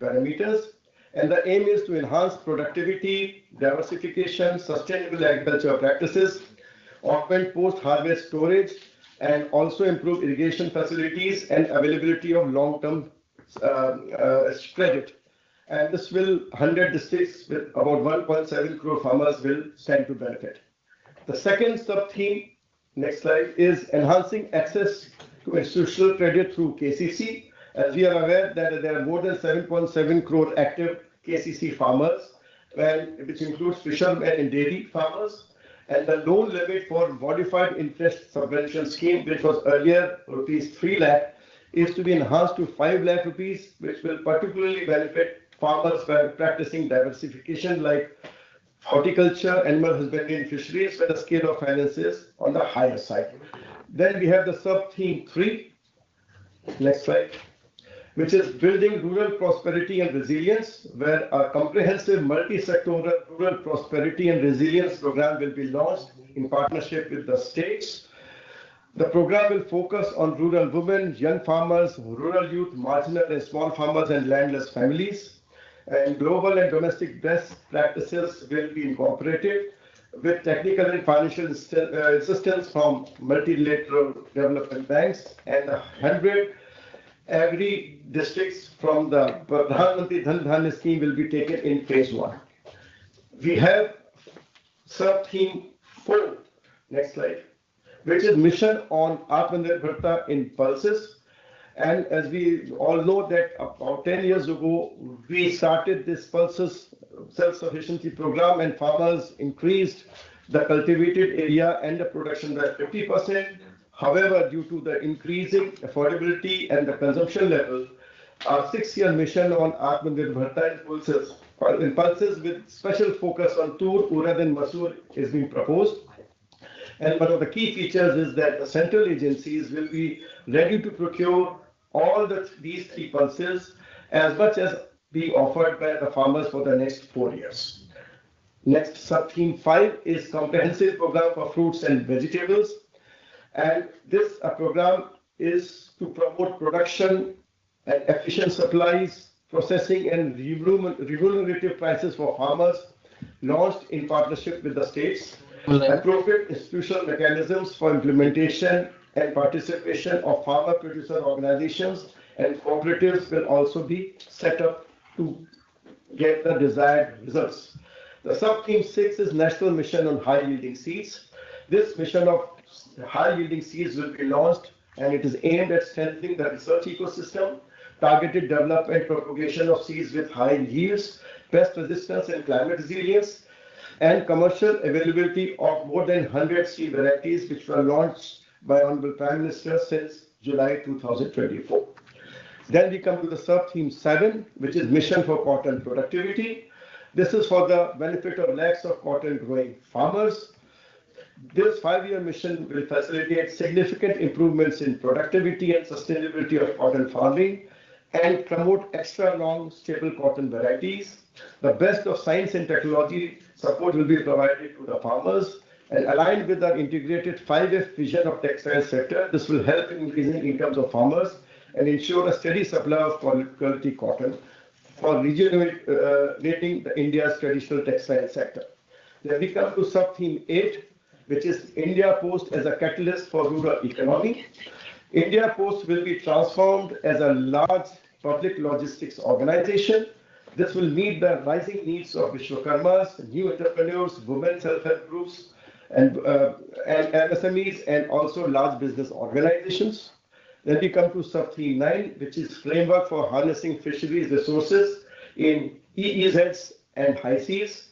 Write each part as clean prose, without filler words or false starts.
parameters. And the aim is to enhance productivity, diversification, sustainable agriculture practices, augment post-harvest storage, and also improve irrigation facilities and availability of long-term credit. And this will 100 districts with about 1.7 crore farmers will stand to benefit. The second sub-theme, next slide, is enhancing access to institutional credit through KCC. As we are aware that there are more than 7.7 crore active KCC farmers, which includes fishermen and dairy farmers. And the loan limit for modified interest subvention scheme, which was earlier rupees 3 lakh, is to be enhanced to 5 lakh rupees, which will particularly benefit farmers by practicing diversification like horticulture, animal husbandry, and fisheries, where the scale of finance is on the higher side. Then we have the sub-theme 3, next slide, which is building rural prosperity and resilience, where a comprehensive multi-sectoral rural prosperity and resilience program will be launched in partnership with the states. The program will focus on rural women, young farmers, rural youth, marginal and small farmers, and landless families. And global and domestic best practices will be incorporated with technical and financial assistance from multilateral development banks, and 100 agri districts from the Pradhan Mantri Dhan Dhanya scheme will be taken in phase 1. We have sub-theme 4, next slide, which is mission on Atmanirbharta in pulses. And as we all know that about 10 years ago, we started this pulses self-sufficiency program, and farmers increased the cultivated area and the production by 50%. However, due to the increasing affordability and the consumption level, our 6-year mission on Atmanirbharta in pulses with special focus on Tur, Urad, and Masoor is being proposed. And one of the key features is that the central agencies will be ready to procure all these 3 pulses as much as being offered by the farmers for the next 4 years. Next, sub-theme 5 is comprehensive program for fruits and vegetables. And this program is to promote production and efficient supplies, processing, and remunerative prices for farmers, launched in partnership with the states. Appropriate institutional mechanisms for implementation and participation of farmer producer organizations and cooperatives will also be set up to get the desired results. The sub-theme 6 is National Mission on High Yielding Seeds. This mission of high yielding seeds will be launched, and it is aimed at strengthening the research ecosystem, targeted development propagation of seeds with high yields, pest resistance and climate resilience, and commercial availability of more than 100 seed varieties, which were launched by Honorable Prime Minister since July 2024. Then we come to the sub-theme 7, which is Mission for Cotton Productivity. This is for the benefit of lakhs of cotton growing farmers. This 5-year mission will facilitate significant improvements in productivity and sustainability of cotton farming and promote extra long stable cotton varieties. The best of science and technology support will be provided to the farmers, and aligned with our integrated 5F vision of textile sector, this will help in increasing incomes of farmers and ensure a steady supply of quality cotton for regenerating India's traditional textile sector. Then we come to sub-theme 8, which is India Post as a catalyst for rural economy. India Post will be transformed as a large public logistics organization. This will meet the rising needs of Vishwakarmas, new entrepreneurs, women self-help groups, and MSMEs, and also large business organizations. Then we come to sub-theme 9, which is framework for harnessing fisheries resources in EEZs and high seas.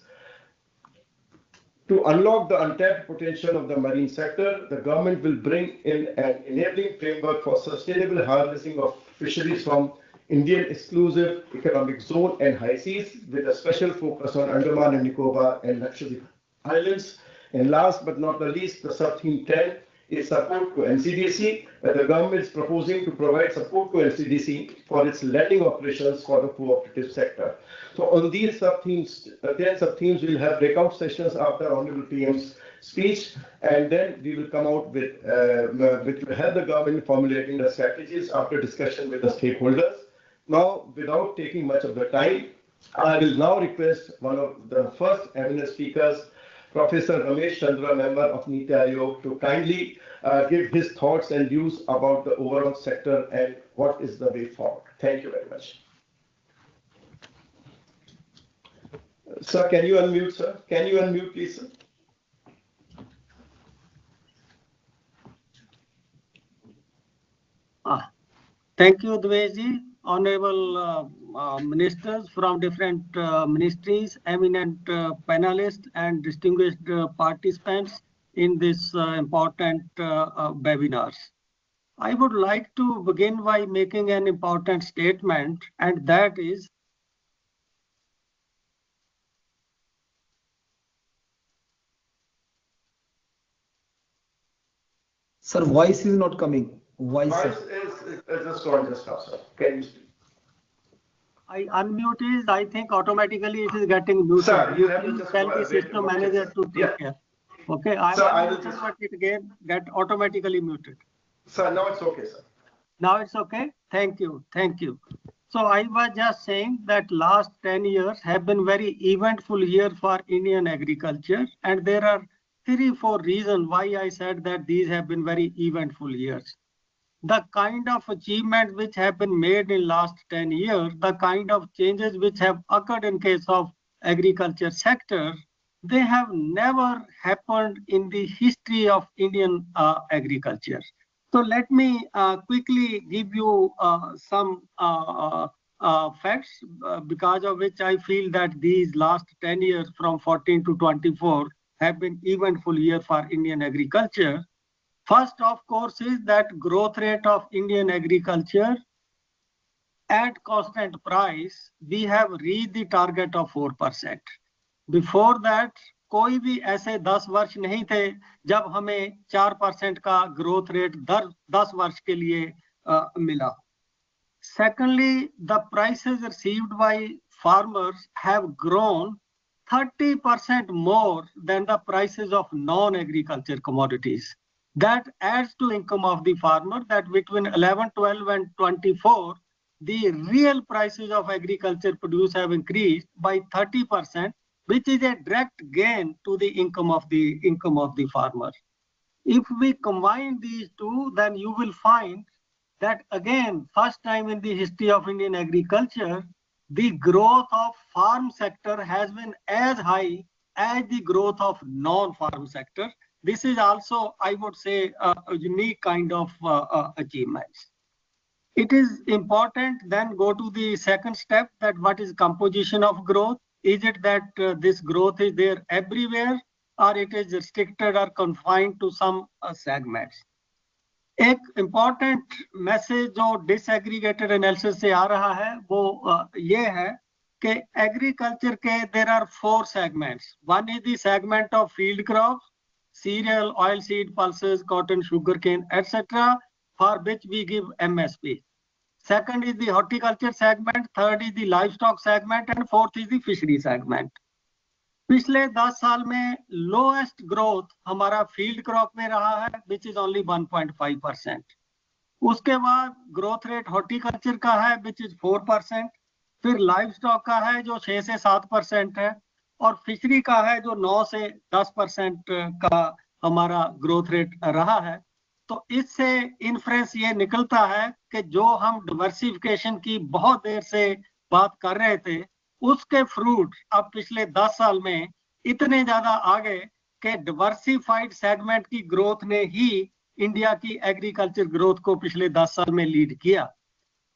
To unlock the untapped potential of the marine sector, the government will bring in an enabling framework for sustainable harnessing of fisheries from Indian exclusive economic zone and high seas, with a special focus on Andaman and Nicobar and Lakshadweep Islands. And last but not the least, the sub-theme 10 is support to NCDC, where the government is proposing to provide support to NCDC for its lending operations for the cooperative sector. So on these sub-themes, 10 sub-themes, we'll have breakout sessions after Honorable PM's speech, and then we will come out with, which will help the government formulating the strategies after discussion with the stakeholders. Now, without taking much of the time, I will now request one of the first eminent speakers, Professor Ramesh Chandra, member of Niti Aayog, to kindly give his thoughts and views about the overall sector and what is the way forward. Thank you very much. Sir, can you unmute, sir? Can you unmute, please, sir? Thank you, Dveji. Honorable ministers from different ministries, eminent panelists, and distinguished participants in this important webinars. I would like to begin by making an important statement, and that is, sir, voice is not coming. Voice is just on just now, sir. Can you speak? I unmute is, I think automatically it is getting muted. Sir, you have to just tell the system manager to take care. Okay, I will just it again get automatically muted. Sir, now it's okay, sir. Now it's okay. Thank you. Thank you. So I was just saying that last 10 years have been very eventful year for Indian agriculture, and there are 3-4 reasons why I said that these have been very eventful years. The kind of achievements which have been made in last 10 years, the kind of changes which have occurred in case of agriculture sector, they have never happened in the history of Indian agriculture. So let me quickly give you some facts because of which I feel that these last 10 years from 14 to 24 have been eventful year for Indian agriculture. First, of course, is that growth rate of Indian agriculture at constant price, we have reached the target of 4%. Before that, कोई भी ऐसे 10 वर्ष नहीं थे जब हमें 4% का growth rate 10 वर्ष के लिए मिला. Secondly, the prices received by farmers have grown 30% more than the prices of non-agriculture commodities. That adds to income of the farmer, that between 11, 12 and 24, the real prices of agriculture produce have increased by 30%, which is a direct gain to the income of the farmer. If we combine these two, then you will find that again, first time in the history of Indian agriculture, the growth of farm sector has been as high as the growth of non-farm sector. This is also, I would say, a unique kind of achievements. It is important then go to the second step, that what is composition of growth? Is it that this growth is there everywhere, or it is restricted or confined to some segments? एक important message जो disaggregated analysis से आ रहा है वो ये है कि agriculture के there are 4 segments. One is the segment of field crops, cereal, oilseed, pulses, cotton, sugarcane, etc., for which we give MSP. Second is the horticulture segment, third is the livestock segment, and fourth is the fishery segment. पिछले 10 साल में lowest growth हमारा field crop में रहा है, which is only 1.5%. उसके बाद growth rate horticulture का है, which is 4%. फिर livestock का है जो 6 से 7% है, और fishery का है जो 9 से 10% का हमारा growth rate रहा है. तो इससे इन्फ्रेंस ये निकलता है कि जो हम डाइवर्सिफिकेशन की बहुत देर से बात कर रहे थे, उसके फ्रूट अब पिछले 10 साल में इतने ज्यादा आ गए कि डाइवर्सिफाइड सेगमेंट की ग्रोथ ने ही इंडिया की एग्रीकल्चर ग्रोथ को पिछले 10 साल में लीड किया.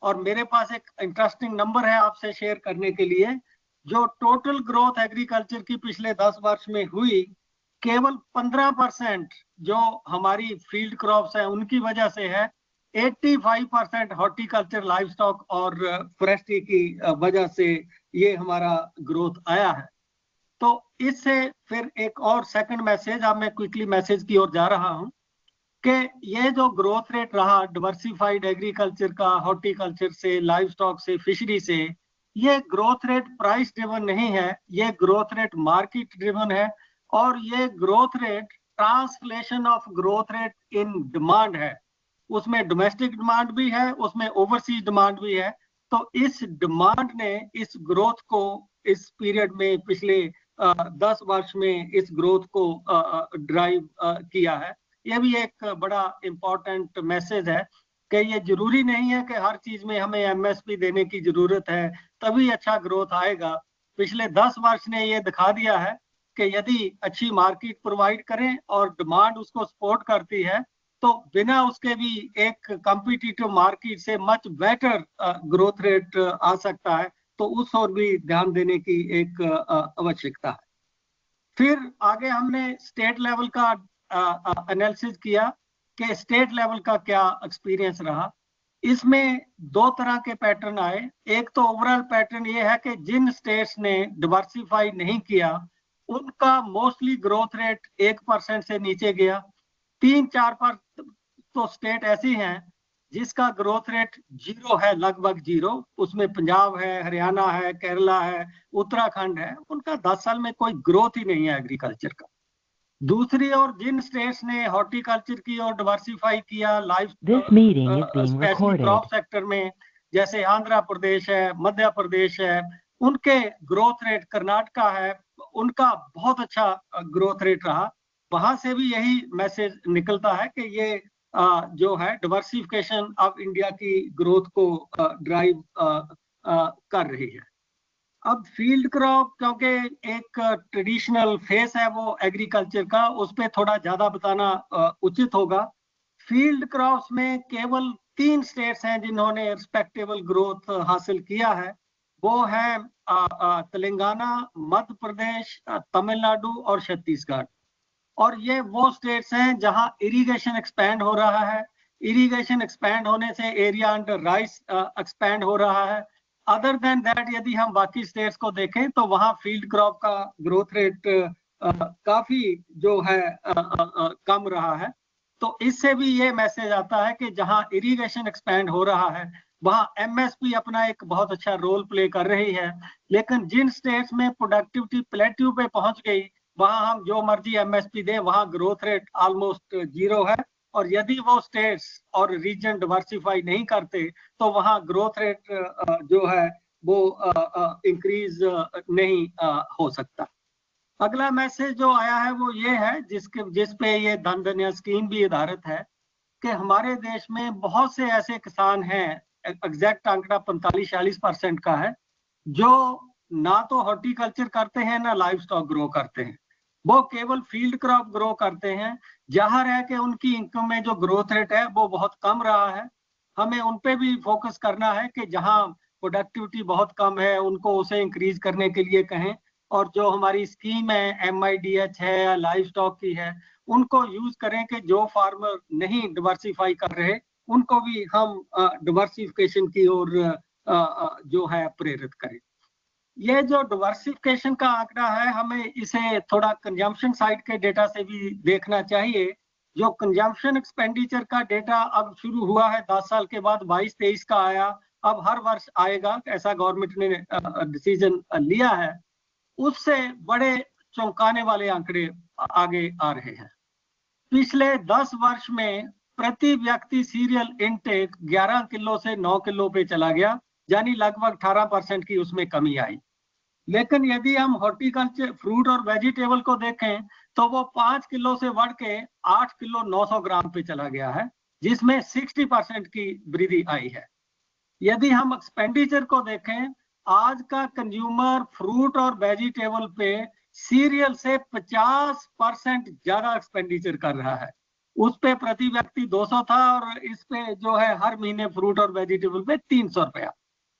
और मेरे पास एक इंटरेस्टिंग नंबर है आपसे शेयर करने के लिए. जो टोटल ग्रोथ एग्रीकल्चर की पिछले 10 वर्ष में हुई, केवल 15% जो हमारी फील्ड क्रॉप्स है उनकी वजह से है. 85% हॉर्टिकल्चर, लाइवस्टॉक और फॉरेस्ट्री की वजह से ये हमारा ग्रोथ आया है. तो इससे फिर एक और सेकंड मैसेज, अब मैं क्विकली मैसेज की ओर जा रहा हूं कि ये जो ग्रोथ रेट रहा डाइवर्सिफाइड एग्रीकल्चर का, हॉर्टिकल्चर से, लाइवस्टॉक से, फिशरी से, ये ग्रोथ रेट प्राइस ड्रिवन नहीं है, ये ग्रोथ रेट मार्केट ड्रिवन है. और ये growth rate translation of growth rate in demand है. उसमें डोमेस्टिक डिमांड भी है, उसमें ओवरसीज डिमांड भी है. तो इस डिमांड ने इस ग्रोथ को इस पीरियड में पिछले 10 वर्ष में इस ग्रोथ को ड्राइव किया है। यह भी एक बड़ा इंपॉर्टेंट मैसेज है कि ये जरूरी नहीं है कि हर चीज में हमें एमएसपी देने की जरूरत है तभी अच्छा ग्रोथ आएगा। पिछले 10 वर्ष ने ये दिखा दिया है कि यदि अच्छी मार्केट प्रोवाइड करें और डिमांड उसको सपोर्ट करती है तो बिना उसके भी एक कॉम्पिटिटिव मार्केट से मच बेटर ग्रोथ रेट आ सकता है। तो उस ओर भी ध्यान देने की एक आवश्यकता है। फिर आगे हमने स्टेट लेवल का एनालिसिस किया कि स्टेट लेवल का क्या एक्सपीरियंस रहा। इसमें दो तरह के पैटर्न आए। एक तो ओवरऑल पैटर्न ये है कि जिन स्टेट्स ने डिवर्सिफाई नहीं किया उनका मोस्टली ग्रोथ रेट 1% से नीचे गया। 3-4 पर तो स्टेट ऐसी हैं जिसका ग्रोथ रेट 0 है, लगभग 0। उसमें पंजाब है, हरियाणा है, केरला है, उत्तराखंड है। उनका 10 साल में कोई ग्रोथ ही नहीं है एग्रीकल्चर का। दूसरी ओर जिन स्टेट्स ने हॉर्टिकल्चर की और डिवर्सिफाई किया लाइफ स्पेशली क्रॉप सेक्टर में, जैसे आंध्र प्रदेश है, मध्य प्रदेश है, उनके ग्रोथ रेट, कर्नाटका है, उनका बहुत अच्छा ग्रोथ रेट रहा। वहां से भी यही मैसेज निकलता है कि ये जो है डिवर्सिफिकेशन ऑफ इंडिया की ग्रोथ को ड्राइव कर रही है। अब फील्ड क्रॉप क्योंकि एक ट्रेडिशनल फेस है वो एग्रीकल्चर का, उस पर थोड़ा ज्यादा बताना उचित होगा। फील्ड क्रॉप्स में केवल 3 स्टेट्स हैं जिन्होंने रिस्पेक्टेबल ग्रोथ हासिल किया है। वो है तेलंगाना, मध्य प्रदेश, तमिलनाडु और छत्तीसगढ़। और ये वो स्टेट्स हैं जहां इरिगेशन एक्सपैंड हो रहा है। इरिगेशन एक्सपैंड होने से एरिया अंडर राइस एक्सपैंड हो रहा है। अदर देन दैट यदि हम बाकी स्टेट्स को देखें तो वहां फील्ड क्रॉप का ग्रोथ रेट काफी जो है कम रहा है। तो इससे भी ये मैसेज आता है कि जहां इरिगेशन एक्सपैंड हो रहा है वहां एमएसपी अपना एक बहुत अच्छा रोल प्ले कर रही है। लेकिन जिन स्टेट्स में प्रोडक्टिविटी प्लेट्यू पे पहुंच गई वहां हम जो मर्जी एमएसपी दें वहां ग्रोथ रेट ऑलमोस्ट 0 है। और यदि वो स्टेट्स और रीजन डिवर्सिफाई नहीं करते तो वहां ग्रोथ रेट जो है वो इंक्रीज नहीं हो सकता। अगला मैसेज जो आया है वो ये है जिस पे ये धन धन्य स्कीम भी आधारित है कि हमारे देश में बहुत से ऐसे किसान हैं, एग्जैक्ट आंकड़ा 45-46% का है, जो ना तो हॉर्टिकल्चर करते हैं ना लाइव स्टॉक ग्रो करते हैं। वो केवल फील्ड क्रॉप ग्रो करते हैं। जाहिर है कि उनकी इनकम में जो ग्रोथ रेट है वो बहुत कम रहा है। हमें उन पे भी फोकस करना है कि जहां प्रोडक्टिविटी बहुत कम है उनको उसे इंक्रीज करने के लिए कहें। और जो हमारी स्कीम है MIDH है या लाइव स्टॉक की है उनको यूज करें कि जो फार्मर नहीं डिवर्सिफाई कर रहे उनको भी हम डिवर्सिफिकेशन की ओर जो है प्रेरित करें। ये जो डिवर्सिफिकेशन का आंकड़ा है हमें इसे थोड़ा कंजम्पशन साइड के डेटा से भी देखना चाहिए। जो कंजम्पशन एक्सपेंडिचर का डेटा अब शुरू हुआ है 10 साल के बाद, 22-23 का आया, अब हर वर्ष आएगा, ऐसा गवर्नमेंट ने डिसीजन लिया है। उससे बड़े चौंकाने वाले आंकड़े आगे आ रहे हैं। पिछले 10 वर्ष में प्रति व्यक्ति सीरियल इनटेक 11 किलो से 9 किलो पे चला गया, यानी लगभग 18% की उसमें कमी आई। लेकिन यदि हम हॉर्टिकल्चर फ्रूट और वेजिटेबल को देखें तो वो 5 किलो से बढ़ के 8 किलो 900 ग्राम पे चला गया है, जिसमें 60% की वृद्धि आई है। यदि हम एक्सपेंडिचर को देखें, आज का कंज्यूमर फ्रूट और वेजिटेबल पे सीरियल से 50% ज्यादा एक्सपेंडिचर कर रहा है। उस पे प्रति व्यक्ति 200 था और इस पे जो है हर महीने फ्रूट और वेजिटेबल पे 300 रुपया।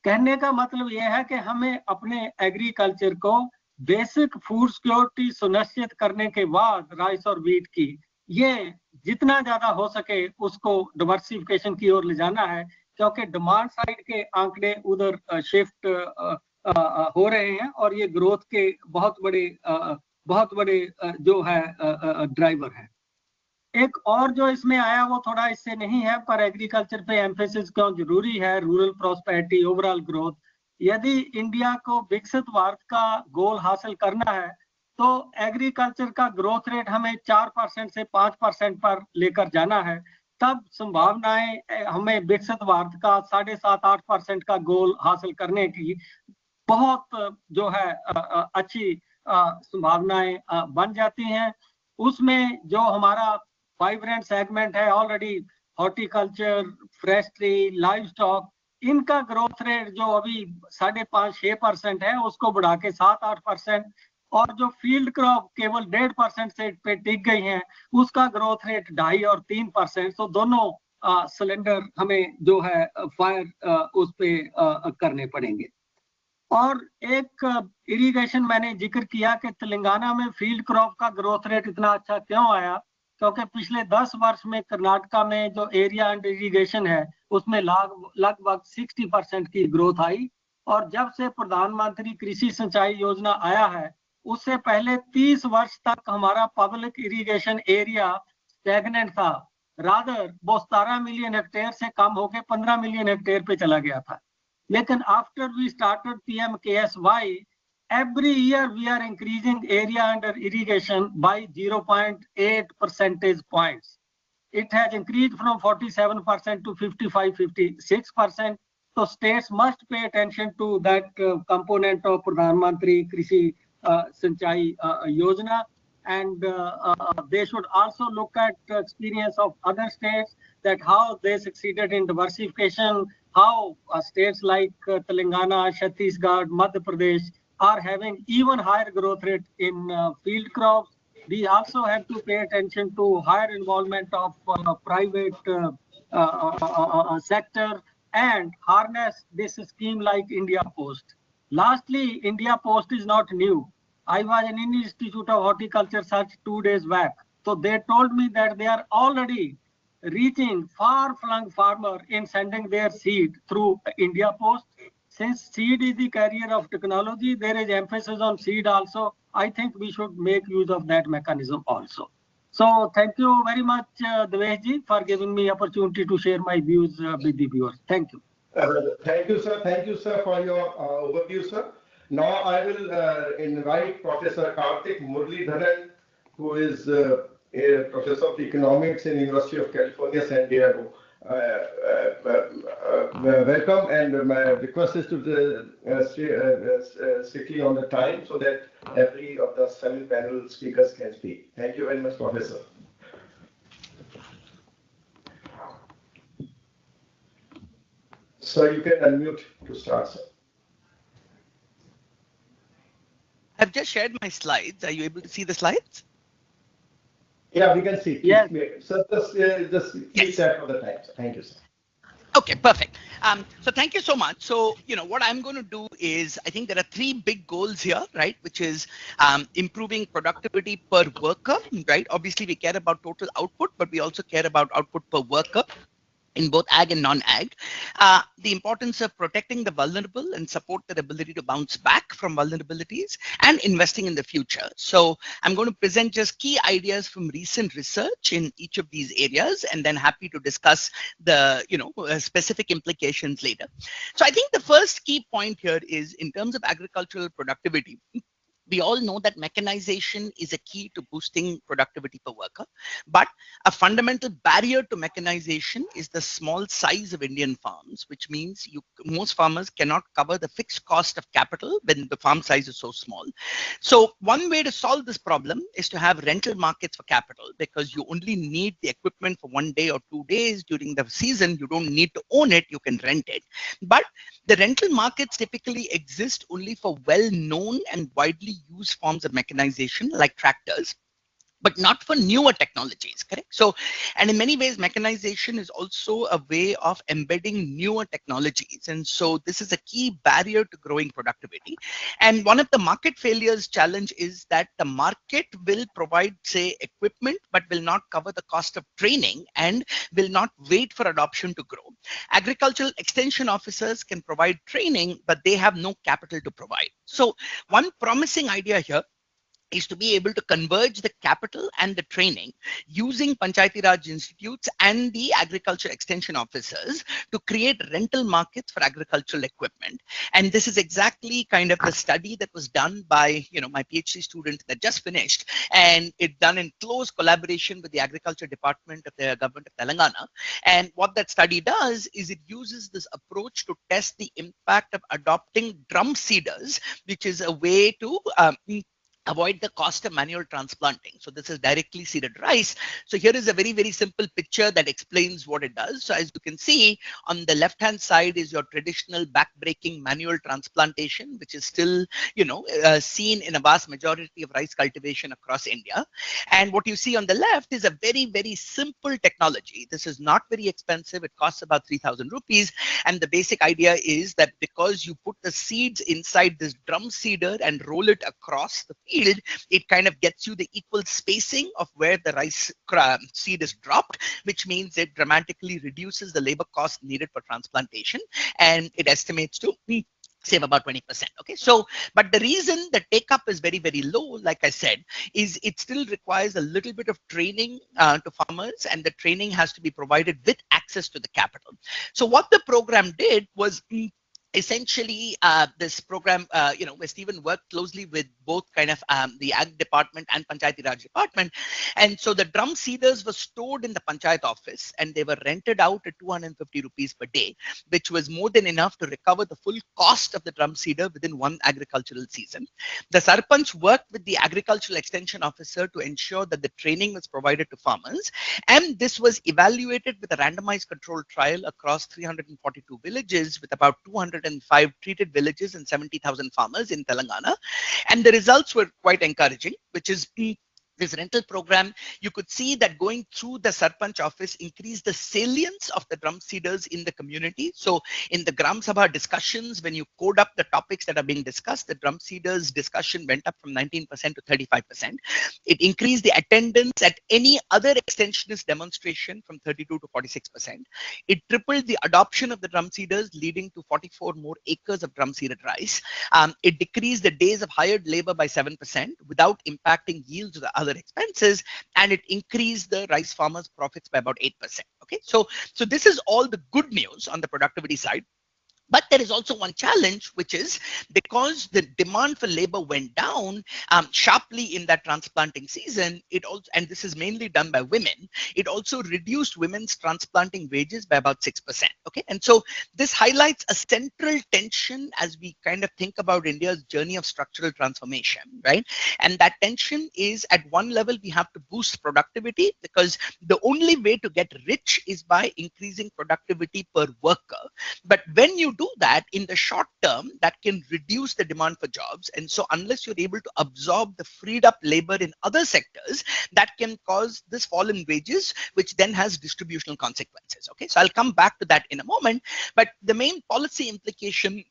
कहने का मतलब यह है कि हमें अपने एग्रीकल्चर को बेसिक फूड सिक्योरिटी सुनिश्चित करने के बाद राइस और व्हीट की ये जितना ज्यादा हो सके उसको डिवर्सिफिकेशन की ओर ले जाना है, क्योंकि डिमांड साइड के आंकड़े उधर शिफ्ट हो रहे हैं और ये ग्रोथ के बहुत बड़े जो है ड्राइवर है। एक और जो इसमें आया वो थोड़ा इससे नहीं है, पर एग्रीकल्चर पे एम्फेसिस क्यों जरूरी है, रूरल प्रॉस्पेरिटी, ओवरऑल ग्रोथ। यदि इंडिया को विकसित भारत का गोल हासिल करना है तो एग्रीकल्चर का ग्रोथ रेट हमें 4% से 5% पर लेकर जाना है, तब संभावनाएं हमें विकसित भारत का 7.5-8% का गोल हासिल करने की बहुत जो है अच्छी संभावनाएं बन जाती हैं। उसमें जो हमारा वाइब्रेंट सेगमेंट है ऑलरेडी, हॉर्टिकल्चर, फ्रेस्ट्री, लाइव स्टॉक, इनका ग्रोथ रेट जो अभी 5.5-6% है उसको बढ़ा के 7-8%, और जो फील्ड क्रॉप केवल 1.5% से पे टिक गई हैं उसका ग्रोथ रेट 2.5 और 3%। तो दोनों सिलेंडर हमें जो है फायर उस पे करने पड़ेंगे। और एक इरिगेशन मैंने जिक्र किया कि तेलंगाना में फील्ड क्रॉप का ग्रोथ रेट इतना अच्छा क्यों आया, क्योंकि पिछले 10 वर्ष में कर्नाटका में जो एरिया अंडर इरिगेशन है उसमें लगभग 60% की ग्रोथ आई। और जब से प्रधानमंत्री कृषि सिंचाई योजना आया है उससे पहले 30 वर्ष तक हमारा पब्लिक इरिगेशन एरिया स्टैग्नेंट था, रादर वो 17 मिलियन हेक्टेयर से कम होकर 15 मिलियन हेक्टेयर पे चला गया था। लेकिन after we started PMKSY, every year we are increasing area under irrigation by 0.8 percentage points. It has increased from 47% to 55-56%. So states must pay attention to that component of Pradhan Mantri Krishi Sinchai Yojana, and they should also look at experience of other states, that how they succeeded in diversification, how states like Telangana, Chhattisgarh, Madhya Pradesh are having even higher growth rate in field crops. We also have to pay attention to higher involvement of private sector and harness this scheme like India Post. Lastly, India Post is not new. I was in Indian Institute of Horticulture Search 2 days back. So they told me that they are already reaching far-flung farmer in sending their seed through India Post. Since seed is the carrier of technology, there is emphasis on seed also. I think we should make use of that mechanism also. So thank you very much, Devesh, for giving me opportunity to share my views with the viewers. Thank you. Thank you, sir. Thank you, sir, for your overview, sir. Now I will invite Professor Karthik Muralidharan, who is a professor of economics in University of California, San Diego. Welcome, and my request is to strictly on the time so that every of the 7 panel speakers can speak. Thank you very much, Professor. So you can unmute to start, sir. I've just shared my slides. Are you able to see the slides? Yeah, we can see. Yes. So just keep track of the time. Thank you, sir. Okay, perfect. So thank you so much. So, what I'm going to do is, I think there are 3 big goals here, right? Which is improving productivity per worker, right? Obviously, we care about total output, but we also care about output per worker in both ag and non-ag. The importance of protecting the vulnerable and support their ability to bounce back from vulnerabilities, and investing in the future. So I'm going to present just key ideas from recent research in each of these areas, and then happy to discuss the specific implications later. So I think the first key point here is, in terms of agricultural productivity, we all know that mechanization is a key to boosting productivity per worker, but a fundamental barrier to mechanization is the small size of Indian farms, which means most farmers cannot cover the fixed cost of capital when the farm size is so small. So one way to solve this problem is to have rental markets for capital, because you only need the equipment for 1 day or 2 days during the season. You don't need to own it, you can rent it. But the rental markets typically exist only for well-known and widely used forms of mechanization like tractors, but not for newer technologies, correct? So, and in many ways, mechanization is also a way of embedding newer technologies. And so this is a key barrier to growing productivity. And one of the market failures challenge is that the market will provide, say, equipment, but will not cover the cost of training and will not wait for adoption to grow. Agricultural extension officers can provide training, but they have no capital to provide. So one promising idea here is to be able to converge the capital and the training using Panchayati Raj institutes and the agriculture extension officers to create rental markets for agricultural equipment. And this is exactly kind of the study that was done by, my PhD student that just finished, and it done in close collaboration with the agriculture department of the government of Telangana. And what that study does is it uses this approach to test the impact of adopting drum seeders, which is a way to avoid the cost of manual transplanting. So this is directly seeded rice. So here is a very, very simple picture that explains what it does. So as you can see, on the left-hand side is your traditional back-breaking manual transplantation, which is still, seen in a vast majority of rice cultivation across India. And what you see on the left is a very, very simple technology. This is not very expensive. It costs about 3,000 rupees. And the basic idea is that because you put the seeds inside this drum seeder and roll it across the field, it kind of gets you the equal spacing of where the rice seed is dropped, which means it dramatically reduces the labor cost needed for transplantation, and it estimates to save about 20%. Okay, so but the reason the take up is very, very low, like I said, is it still requires a little bit of training to farmers, and the training has to be provided with access to the capital. So what the program did was essentially this program, where Stephen worked closely with both kind of the Ag department and Panchayati Raj department. And so the drum seeders were stored in the Panchayat office and they were rented out at 250 rupees per day, which was more than enough to recover the full cost of the drum seeder within one agricultural season. The Sarpanch worked with the agricultural extension officer to ensure that the training was provided to farmers. And this was evaluated with a randomized controlled trial across 342 villages with about 205 treated villages and 70,000 farmers in Telangana. And the results were quite encouraging, which is this rental program, you could see that going through the Sarpanch office increased the salience of the drum seeders in the community. So in the Gram Sabha discussions, when you code up the topics that are being discussed, the drum seeders discussion went up from 19% to 35%. It increased the attendance at any other extensionist demonstration from 32 to 46%. It tripled the adoption of the drum seeders, leading to 44 more acres of drum seeded rice. It decreased the days of hired labor by 7% without impacting yields or the other expenses, and it increased the rice farmers' profits by about 8%. Okay, so this is all the good news on the productivity side. But there is also one challenge, which is because the demand for labor went down sharply in that transplanting season, it also, and this is mainly done by women, it also reduced women's transplanting wages by about 6%. Okay, and so this highlights a central tension as we kind of think about India's journey of structural transformation, right? And that tension is, at one level, we have to boost productivity, because the only way to get rich is by increasing productivity per worker. But when you do that in the short term, that can reduce the demand for jobs. And so unless you're able to absorb the freed up labor in other sectors, that can cause this fall in wages, which then has distributional consequences. Okay, so I'll come back to that in a moment. But the main policy implication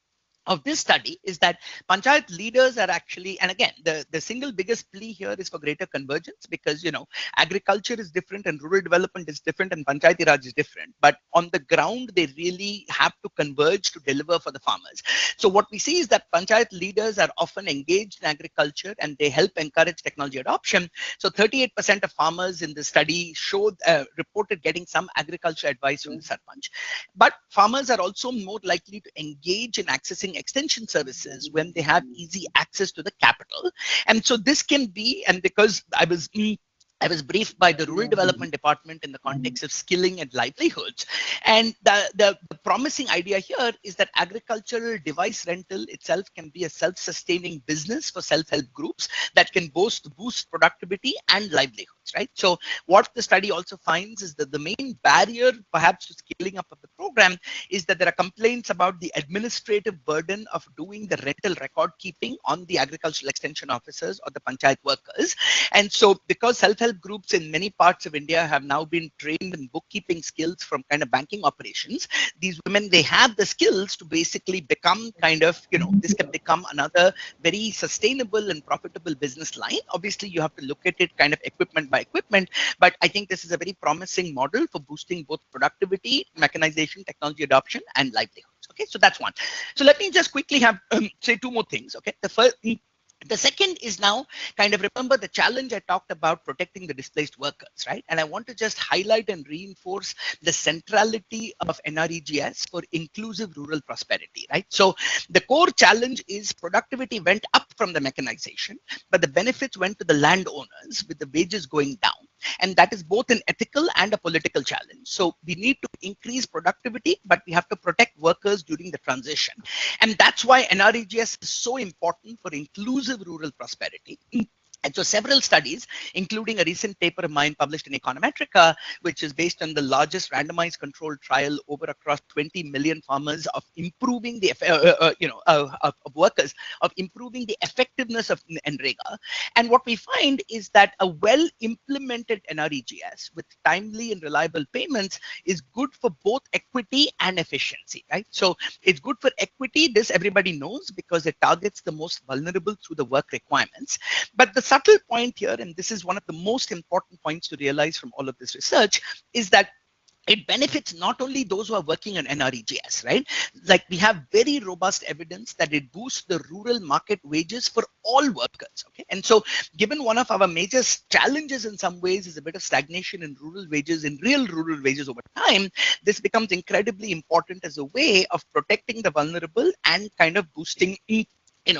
of this study is that Panchayat leaders are actually, and again, the single biggest plea here is for greater convergence, because, agriculture is different and rural development is different and Panchayati Raj is different. But on the ground, they really have to converge to deliver for the farmers. So what we see is that Panchayat leaders are often engaged in agriculture and they help encourage technology adoption. So 38% of farmers in the study reported getting some agriculture advice from the Sarpanch. But farmers are also more likely to engage in accessing extension services when they have easy access to the capital. And so this can be, and because I was briefed by the Rural Development Department in the context of skilling and livelihoods. And the promising idea here is that agricultural device rental itself can be a self-sustaining business for self-help groups that can boost productivity and livelihoods, right? So what the study also finds is that the main barrier perhaps to scaling up of the program is that there are complaints about the administrative burden of doing the rental record keeping on the agricultural extension officers or the panchayat workers. And so because self-help groups in many parts of India have now been trained in bookkeeping skills from kind of banking operations, these women, they have the skills to basically become kind of, this can become another very sustainable and profitable business line. Obviously, you have to look at it kind of equipment by equipment, but I think this is a very promising model for boosting both productivity, mechanization, technology adoption, and livelihoods. Okay, so that's one. So let me just quickly say two more things. Okay, the first The second is now kind of remember the challenge I talked about protecting the displaced workers, right? And I want to just highlight and reinforce the centrality of NREGS for inclusive rural prosperity, right? So the core challenge is productivity went up from the mechanization, but the benefits went to the landowners with the wages going down. And that is both an ethical and a political challenge. So we need to increase productivity, but we have to protect workers during the transition. And that's why NREGS is so important for inclusive rural prosperity. And so several studies, including a recent paper of mine published in Econometrica, which is based on the largest randomized controlled trial over across 20 million farmers of improving the, of workers, of improving the effectiveness of NREGA. And what we find is that a well-implemented NREGS with timely and reliable payments is good for both equity and efficiency, right? So it's good for equity, this everybody knows, because it targets the most vulnerable through the work requirements. But the subtle point here, and this is one of the most important points to realize from all of this research, is that it benefits not only those who are working on NREGS, right? Like we have very robust evidence that it boosts the rural market wages for all workers, okay? And so given one of our major challenges in some ways is a bit of stagnation in rural wages, in real rural wages over time, this becomes incredibly important as a way of protecting the vulnerable and kind of boosting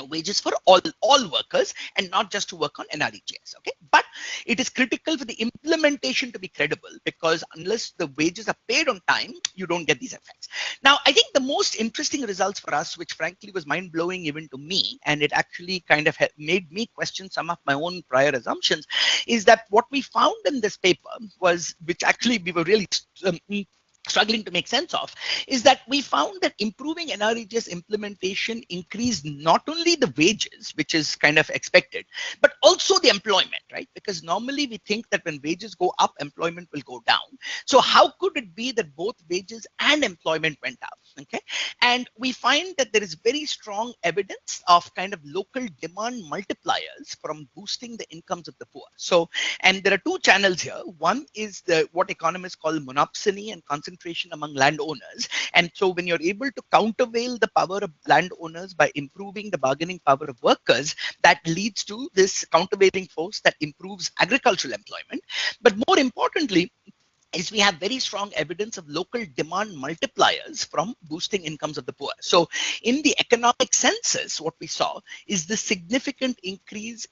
wages for all workers and not just to work on NREGS, okay? But it is critical for the implementation to be credible, because unless the wages are paid on time, you don't get these effects. Now, I think the most interesting results for us, which frankly was mind-blowing even to me, and it actually kind of made me question some of my own prior assumptions, is that what we found in this paper was, which actually we were really struggling to make sense of, is that we found that improving NREGS implementation increased not only the wages, which is kind of expected, but also the employment, right? Because normally we think that when wages go up, employment will go down. So how could it be that both wages and employment went up, okay? And we find that there is very strong evidence of kind of local demand multipliers from boosting the incomes of the poor. So, and there are two channels here. One is what economists call monopsony and concentration among landowners. And so when you're able to countervail the power of landowners by improving the bargaining power of workers, that leads to this countervailing force that improves agricultural employment. But more importantly, is we have very strong evidence of local demand multipliers from boosting incomes of the poor. So in the economic census, what we saw is the significant increase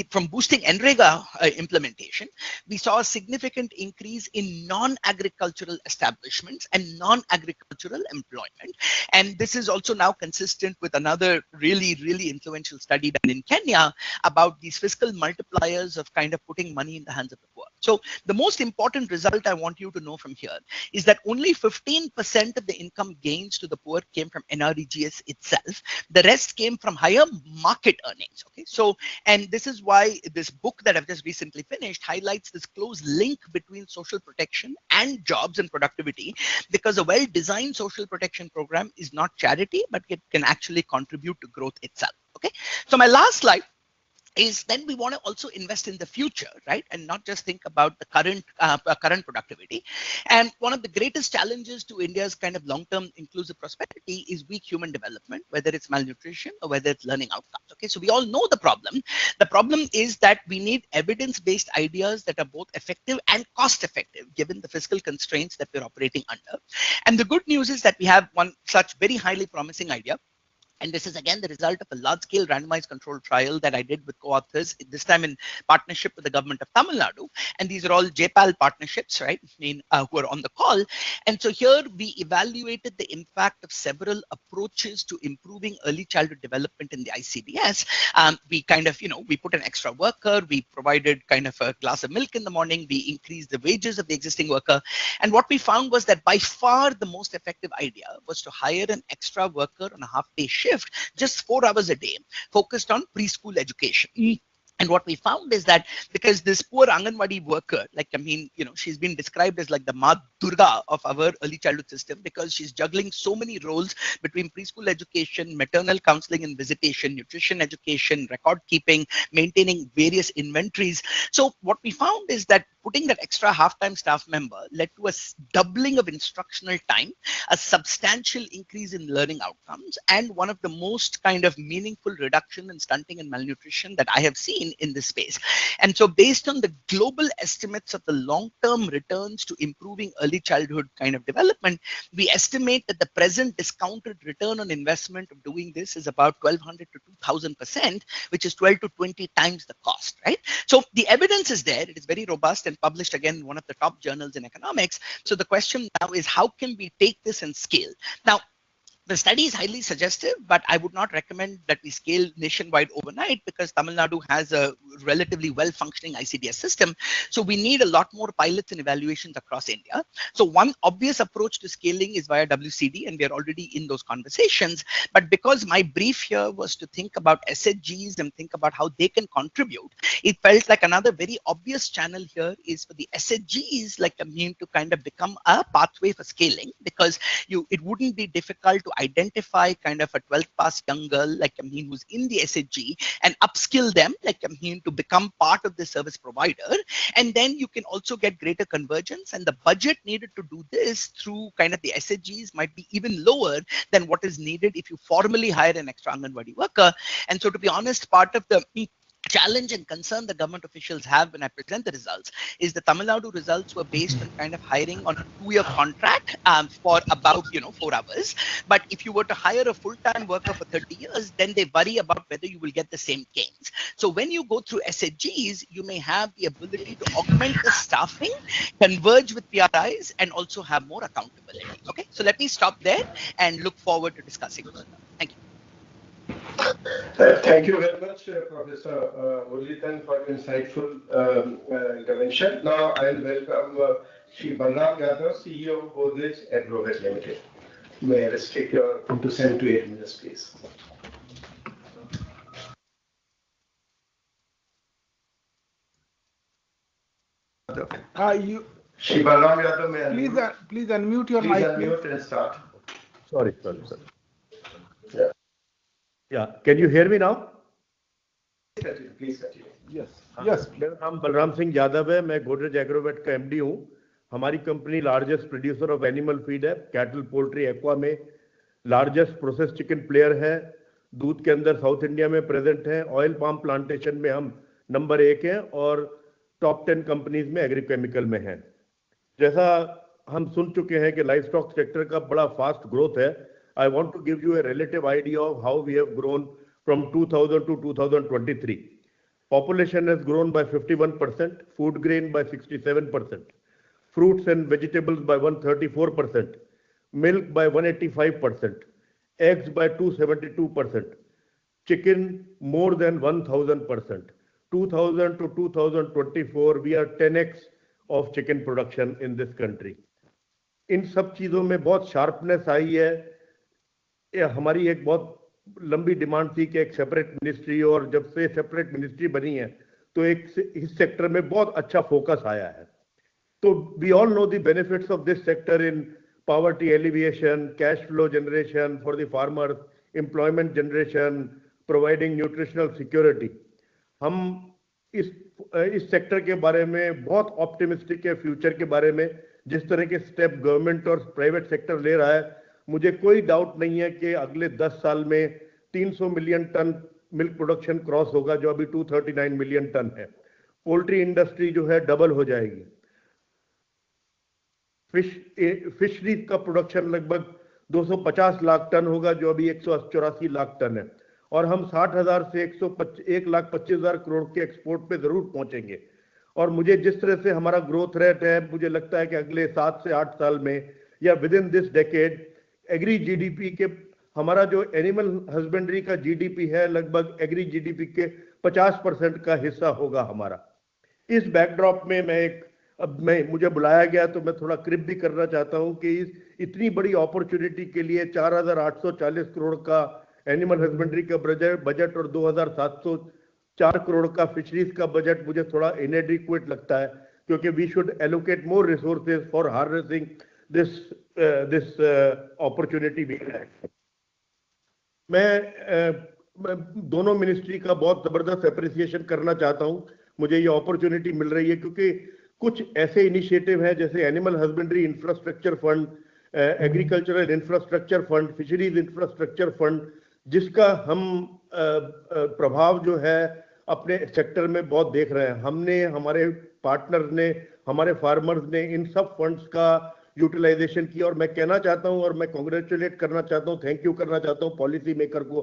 from boosting NREGA implementation, we saw a significant increase in non-agricultural establishments and non-agricultural employment. And this is also now consistent with another really, really influential study done in Kenya about these fiscal multipliers of kind of putting money in the hands of the poor. So the most important result I want you to know from here is that only 15% of the income gains to the poor came from NREGS itself. The rest came from higher market earnings. Okay, so, and this is why this book that I've just recently finished highlights this close link between social protection and jobs and productivity, because a well-designed social protection program is not charity, but it can actually contribute to growth itself. Okay, so my last slide is then we want to also invest in the future, right? And not just think about the current productivity. And one of the greatest challenges to India's kind of long-term inclusive prosperity is weak human development, whether it's malnutrition or whether it's learning outcomes. Okay, so we all know the problem. The problem is that we need evidence-based ideas that are both effective and cost-effective, given the fiscal constraints that we're operating under. And the good news is that we have one such very highly promising idea. And this is again the result of a large-scale randomized controlled trial that I did with co-authors, this time in partnership with the government of Tamil Nadu. And these are all JPAL partnerships, right? Who are on the call. And so here we evaluated the impact of several approaches to improving early childhood development in the ICDS. We kind of, we put an extra worker, we provided kind of a glass of milk in the morning, we increased the wages of the existing worker. And what we found was that by far the most effective idea was to hire an extra worker on a half-day shift, just 4 hours a day, focused on preschool education. And what we found is that because this poor Anganwadi worker, she's been described as like the Ma Durga of our early childhood system, because she's juggling so many roles between preschool education, maternal counseling and visitation, nutrition education, record keeping, maintaining various inventories. So what we found is that putting that extra half-time staff member led to a doubling of instructional time, a substantial increase in learning outcomes, and one of the most kind of meaningful reduction in stunting and malnutrition that I have seen in this space. And so based on the global estimates of the long-term returns to improving early childhood kind of development, we estimate that the present discounted return on investment of doing this is about 1,200 to 2,000%, which is 12 to 20 times the cost, right? So the evidence is there. It is very robust and published again in one of the top journals in economics. So the question now is, how can we take this and scale? Now, the study is highly suggestive, but I would not recommend that we scale nationwide overnight because Tamil Nadu has a relatively well-functioning ICDS system. So we need a lot more pilots and evaluations across India. So one obvious approach to scaling is via WCD, and we are already in those conversations. But because my brief here was to think about SHGs and think about how they can contribute, it felt like another very obvious channel here is for the SHGs like a mean to kind of become a pathway for scaling, because it wouldn't be difficult to identify kind of a 12th pass young girl like Ameen who's in the SHG and upskill them like Ameen to become part of the service provider. And then you can also get greater convergence, and the budget needed to do this through kind of the SHGs might be even lower than what is needed if you formally hire an extra Anganwadi worker. And so to be honest, part of the challenge and concern the government officials have when I present the results is the Tamil Nadu results were based on kind of hiring on a 2-year contract for about 4 hours. But if you were to hire a full-time worker for 30 years, then they worry about whether you will get the same gains. So when you go through SHGs, you may have the ability to augment the staffing, converge with PRIs, and also have more accountability. Okay, so let me stop there and look forward to discussing further. Thank you. Thank you very much, Professor Muralidharan, for your insightful intervention. Now I'll welcome Shri Balram Yadav, CEO of Godrej Agrovet Limited. May I restrict your 7 to 8 minutes, please. Shri Balram Yadav, may I please unmute your mic. Please unmute and start. Sorry. Yeah, can you hear me now? Please continue. Yes. मेरा नाम बलराम सिंह यादव है, मैं गोदरेज एग्रोवेट का MD हूँ. हमारी company largest producer of animal feed है, cattle, poultry, aqua में largest process chicken player है. दूध के अंदर साउथ इंडिया में प्रेजेंट है. ऑयल पाम प्लांटेशन में हम नंबर 1 हैं और टॉप 10 कंपनीज में एग्रीकेमिकल में हैं. जैसा हम सुन चुके हैं कि लाइव स्टॉक सेक्टर का बड़ा फास्ट ग्रोथ है. I want to give you a relative idea of how we have grown from 2000 to 2023. Population has grown by 51%, food grain by 67%, fruits and vegetables by 134%, milk by 185%, eggs by 272%, chicken more than 1000%. 2000 to 2024, we are 10x of chicken production in this country. इन सब चीज़ों में बहुत sharpness आई है. हमारी एक बहुत लंबी demand थी कि एक सेपरेट मिनिस्ट्री, और जब से सेपरेट मिनिस्ट्री बनी है तो इस सेक्टर में बहुत अच्छा फोकस आया है. तो we all know the benefits of this sector in poverty alleviation, cash flow generation for the farmers, employment generation, providing nutritional security. हम इस सेक्टर के बारे में बहुत ऑप्टिमिस्टिक है. फ्यूचर के बारे में जिस तरह के स्टेप गवर्नमेंट और प्राइवेट सेक्टर ले रहा है, मुझे कोई डाउट नहीं है कि अगले 10 साल में 300 million tonne milk production cross होगा, जो अभी 239 मिलियन टन है. पोल्ट्री इंडस्ट्री जो है डबल हो जाएगी. फिशरीज का प्रोडक्शन लगभग 250 लाख टन होगा, जो अभी 184 लाख टन है. और हम 60,000 से 1,25,000 करोड़ के एक्सपोर्ट पे जरूर पहुंचेंगे. और मुझे जिस तरह से हमारा ग्रोथ रेट है, मुझे लगता है कि अगले 7 से 8 साल में या within this decade agri GDP के, हमारा जो एनिमल हस्बेंड्री का जीडीपी है, लगभग एग्री जीडीपी के 50% का हिस्सा होगा हमारा. इस बैकड्रॉप में मुझे बुलाया गया तो मैं थोड़ा क्रिप भी करना चाहता हूं कि इतनी बड़ी अपॉर्चुनिटी के लिए 4,840 करोड़ का एनिमल हस्बेंड्री का बजट और 2,704 करोड़ का फिशरीज का बजट मुझे थोड़ा इनएडिक्वेट लगता है, क्योंकि we should allocate more resources for harnessing this opportunity we have. मैं दोनों मिनिस्ट्री का बहुत जबरदस्त अप्रिसिएशन करना चाहता हूं. मुझे ये अपॉर्चुनिटी मिल रही है क्योंकि कुछ ऐसे इनिशिएटिव हैं जैसे animal husbandry infrastructure fund, agricultural infrastructure fund, fisheries infrastructure fund, जिसका हम प्रभाव जो है अपने सेक्टर में बहुत देख रहे हैं। हमने, हमारे पार्टनर्स ने, हमारे फार्मर्स ने इन सब फंड्स का यूटिलाइजेशन किया, और मैं कहना चाहता हूं और मैं कांग्रेचुलेट करना चाहता हूं, थैंक यू करना चाहता हूं पॉलिसी मेकर को,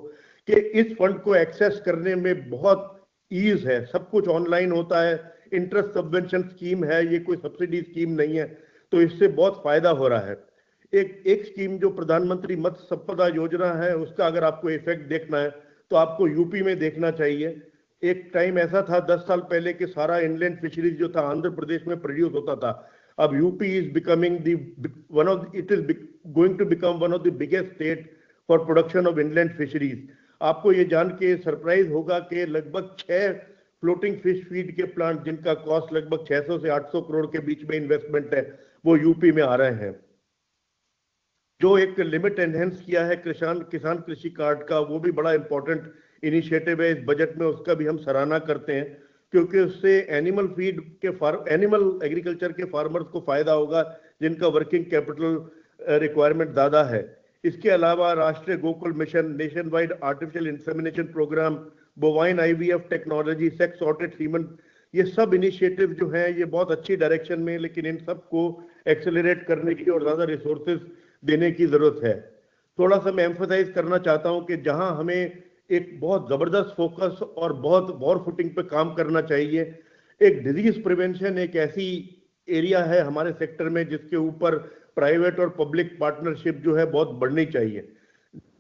कि इस फंड को एक्सेस करने में बहुत ईज है। सब कुछ ऑनलाइन होता है, इंटरेस्ट सबवेंशन स्कीम है, ये कोई सब्सिडी स्कीम नहीं है, तो इससे बहुत फायदा हो रहा है। एक स्कीम जो प्रधानमंत्री मत्स्य संपदा योजना है, उसका अगर आपको इफेक्ट देखना है तो आपको यूपी में देखना चाहिए। एक टाइम ऐसा था 10 साल पहले कि सारा इनलैंड फिशरीज जो था आंध्र प्रदेश में प्रोड्यूस होता था। अब UP is becoming it is going to become one of the biggest state for production of inland fisheries. आपको ये जान के सरप्राइज होगा कि लगभग 6 फ्लोटिंग फिश फीड के प्लांट, जिनका कॉस्ट लगभग 600 से 800 करोड़ के बीच में इन्वेस्टमेंट है, वो यूपी में आ रहे हैं। जो एक लिमिट एनहेंस किया है किसान कृषि कार्ड का, वो भी बड़ा इंपॉर्टेंट इनिशिएटिव है इस बजट में, उसका भी हम सराहना करते हैं, क्योंकि उससे एनिमल फीड के एनिमल एग्रीकल्चर के फार्मर्स को फायदा होगा जिनका वर्किंग कैपिटल रिक्वायरमेंट ज्यादा है। इसके अलावा राष्ट्रीय Gokul mission, nationwide artificial insemination programme, bovine IVF technology, sex sorted semen, ये सब इनिशिएटिव जो हैं ये बहुत अच्छी डायरेक्शन में, लेकिन इन सब को एक्सेलरेट करने की और ज्यादा रिसोर्सेज देने की जरूरत है। थोड़ा सा मैं एम्फसाइज करना चाहता हूं कि जहां हमें एक बहुत जबरदस्त फोकस और बहुत वॉर फुटिंग पे काम करना चाहिए, एक डिजीज प्रिवेंशन एक ऐसी एरिया है हमारे सेक्टर में जिसके ऊपर प्राइवेट और पब्लिक पार्टनरशिप जो है बहुत बढ़नी चाहिए।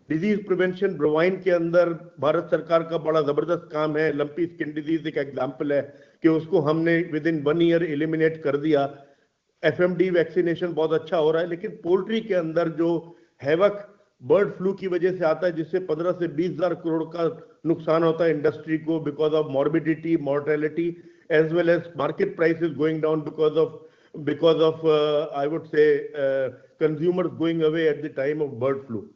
डिजीज प्रिवेंशन ब्रोवाइन के अंदर भारत सरकार का बड़ा जबरदस्त काम है। लंपी स्किन डिजीज एक एग्जाम्पल है कि उसको हमने विद इन 1 ईयर एलिमिनेट कर दिया। एफएमडी वैक्सीनेशन बहुत अच्छा हो रहा है, लेकिन पोल्ट्री के अंदर जो हैवक बर्ड फ्लू की वजह से आता है, जिससे 15 से 20 हजार करोड़ का नुकसान होता है इंडस्ट्री को because of morbidity, mortality, as well as market prices going down because of I would say consumers going away at the time of bird flu.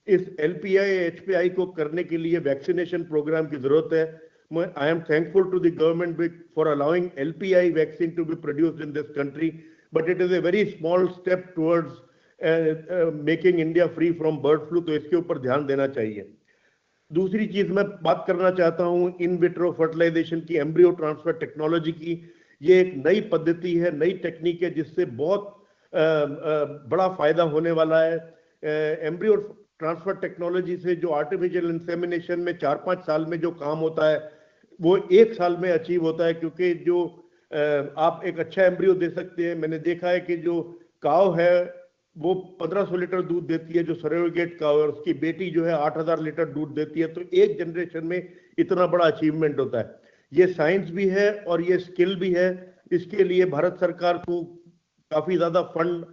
इस एलपीआई एचपीआई को करने के लिए वैक्सीनेशन प्रोग्राम की जरूरत है। I am thankful to the government for allowing LPI vaccine to be produced in this country, but it is a very small step towards making India free from bird flu, तो इसके ऊपर ध्यान देना चाहिए। दूसरी चीज मैं बात करना चाहता हूं इन विट्रो फर्टिलाइजेशन की, एम्ब्रियो ट्रांसफर टेक्नोलॉजी की। ये एक नई पद्धति है, नई टेक्निक है, जिससे बहुत बड़ा फायदा होने वाला है। एम्ब्रियो ट्रांसफर टेक्नोलॉजी से जो आर्टिफिशियल इंसेमिनेशन में 4-5 साल में जो काम होता है वो 1 साल में अचीव होता है, क्योंकि जो आप एक अच्छा एम्ब्रियो दे सकते हैं। मैंने देखा है कि जो काव है वो 1500 लीटर दूध देती है, जो सरोगेट काव है, और उसकी बेटी जो है 8000 लीटर दूध देती है, तो एक जनरेशन में इतना बड़ा अचीवमेंट होता है। ये साइंस भी है और ये स्किल भी है। इसके लिए भारत सरकार को काफी ज्यादा फंड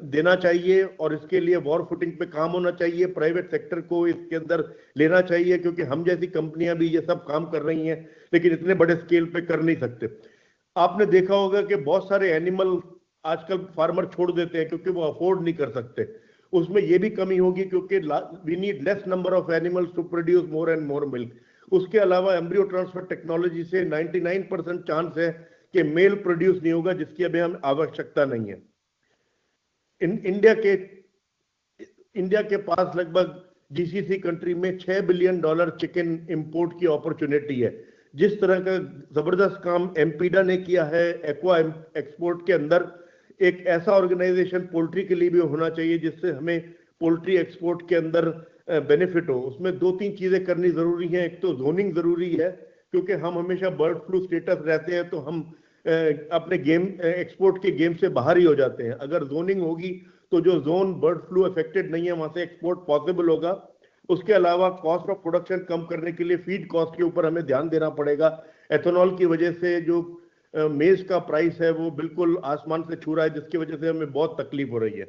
देना चाहिए और इसके लिए वॉर फुटिंग पे काम होना चाहिए। प्राइवेट सेक्टर को इसके अंदर लेना चाहिए, क्योंकि हम जैसी कंपनियां भी ये सब काम कर रही हैं, लेकिन इतने बड़े स्केल पे कर नहीं सकते। आपने देखा होगा कि बहुत सारे एनिमल आजकल फार्मर छोड़ देते हैं क्योंकि वो अफोर्ड नहीं कर सकते। उसमें ये भी कमी होगी क्योंकि we need less number of animals to produce more and more milk. उसके अलावा एम्ब्रियो ट्रांसफर टेक्नोलॉजी से 99% चांस है कि मेल प्रोड्यूस नहीं होगा, जिसकी अभी हम आवश्यकता नहीं है। इंडिया के पास लगभग जीसीसी कंट्री में $6 बिलियन चिकन इंपोर्ट की अपॉर्चुनिटी है। जिस तरह का जबरदस्त काम एमपीडा ने किया है एक्वा एक्सपोर्ट के अंदर, एक ऐसा ऑर्गेनाइजेशन पोल्ट्री के लिए भी होना चाहिए जिससे हमें पोल्ट्री एक्सपोर्ट के अंदर बेनिफिट हो। उसमें 2-3 चीजें करनी जरूरी हैं। एक तो जोनिंग जरूरी है, क्योंकि हम हमेशा बर्ड फ्लू स्टेटस रहते हैं तो हम अपने गेम एक्सपोर्ट के गेम से बाहर ही हो जाते हैं। अगर जोनिंग होगी तो जो जोन बर्ड फ्लू अफेक्टेड नहीं है वहां से एक्सपोर्ट पॉसिबल होगा। उसके अलावा कॉस्ट ऑफ प्रोडक्शन कम करने के लिए फीड कॉस्ट के ऊपर हमें ध्यान देना पड़ेगा। एथेनॉल की वजह से जो मेज का प्राइस है वो बिल्कुल आसमान से छू रहा है, जिसकी वजह से हमें बहुत तकलीफ हो रही है।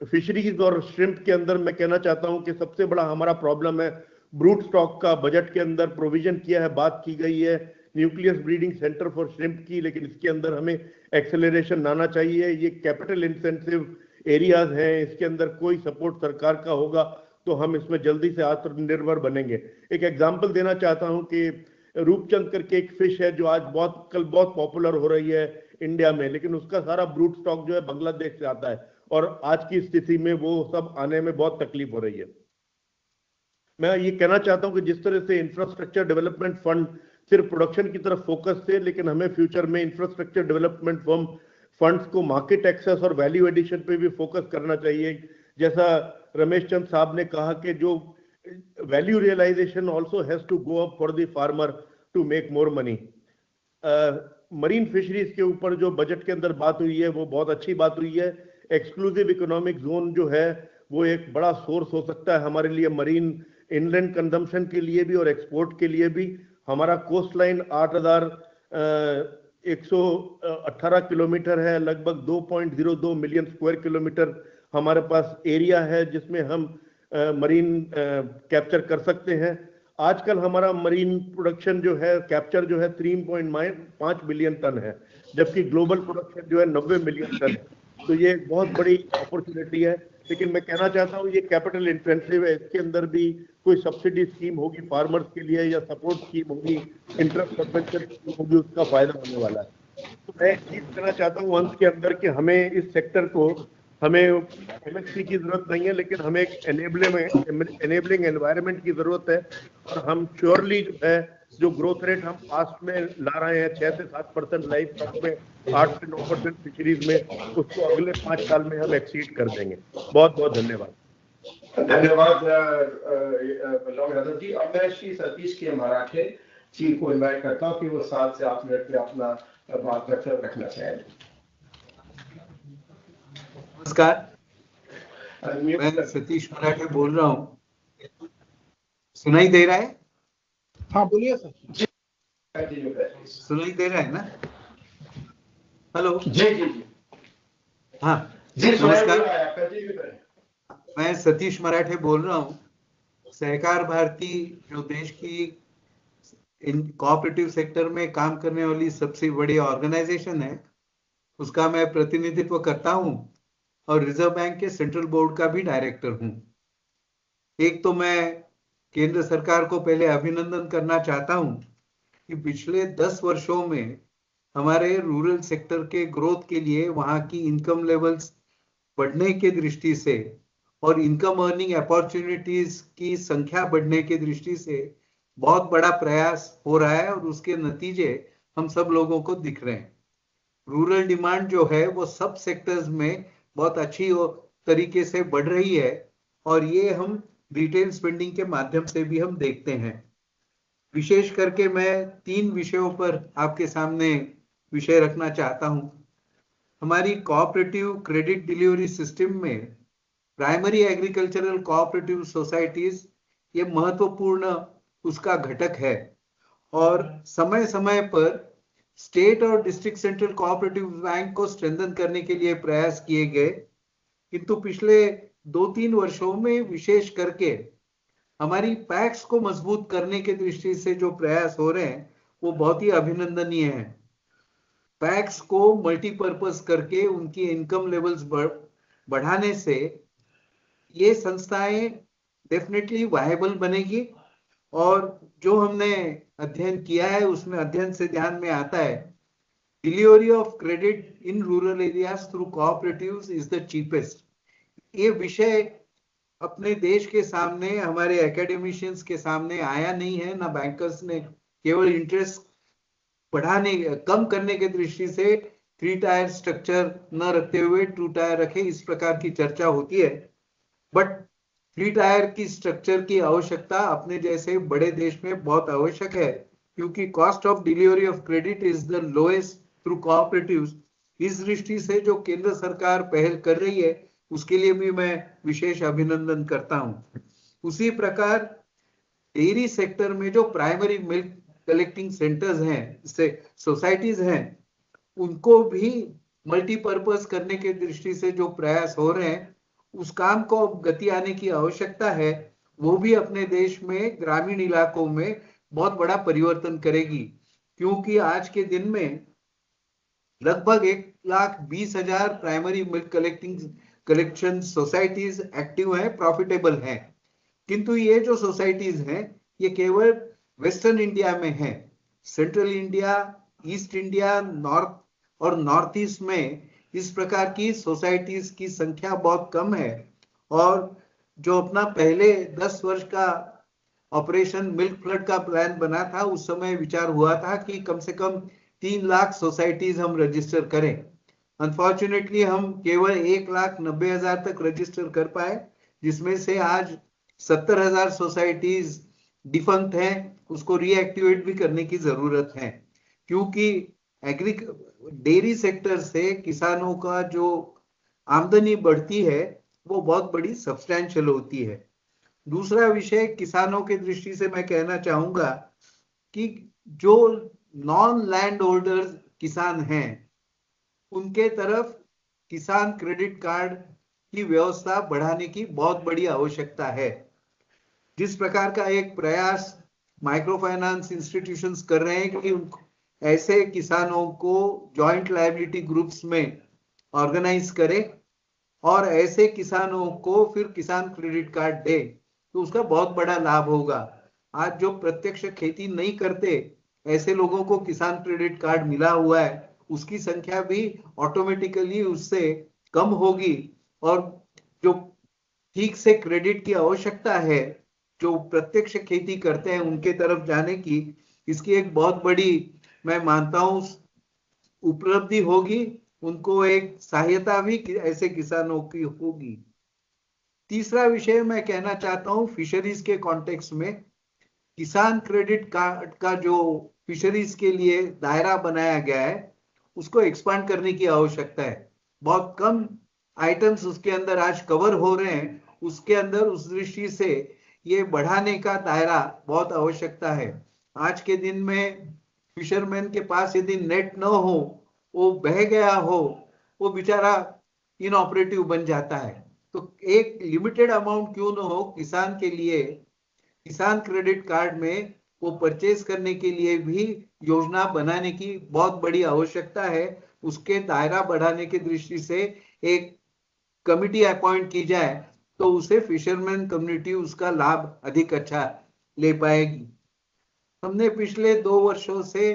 फिशरीज और श्रिम्प के अंदर मैं कहना चाहता हूं कि सबसे बड़ा हमारा प्रॉब्लम है ब्रूट स्टॉक का। बजट के अंदर प्रोविजन किया है, बात की गई है nucleus breeding centre for shrimp की, लेकिन इसके अंदर हमें एक्सेलरेशन लाना चाहिए। ये कैपिटल इंसेंटिव एरियाज हैं, इसके अंदर कोई सपोर्ट सरकार का होगा तो हम इसमें जल्दी से आत्मनिर्भर बनेंगे। एक एग्जांपल देना चाहता हूं कि रूपचंद करके एक फिश है जो आज कल बहुत पॉपुलर हो रही है इंडिया में, लेकिन उसका सारा ब्रूट स्टॉक जो है बांग्लादेश से आता है और आज की स्थिति में वो सब आने में बहुत तकलीफ हो रही है। मैं ये कहना चाहता हूं कि जिस तरह से इंफ्रास्ट्रक्चर डेवलपमेंट फंड सिर्फ प्रोडक्शन की तरफ फोकस थे, लेकिन हमें फ्यूचर में इंफ्रास्ट्रक्चर डेवलपमेंट फंड्स को मार्केट एक्सेस और वैल्यू एडिशन पे भी फोकस करना चाहिए। जैसा रमेश चंद साहब ने कहा कि जो value realisation also has to go up for the farmer to make more money. Marine fisheries के ऊपर जो बजट के अंदर बात हुई है वो बहुत अच्छी बात हुई है। एक्सक्लूसिव इकोनॉमिक जोन जो है वो एक बड़ा सोर्स हो सकता है हमारे लिए, मरीन इनलैंड कंजम्पशन के लिए भी और एक्सपोर्ट के लिए भी। हमारा कोस्ट लाइन 8,118 किलोमीटर है, लगभग 2.02 मिलियन स्क्वायर किलोमीटर हमारे पास एरिया है जिसमें हम मरीन कैप्चर कर सकते हैं। आजकल हमारा मरीन प्रोडक्शन जो है कैप्चर जो है 3.5 बिलियन टन है, जबकि ग्लोबल प्रोडक्शन जो है 90 मिलियन टन है। तो ये एक बहुत बड़ी अपॉर्चुनिटी है, लेकिन मैं कहना चाहता हूँ ये कैपिटल इंटेंसिव है, इसके अंदर भी कोई सब्सिडी स्कीम होगी फार्मर्स के लिए या सपोर्ट स्कीम होगी, इंटरेस्ट सब्वेंशन स्कीम होगी, उसका फायदा होने वाला है। तो मैं ये कहना चाहता हूँ अंत के अंदर कि हमें इस सेक्टर को, हमें एमएसपी की जरूरत नहीं है, लेकिन हमें एक एनेबलिंग एनवायरनमेंट की जरूरत है। और हम श्योरली जो है जो ग्रोथ रेट हम पास्ट में ला रहे हैं 6 से 7% लाइफ स्टॉक में, 8 से 9% फिशरीज में, उसको अगले 5 साल में हम एक्सीड कर देंगे। बहुत बहुत धन्यवाद। धन्यवाद बलराम यादव जी। अब मैं श्री सतीश के मराठे जी को इन्वाइट करता हूँ कि वो 7 से 8 मिनट में अपना बात रखना चाहें। नमस्कार, मैं सतीश मराठे बोल रहा हूँ। सुनाई दे रहा है? हाँ बोलिए सर। सुनाई दे रहा है ना? हेलो जी जी जी हाँ जी, नमस्कार, मैं सतीश मराठे बोल रहा हूँ। सहकार भारती जो देश की कोऑपरेटिव सेक्टर में काम करने वाली सबसे बड़ी ऑर्गेनाइजेशन है, उसका मैं प्रतिनिधित्व करता हूँ और रिजर्व बैंक के सेंट्रल बोर्ड का भी डायरेक्टर हूँ। एक तो मैं केंद्र सरकार को पहले अभिनंदन करना चाहता हूँ कि पिछले 10 वर्षों में हमारे रूरल सेक्टर के ग्रोथ के लिए वहाँ की इनकम लेवल्स बढ़ने के दृष्टि से और इनकम अर्निंग अपॉर्चुनिटीज की संख्या बढ़ने के दृष्टि से बहुत बड़ा प्रयास हो रहा है और उसके नतीजे हम सब लोगों को दिख रहे हैं। रूरल डिमांड जो है वो सब सेक्टर्स में बहुत अच्छी तरीके से बढ़ रही है और ये हम रिटेल स्पेंडिंग के माध्यम से भी हम देखते हैं। विशेष करके मैं 3 विषयों पर आपके सामने विषय रखना चाहता हूं। हमारी कोऑपरेटिव क्रेडिट डिलीवरी सिस्टम में प्राइमरी एग्रीकल्चरल कोऑपरेटिव सोसाइटीज ये महत्वपूर्ण उसका घटक है और समय समय पर स्टेट और डिस्ट्रिक्ट सेंट्रल कोऑपरेटिव बैंक को स्ट्रेंथन करने के लिए प्रयास किए गए, किंतु पिछले 2-3 वर्षों में विशेष करके हमारी पैक्स को मजबूत करने के दृष्टि से जो प्रयास हो रहे हैं वो बहुत ही अभिनंदनीय है। पैक्स को मल्टीपर्पज करके उनकी इनकम लेवल्स बढ़ाने से ये संस्थाएं डेफिनेटली वायबल बनेगी और जो हमने अध्ययन किया है उसमें अध्ययन से ध्यान में आता है delivery of credit in rural areas through cooperatives is the cheapest. ये विषय अपने देश के सामने, हमारे एकेडमिशियंस के सामने आया नहीं है, ना बैंकर्स ने केवल इंटरेस्ट बढ़ाने कम करने के दृष्टि से 3 टायर स्ट्रक्चर न रखते हुए 2 टायर रखे, इस प्रकार की चर्चा होती है। बट 3 टायर की स्ट्रक्चर की आवश्यकता अपने जैसे बड़े देश में बहुत आवश्यक है, क्योंकि cost of delivery of credit is the lowest through cooperatives. इस दृष्टि से जो केंद्र सरकार पहल कर रही है उसके लिए भी मैं विशेष अभिनंदन करता हूं। उसी प्रकार डेयरी सेक्टर में जो प्राइमरी मिल्क कलेक्टिंग सेंटर्स हैं, से सोसाइटीज हैं, उनको भी मल्टीपर्पज करने के दृष्टि से जो प्रयास हो रहे हैं उस काम को गति आने की आवश्यकता है। वो भी अपने देश में ग्रामीण इलाकों में बहुत बड़ा परिवर्तन करेगी, क्योंकि आज के दिन में लगभग 1,20,000 primary milk collection societies active हैं, प्रॉफिटेबल हैं, किंतु ये जो सोसाइटीज हैं ये केवल वेस्टर्न इंडिया में है। Central India, east India, north और नॉर्थ ईस्ट में इस प्रकार की सोसाइटीज की संख्या बहुत कम है। और जो अपना पहले 10 वर्ष का ऑपरेशन मिल्क फ्लड का प्लान बना था, उस समय विचार हुआ था कि कम से कम 3 लाख सोसाइटीज हम रजिस्टर करें। अनफॉर्चुनेटली हम केवल 1,90,000 तक रजिस्टर कर पाए, जिसमें से आज 70,000 सोसाइटीज डिफंक्ट हैं, उसको रीएक्टिवेट भी करने की जरूरत है। क्योंकि डेयरी सेक्टर से किसानों का जो आमदनी बढ़ती है वो बहुत बड़ी सब्सटैंशियल होती है। दूसरा विषय किसानों के दृष्टि से मैं कहना चाहूंगा कि जो नॉन लैंड होल्डर्स किसान हैं, उनके तरफ किसान क्रेडिट कार्ड की व्यवस्था बढ़ाने की बहुत बड़ी आवश्यकता है। जिस प्रकार का एक प्रयास माइक्रो फाइनेंस इंस्टीट्यूशंस कर रहे हैं कि ऐसे किसानों को जॉइंट लायबिलिटी ग्रुप्स में ऑर्गेनाइज करे और ऐसे किसानों को फिर किसान क्रेडिट कार्ड दे, तो उसका बहुत बड़ा लाभ होगा। आज जो प्रत्यक्ष खेती नहीं करते, ऐसे लोगों को किसान क्रेडिट कार्ड मिला हुआ है, उसकी संख्या भी ऑटोमेटिकली उससे कम होगी। और जो ठीक से क्रेडिट की आवश्यकता है, जो प्रत्यक्ष खेती करते हैं उनके तरफ जाने की, इसकी एक बहुत बड़ी मैं मानता हूं उपलब्धि होगी। उनको एक सहायता भी ऐसे किसानों की होगी। तीसरा विषय मैं कहना चाहता हूं फिशरीज के कॉन्टेक्स्ट में, किसान क्रेडिट कार्ड का जो फिशरीज के लिए दायरा बनाया गया है उसको एक्सपांड करने की आवश्यकता है। बहुत कम आइटम्स उसके अंदर आज कवर हो रहे हैं, उसके अंदर उस दृष्टि से ये बढ़ाने का दायरा बहुत आवश्यकता है। आज के दिन में फिशरमैन के पास यदि नेट न हो, वो बह गया हो, वो बेचारा इनऑपरेटिव बन जाता है। तो एक लिमिटेड अमाउंट क्यों न हो किसान के लिए, किसान क्रेडिट कार्ड में वो परचेज करने के लिए भी योजना बनाने की बहुत बड़ी आवश्यकता है। उसके दायरा बढ़ाने की दृष्टि से एक कमिटी अपॉइंट की जाए तो उसे फिशरमैन कम्युनिटी उसका लाभ अधिक अच्छा ले पाएगी। हमने पिछले 2 वर्षों से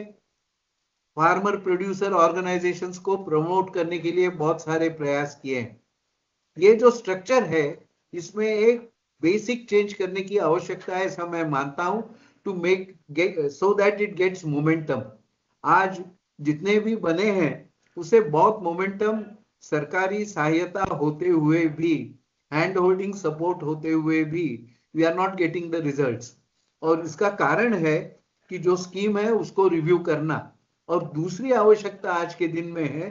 फार्मर प्रोड्यूसर ऑर्गेनाइजेशंस को प्रमोट करने के लिए बहुत सारे प्रयास किए हैं। ये जो स्ट्रक्चर है, इसमें एक बेसिक चेंज करने की आवश्यकता है, ऐसा मैं मानता हूं, to make so that it gets momentum. आज जितने भी बने हैं उसे बहुत मोमेंटम सरकारी सहायता होते हुए भी, हैंड होल्डिंग सपोर्ट होते हुए भी we are not getting the results. और इसका कारण है कि जो स्कीम है उसको रिव्यू करना। और दूसरी आवश्यकता आज के दिन में है,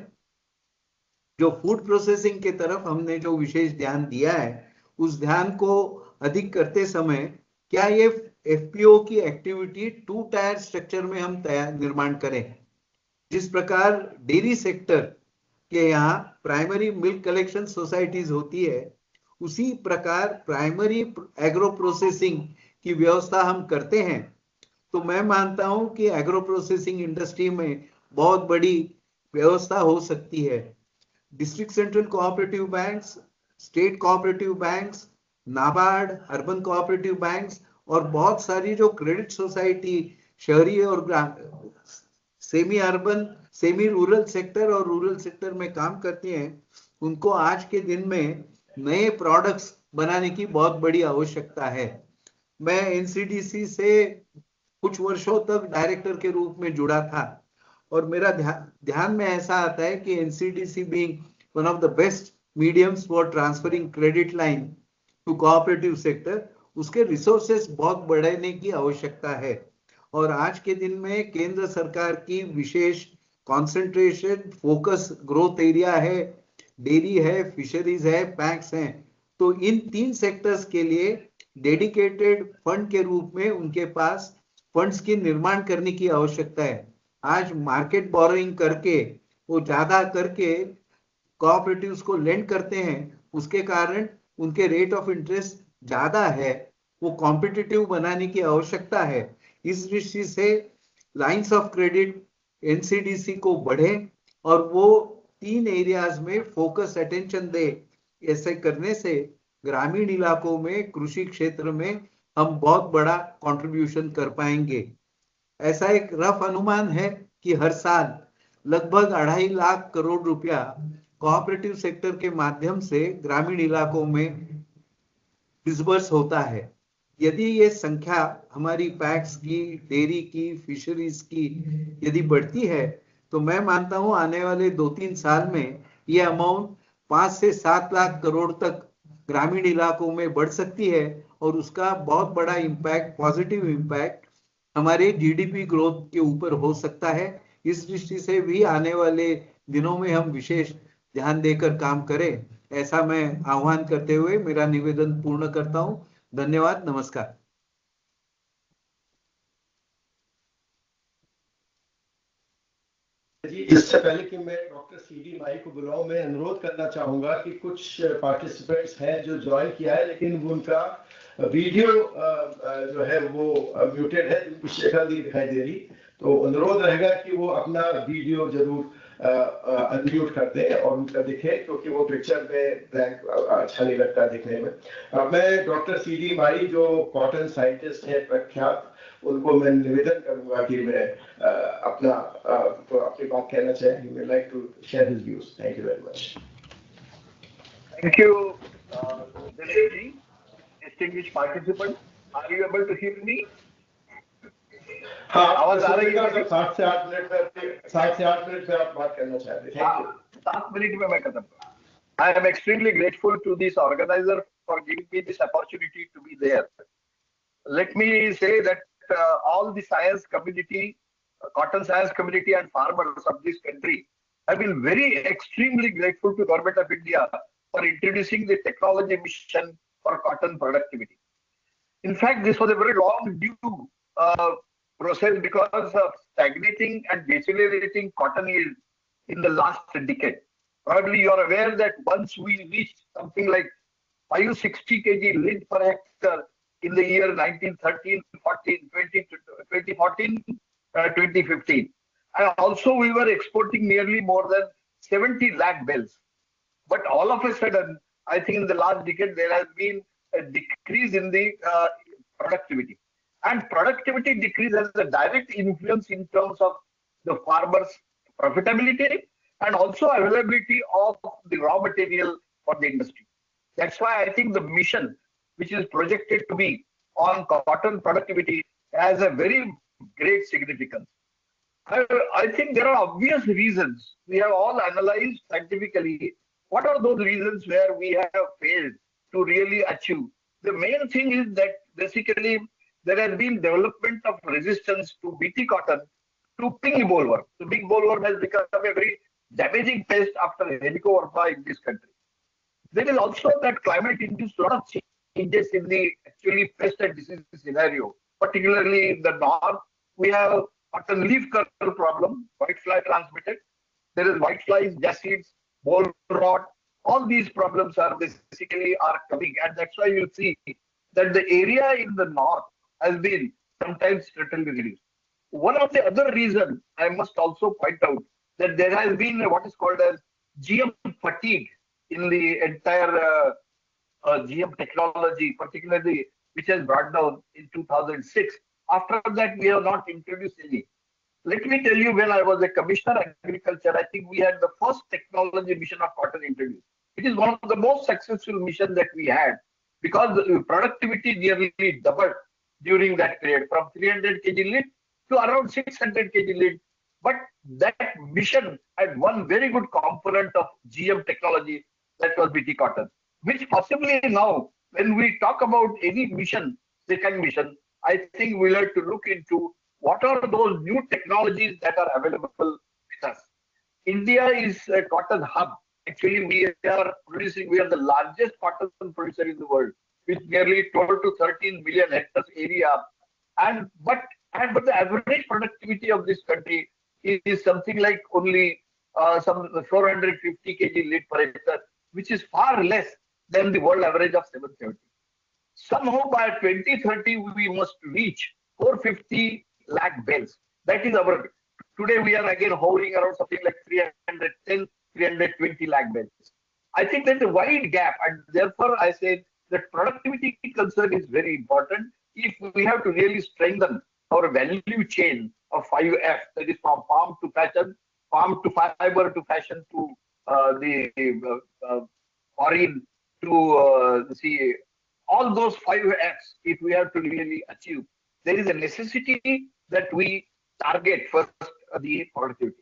जो फूड प्रोसेसिंग के तरफ हमने जो विशेष ध्यान दिया है, उस ध्यान को अधिक करते समय क्या ये एफपीओ की एक्टिविटी 2 टायर स्ट्रक्चर में हम निर्माण करें। जिस प्रकार डेयरी सेक्टर के यहाँ प्राइमरी मिल्क कलेक्शन सोसाइटीज होती है, उसी प्रकार प्राइमरी एग्रो प्रोसेसिंग की व्यवस्था हम करते हैं। तो मैं मानता हूं कि एग्रो प्रोसेसिंग इंडस्ट्री में बहुत बड़ी व्यवस्था हो सकती है। District central cooperative banks, state cooperative banks, NABARD, urban cooperative banks और बहुत सारी जो क्रेडिट सोसाइटी शहरी और semi urban, semi rural sector और रूरल सेक्टर में काम करती हैं, उनको आज के दिन में नए प्रोडक्ट्स बनाने की बहुत बड़ी आवश्यकता है। मैं एनसीडीसी से कुछ वर्षों तक डायरेक्टर के रूप में जुड़ा था और मेरा ध्यान में ऐसा आता है कि NCDC being one of the best mediums for transferring credit line to cooperative sector, उसके रिसोर्सेस बहुत बढ़ाने की आवश्यकता है। और आज के दिन में केंद्र सरकार की विशेष कंसंट्रेशन फोकस ग्रोथ एरिया है, डेयरी है, फिशरीज है, बैंक्स हैं। तो इन 3 सेक्टर्स के लिए डेडिकेटेड फंड के रूप में उनके पास फंड्स की निर्माण करने की आवश्यकता है। आज मार्केट बोरोइंग करके वो ज्यादा करके कोऑपरेटिव्स को लेंड करते हैं, उसके कारण उनके रेट ऑफ इंटरेस्ट ज्यादा है, वो कॉम्पिटिटिव बनाने की आवश्यकता है। इस दृष्टि से लाइंस ऑफ क्रेडिट एनसीडीसी को बढ़े और वो 3 एरियाज में फोकस अटेंशन दे। ऐसे करने से ग्रामीण इलाकों में कृषि क्षेत्र में हम बहुत बड़ा कंट्रीब्यूशन कर पाएंगे। ऐसा एक रफ अनुमान है कि हर साल लगभग 2.5 लाख करोड़ रुपया कोऑपरेटिव सेक्टर के माध्यम से ग्रामीण इलाकों में डिसबर्स होता है। यदि ये संख्या हमारी पैक्स की, डेयरी की, फिशरीज की यदि बढ़ती है तो मैं मानता हूं आने वाले 2-3 साल में ये अमाउंट 5 से 7 लाख करोड़ तक ग्रामीण इलाकों में बढ़ सकती है और उसका बहुत बड़ा इम्पैक्ट, पॉजिटिव इम्पैक्ट हमारे जीडीपी ग्रोथ के ऊपर हो सकता है। इस दृष्टि से भी आने वाले दिनों में हम विशेष ध्यान देकर काम करें, ऐसा मैं आह्वान करते हुए मेरा निवेदन पूर्ण करता हूं। धन्यवाद, नमस्कार। जी, इससे पहले कि मैं डॉक्टर सीडी माई को बुलाऊं, मैं अनुरोध करना चाहूंगा कि कुछ पार्टिसिपेंट्स हैं जो ज्वाइन किया है लेकिन उनका वीडियो जो है वो म्यूटेड है, उनकी शक्ल नहीं दिखाई दे रही, तो अनुरोध रहेगा कि वो अपना वीडियो जरूर अनम्यूट कर दें और उनका दिखे, क्योंकि वो पिक्चर में ब्लैंक अच्छा नहीं लगता दिखने में। मैं डॉक्टर सीडी माई जो कॉटन साइंटिस्ट है प्रख्यात, उनको मैं निवेदन करूंगा कि मैं अपनी बात कहना चाहें। He would like to share his views. Thank you very much. Thank you, Dilip ji. Distinguished participant, are you able to hear me? हाँ, आवाज आ रही है? 7 से 8 मिनट में आप बात करना चाहते हैं। Thank you. 7 मिनट में मैं खत्म करूंगा। I am extremely grateful to this organizer for giving me this opportunity to be there. Let me say that all the science community, cotton science community and farmers of this country have been very extremely grateful to Government of India for introducing the technology mission for cotton productivity. In fact, this was a very long due process because of stagnating and decelerating cotton yield in the last decade. Probably you are aware that once we reached something like 560 kg lint per hectare in the year 1913, 14, 2014, 2015. And also we were exporting nearly more than 70 lakh bales. But all of a sudden, I think in the last decade, there has been a decrease in the productivity. And productivity decrease has a direct influence in terms of the farmers' profitability and also availability of the raw material for the industry. That's why I think the mission, which is projected to be on cotton productivity, has a very great significance. I think there are obvious reasons. We have all analyzed scientifically what are those reasons where we have failed to really achieve. The main thing is that basically there has been development of resistance to BT cotton to pink bollworm. The pink bollworm has become a very damaging pest after Helicoverpa in this country. There is also that climate-induced lot of changes in the actually pest and disease scenario, particularly in the north. We have cotton leaf curl problem, whitefly transmitted. There is whiteflies, jassids, boll rot. All these problems are basically coming, and that's why you see that the area in the north has been sometimes certainly reduced. One of the other reasons I must also point out that there has been what is called as GM fatigue in the entire GM technology, particularly which has brought down in 2006. After that, we have not introduced any. Let me tell you, when I was a commissioner agriculture, I think we had the first technology mission of cotton introduced. It is one of the most successful missions that we had because the productivity nearly doubled during that period from 300 kg lid to around 600 kg lid. But that mission had one very good component of GM technology, that was BT cotton, which possibly now, when we talk about any mission, second mission, I think we'll have to look into what are those new technologies that are available with us. India is a cotton hub. Actually, we are the largest cotton producer in the world with nearly 12 to 13 million hectares area. But the average productivity of this country is something like only some 450 kg lid per hectare, which is far less than the world average of 770. Somehow by 2030, we must reach 450 lakh bales. That is our. Today we are again hovering around something like 310, 320 lakh bales. I think there's a wide gap, and therefore I say that productivity concern is very important. if we have to really strengthen our value chain of 5F, that is from farm to fashion, farm to fiber to fashion to the foreign to see all those 5Fs, if we have to really achieve, there is a necessity that we target first the productivity.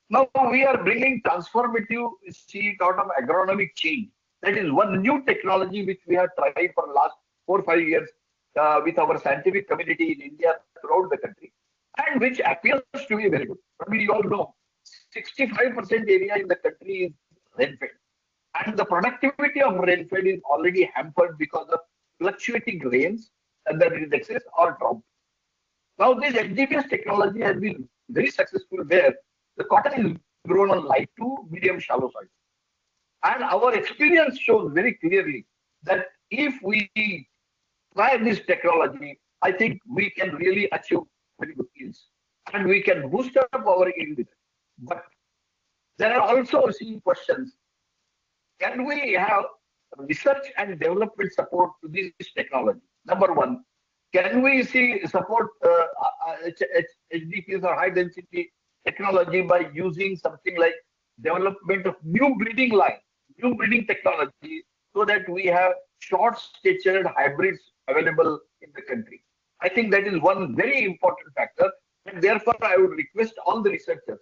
Now we are bringing transformative seed out of agronomic change. That is one new technology which we have tried for the last 4 or 5 years with our scientific community in India throughout the country, and which appears to be very good. I mean, you all know 65% area in the country is rainfed, and the productivity of rainfed is already hampered because of fluctuating rains and the indexes or drought. Now this HDPS technology has been very successful where the cotton is grown on light to medium shallow soil. And our experience shows very clearly that if we try this technology, I think we can really achieve very good yields. And we can boost up our yield. But there are also questions. Can we have research and development support to this technology? Number one, can we see support HDPs or high density technology by using something like development of new breeding line, new breeding technology, so that we have short statured hybrids available in the country? I think that is one very important factor, and therefore I would request all the researchers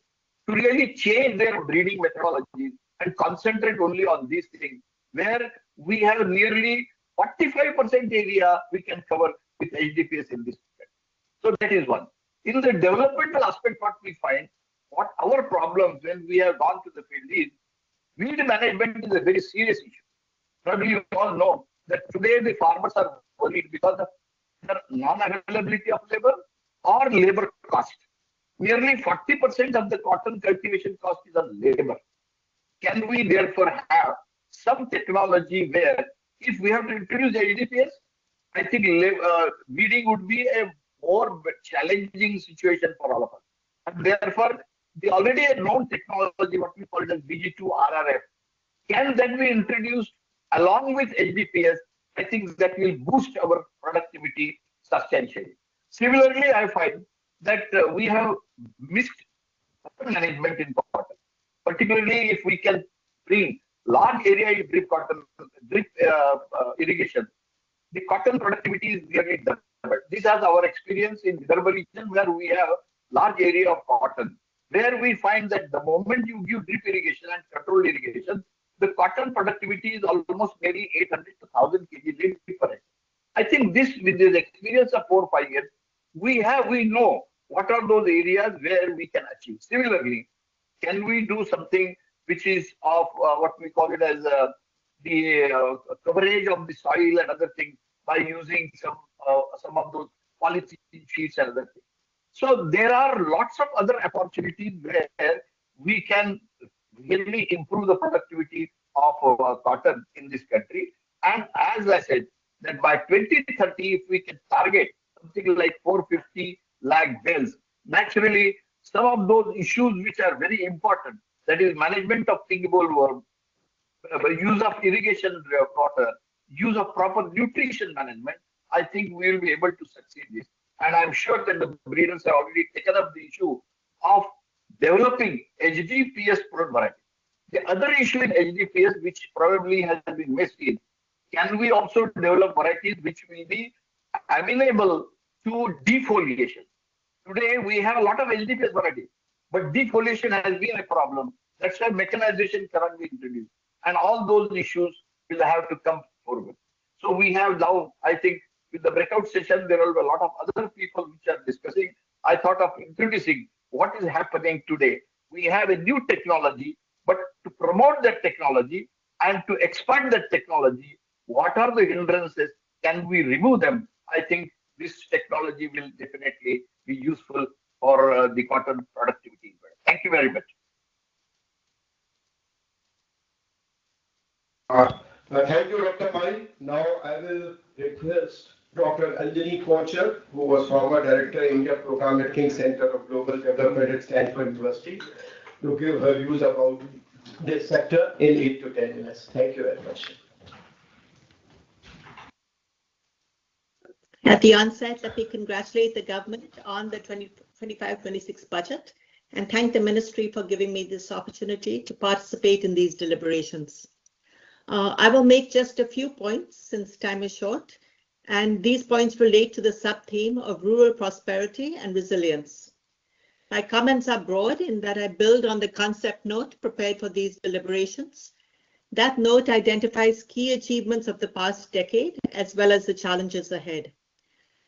to really change their breeding methodologies and concentrate only on these things, where we have nearly 45% area we can cover with HDPS in this field. So that is one. In the developmental aspect, what we find, what our problems when we have gone to the field is, weed management is a very serious issue. Probably you all know that today the farmers are worried because of the non-availability of labor or labor cost. Nearly 40% of the cotton cultivation cost is on labor. Can we therefore have some technology where if we have to introduce HDPS, I think weeding would be a more challenging situation for all of us. And therefore, the already known technology, what we call it as BG2 RRF, can then be introduced along with HDPS. I think that will boost our productivity substantially. Similarly, I find that we have missed management in cotton, particularly if we can bring large area drip cotton, drip irrigation. The cotton productivity is nearly doubled. This is our experience in Vidarbha region, where we have large area of cotton, where we find that the moment you give drip irrigation and controlled irrigation, the cotton productivity is almost maybe 800 to 1000 kg per acre. I think this, with this experience of 4 or 5 years, we know what are those areas where we can achieve. Similarly, can we do something which is of what we call it as the coverage of the soil and other things by using some of those polythene sheets and other things. So there are lots of other opportunities where we can really improve the productivity of cotton in this country. And as I said, that by 2030, if we can target something like 450 lakh bales, naturally some of those issues which are very important, that is management of pink bollworm, use of irrigation water, use of proper nutrition management, I think we will be able to succeed this. And I'm sure that the breeders have already taken up the issue of developing HDPS product variety. The other issue in HDPS, which probably has been missed, is can we also develop varieties which will be amenable to defoliation? Today we have a lot of HDPS varieties, but defoliation has been a problem. That's why mechanization cannot be introduced, and all those issues will have to come forward. So we have now, I think, with the breakout session, there will be a lot of other people which are discussing. I thought of introducing what is happening today. We have a new technology, but to promote that technology and to expand that technology, what are the hindrances? Can we remove them? I think this technology will definitely be useful for the cotton productivity. Thank you very much. Thank you, Dr. Pai. Now I will request Dr. Anjali Kochar, who was former Director India Program at King Center of Global Development at Stanford University, to give her views about this sector in 8 to 10 minutes. Thank you very much. At the onset, let me congratulate the government on the 2025-26 budget and thank the ministry for giving me this opportunity to participate in these deliberations. I will make just a few points since time is short, and these points relate to the sub-theme of rural prosperity and resilience. My comments are broad in that I build on the concept note prepared for these deliberations. That note identifies key achievements of the past decade as well as the challenges ahead.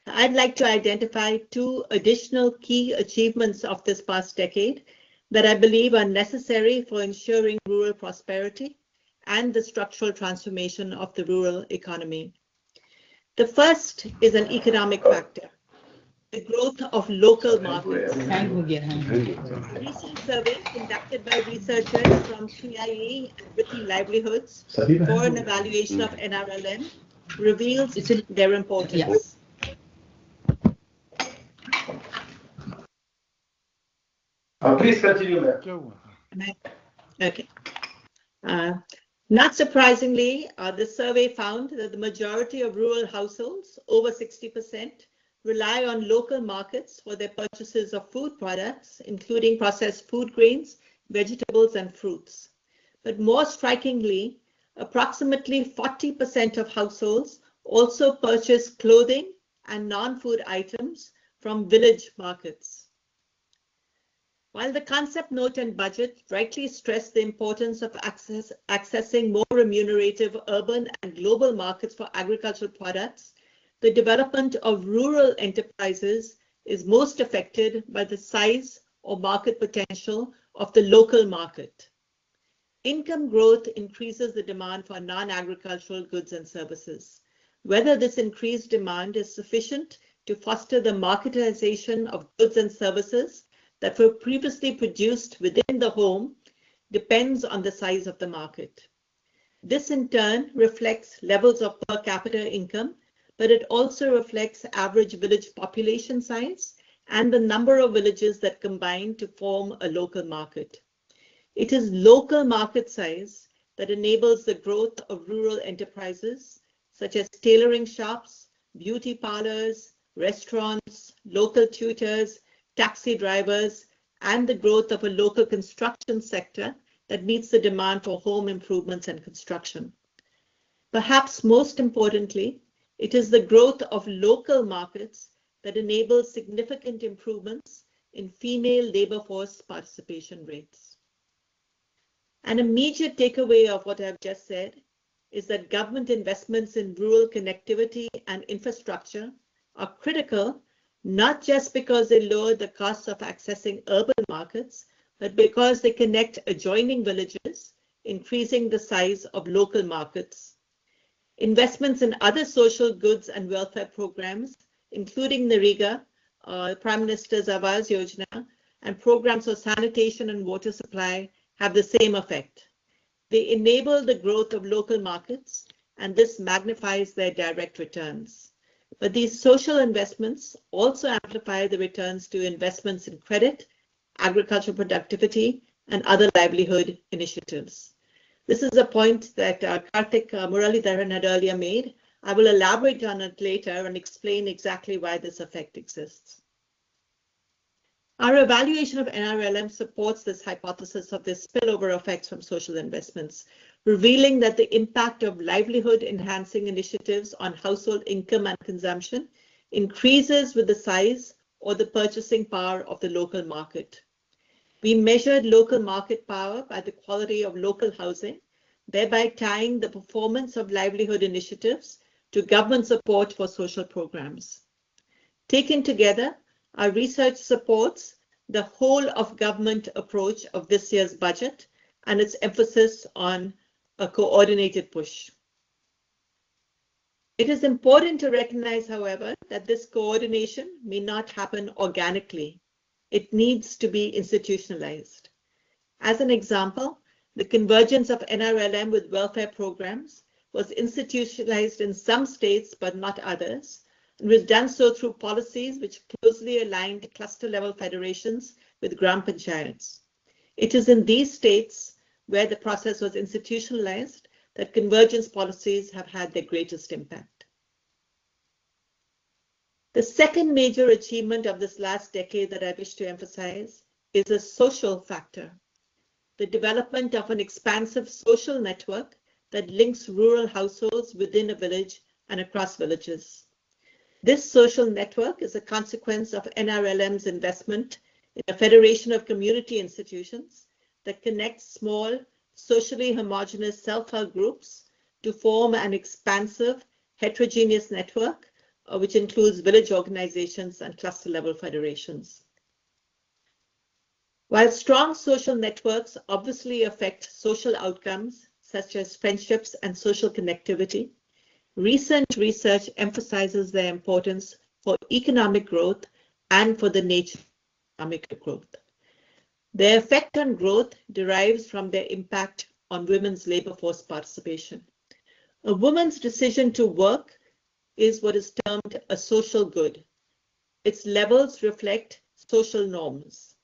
I'd like to identify two additional key achievements of this past decade that I believe are necessary for ensuring rural prosperity and the structural transformation of the rural economy. The first is an economic factor, the growth of local markets. A recent survey conducted by researchers from CIE and Wiki Livelihoods for an evaluation of NRLM reveals their importance. Please continue, ma'am. Okay. Not surprisingly, the survey found that the majority of rural households, over 60%, rely on local markets for their purchases of food products, including processed food grains, vegetables, and fruits. But more strikingly, approximately 40% of households also purchase clothing and non-food items from village markets. While the concept note and budget rightly stress the importance of accessing more remunerative urban and global markets for agricultural products, the development of rural enterprises is most affected by the size or market potential of the local market. Income growth increases the demand for non-agricultural goods and services. Whether this increased demand is sufficient to foster the marketization of goods and services that were previously produced within the home depends on the size of the market. This in turn reflects levels of per capita income, but it also reflects average village population size and the number of villages that combine to form a local market. It is local market size that enables the growth of rural enterprises such as tailoring shops, beauty parlors, restaurants, local tutors, taxi drivers, and the growth of a local construction sector that meets the demand for home improvements and construction. Perhaps most importantly, it is the growth of local markets that enables significant improvements in female labor force participation rates. An immediate takeaway of what I've just said is that government investments in rural connectivity and infrastructure are critical, not just because they lower the costs of accessing urban markets, but because they connect adjoining villages, increasing the size of local markets. Investments in other social goods and welfare programs, including NREGA, Prime Minister's Awas Yojana, and programs for sanitation and water supply have the same effect. They enable the growth of local markets, and this magnifies their direct returns. But these social investments also amplify the returns to investments in credit, agricultural productivity, and other livelihood initiatives. This is a point that Karthik Muralidharan had earlier made. I will elaborate on it later and explain exactly why this effect exists. Our evaluation of NRLM supports this hypothesis of the spillover effects from social investments, revealing that the impact of livelihood-enhancing initiatives on household income and consumption increases with the size or the purchasing power of the local market. We measured local market power by the quality of local housing, thereby tying the performance of livelihood initiatives to government support for social programs. Taken together, our research supports the whole of government approach of this year's budget and its emphasis on a coordinated push. It is important to recognize, however, that this coordination may not happen organically. It needs to be institutionalized. As an example, the convergence of NRLM with welfare programs was institutionalized in some states but not others, and was done so through policies which closely aligned cluster-level federations with gram panchayats. It is in these states where the process was institutionalized that convergence policies have had their greatest impact. The second major achievement of this last decade that I wish to emphasize is a social factor, the development of an expansive social network that links rural households within a village and across villages. This social network is a consequence of NRLM's investment in a federation of community institutions that connects small, socially homogeneous self-help groups to form an expansive, heterogeneous network which includes village organizations and cluster-level federations. While strong social networks obviously affect social outcomes, such as friendships and social connectivity, recent research emphasizes their importance for economic growth and for the nature of economic growth. Their effect on growth derives from their impact on women's labor force participation. A woman's decision to work is what is termed a social good. Its levels reflect social norms.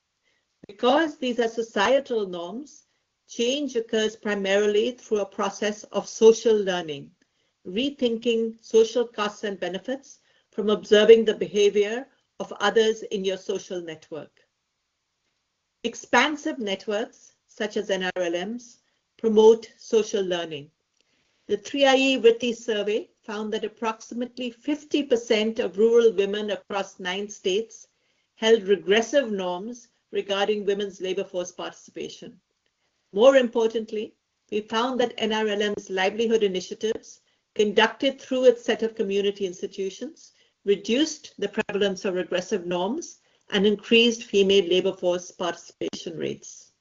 Because these are societal norms, change occurs primarily through a process of social learning, rethinking social costs and benefits from observing the behavior of others in your social network. Expansive networks, such as NRLMs, promote social learning. The 3IE Vritti survey found that approximately 50% of rural women across 9 states held regressive norms regarding women's labor force participation. More importantly, we found that NRLM's livelihood initiatives, conducted through its set of community institutions, reduced the prevalence of regressive norms and increased female labor force participation rates.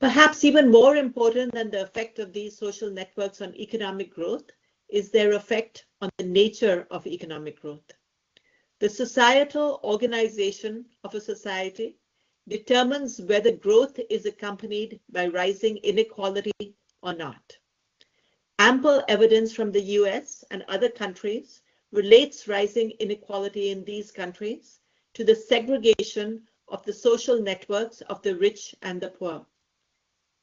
Perhaps even more important than the effect of these social networks on economic growth is their effect on the nature of economic growth. The societal organization of a society determines whether growth is accompanied by rising inequality or not. Ample evidence from the US and other countries relates rising inequality in these countries to the segregation of the social networks of the rich and the poor.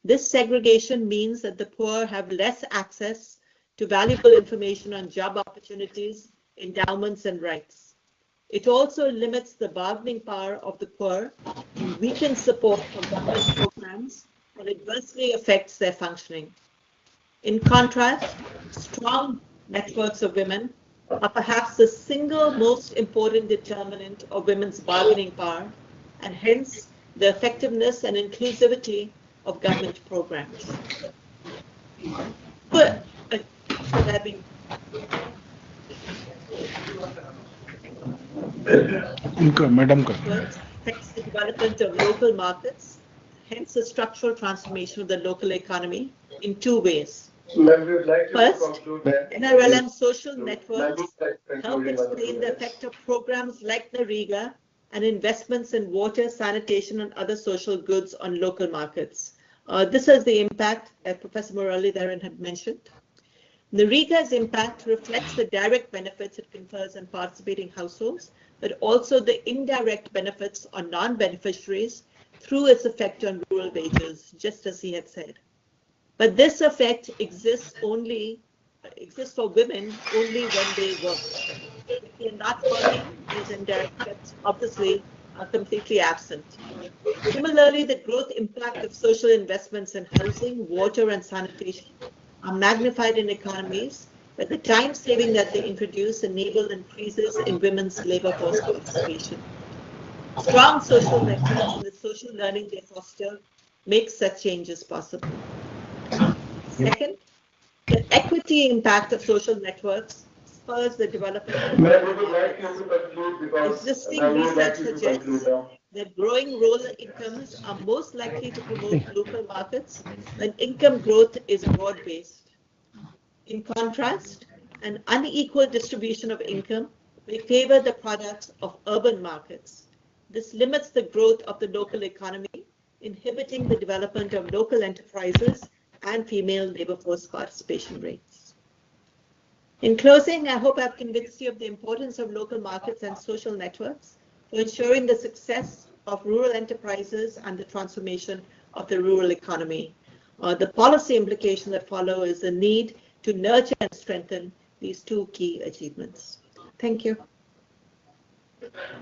This segregation means that the poor have less access to valuable information on job opportunities, endowments, and rights. It also limits the bargaining power of the poor and weakens support for government programs that adversely affects their functioning. In contrast, strong networks of women are perhaps the single most important determinant of women's bargaining power and hence the effectiveness and inclusivity of government programs. But should I be? Madam, affects the development of local markets, hence the structural transformation of the local economy in 2 ways. First, NRLM social networks help explain the effect of programs like NREGA and investments in water, sanitation, and other social goods on local markets. This is the impact that Professor Muralidharan had mentioned. NREGA's impact reflects the direct benefits it confers on participating households, but also the indirect benefits on non-beneficiaries through its effect on rural wages, just as he had said. But this effect exists for women only when they work. If they are not working, these indirect effects obviously are completely absent. Similarly, the growth impact of social investments in housing, water, and sanitation are magnified in economies, but the time saving that they introduce enable increases in women's labor force participation. Strong social networks and the social learning they foster make such changes possible. Second, the equity impact of social networks spurs the development of existing research suggests that growing rural incomes are most likely to promote local markets when income growth is broad-based. In contrast, an unequal distribution of income may favor the products of urban markets. This limits the growth of the local economy, inhibiting the development of local enterprises and female labor force participation rates. In closing, I hope I've convinced you of the importance of local markets and social networks for ensuring the success of rural enterprises and the transformation of the rural economy. The policy implication that follow is the need to nurture and strengthen these 2 key achievements. Thank you.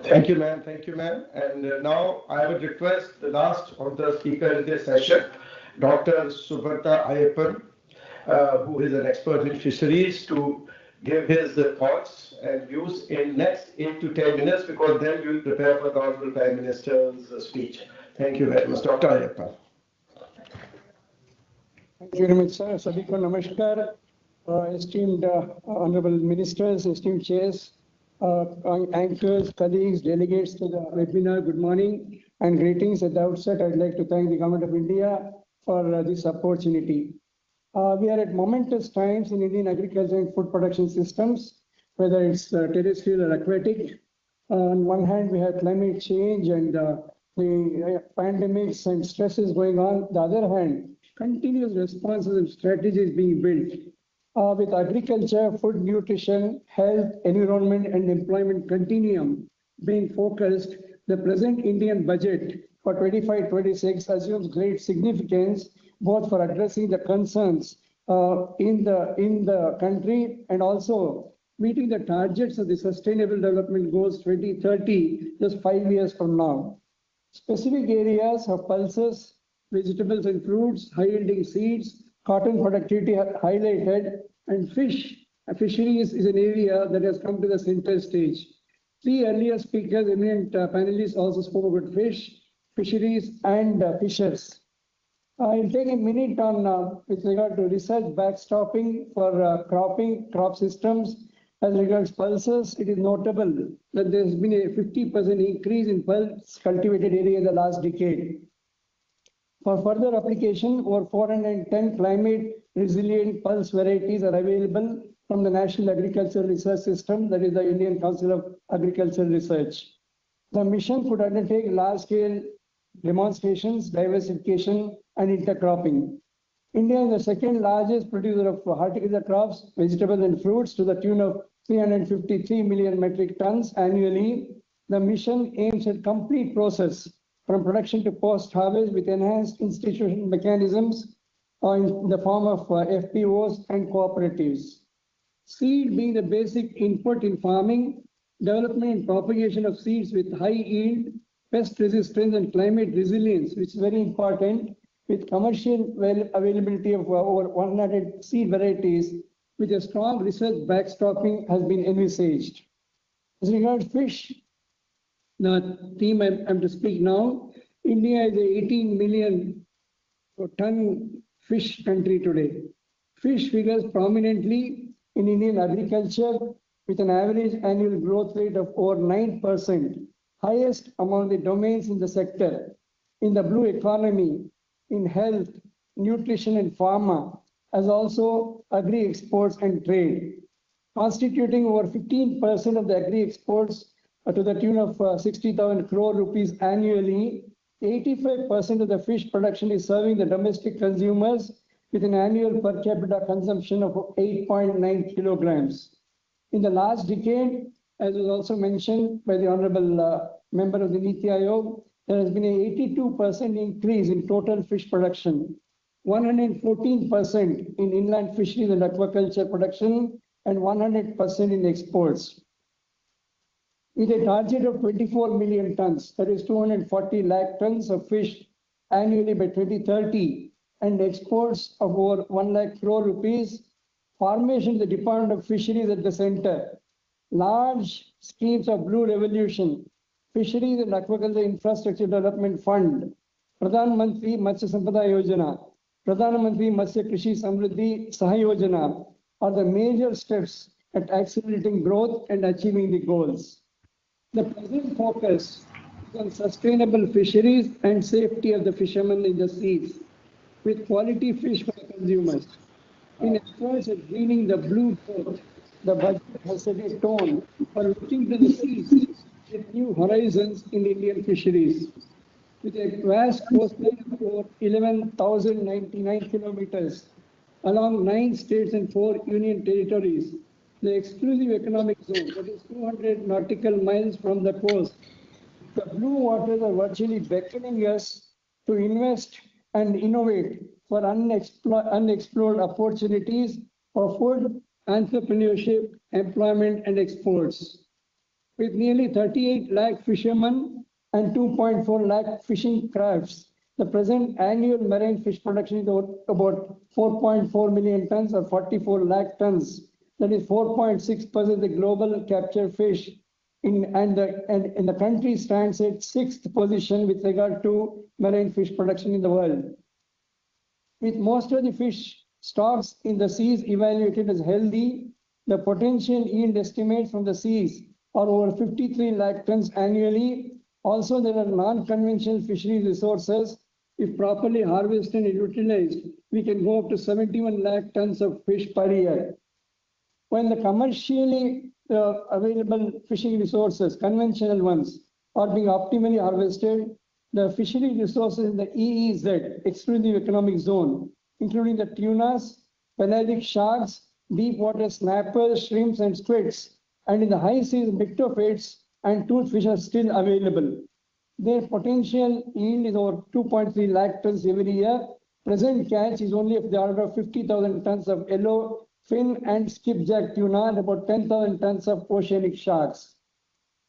Thank you, ma'am. Thank you, ma'am. And now I would request the last of the speakers in this session, Dr. Subrata Ayyappan, who is an expert in fisheries, to give his thoughts and views in next 8 to 10 minutes, because then we will prepare for the Honorable Prime Minister's speech. Thank you very much, Dr. Ayyappan. Thank you very much, sir. Sabiko Namaskar, esteemed Honorable Ministers, esteemed chairs, anchors, colleagues, delegates to the webinar, good morning and greetings. At the outset, I'd like to thank the Government of India for this opportunity. We are at momentous times in Indian agriculture and food production systems, whether it's terrestrial or aquatic. On one hand, we have climate change and the pandemics and stresses going on. The other hand, continuous responses and strategies being built. With agriculture, food, nutrition, health, environment, and employment continuum being focused, the present Indian budget for 25-26 assumes great significance both for addressing the concerns in the country and also meeting the targets of the Sustainable Development Goals 2030, just 5 years from now. Specific areas of pulses, vegetables and fruits, high-yielding seeds, cotton productivity highlighted, and fisheries is an area that has come to the center stage. Three earlier speakers, eminent panelists, also spoke about fisheries, and fishers. I'll take a minute on with regard to research backstopping for crop systems. As regards pulses, it is notable that there has been a 50% increase in pulse cultivated area in the last decade. For further application, over 410 climate resilient pulse varieties are available from the National Agricultural Research System, that is the Indian Council of Agricultural Research. The mission could undertake large-scale demonstrations, diversification, and intercropping. India is the second largest producer of horticultural crops, vegetables, and fruits to the tune of 353 million metric tons annually. The mission aims at complete process from production to post-harvest with enhanced institutional mechanisms in the form of FPOs and cooperatives. Seed being the basic input in farming, development and propagation of seeds with high yield, pest resistance and climate resilience, which is very important, with commercial availability of over 100 seed varieties with a strong research backstopping has been envisaged. As regards fish, the theme I'm to speak now, India is a 18 million ton fish country today. Fish figures prominently in Indian agriculture with an average annual growth rate of over 9%, highest among the domains in the sector. In the blue economy, in health, nutrition and pharma, as also agri-exports and trade, constituting over 15% of the agri-exports to the tune of 60,000 crore rupees annually. 85% of the fish production is serving the domestic consumers with an annual per capita consumption of 8.9 kilograms. In the last decade, as was also mentioned by the Honorable Member of the Niti Aayog, there has been an 82% increase in total fish production, 114% in inland fisheries and aquaculture production, and 100% in exports. With a target of 24 million tons, that is 240 lakh tons of fish annually by 2030, and exports of over 1 lakh crore rupees, formation of the Department of Fisheries at the center, large schemes of Blue Revolution, Fisheries and Aquaculture Infrastructure Development Fund, Pradhan Mantri Matsya Sampada Yojana, Pradhan Mantri Matsya Krishi Samriddhi Sahayojana are the major steps at accelerating growth and achieving the goals. The present focus is on sustainable fisheries and safety of the fishermen in the seas, with quality fish for the consumers. In efforts at greening the blue growth, the budget has set a tone for looking to the seas with new horizons in Indian fisheries. With a vast coastline of over 11,099 kilometers along 9 states and 4 union territories, the exclusive economic zone, that is 200 nautical miles from the coast, the blue waters are virtually beckoning us to invest and innovate for unexplored opportunities for food, entrepreneurship, employment and exports. With nearly 38 lakh fishermen and 2.4 lakh fishing crafts, the present annual marine fish production is about 4.4 million tons or 44 lakh tons. That is 4.6% of the global captured fish. And the country stands at 6th position with regard to marine fish production in the world. With most of the fish stocks in the seas evaluated as healthy, the potential yield estimates from the seas are over 53 lakh tons annually. Also, there are non-conventional fisheries resources. If properly harvested and utilized, we can go up to 71 lakh tons of fish per year. When the commercially available fishing resources, conventional ones, are being optimally harvested, the fishery resources in the EEZ, exclusive economic zone, including the tunas, pelagic sharks, deep water snappers, shrimps, and squids, and in the high seas, myctophates and toothfish are still available. Their potential yield is over 2.3 lakh tons every year. Present catch is only of the order of 50,000 tons of yellow fin and skipjack tuna and about 10,000 tons of oceanic sharks.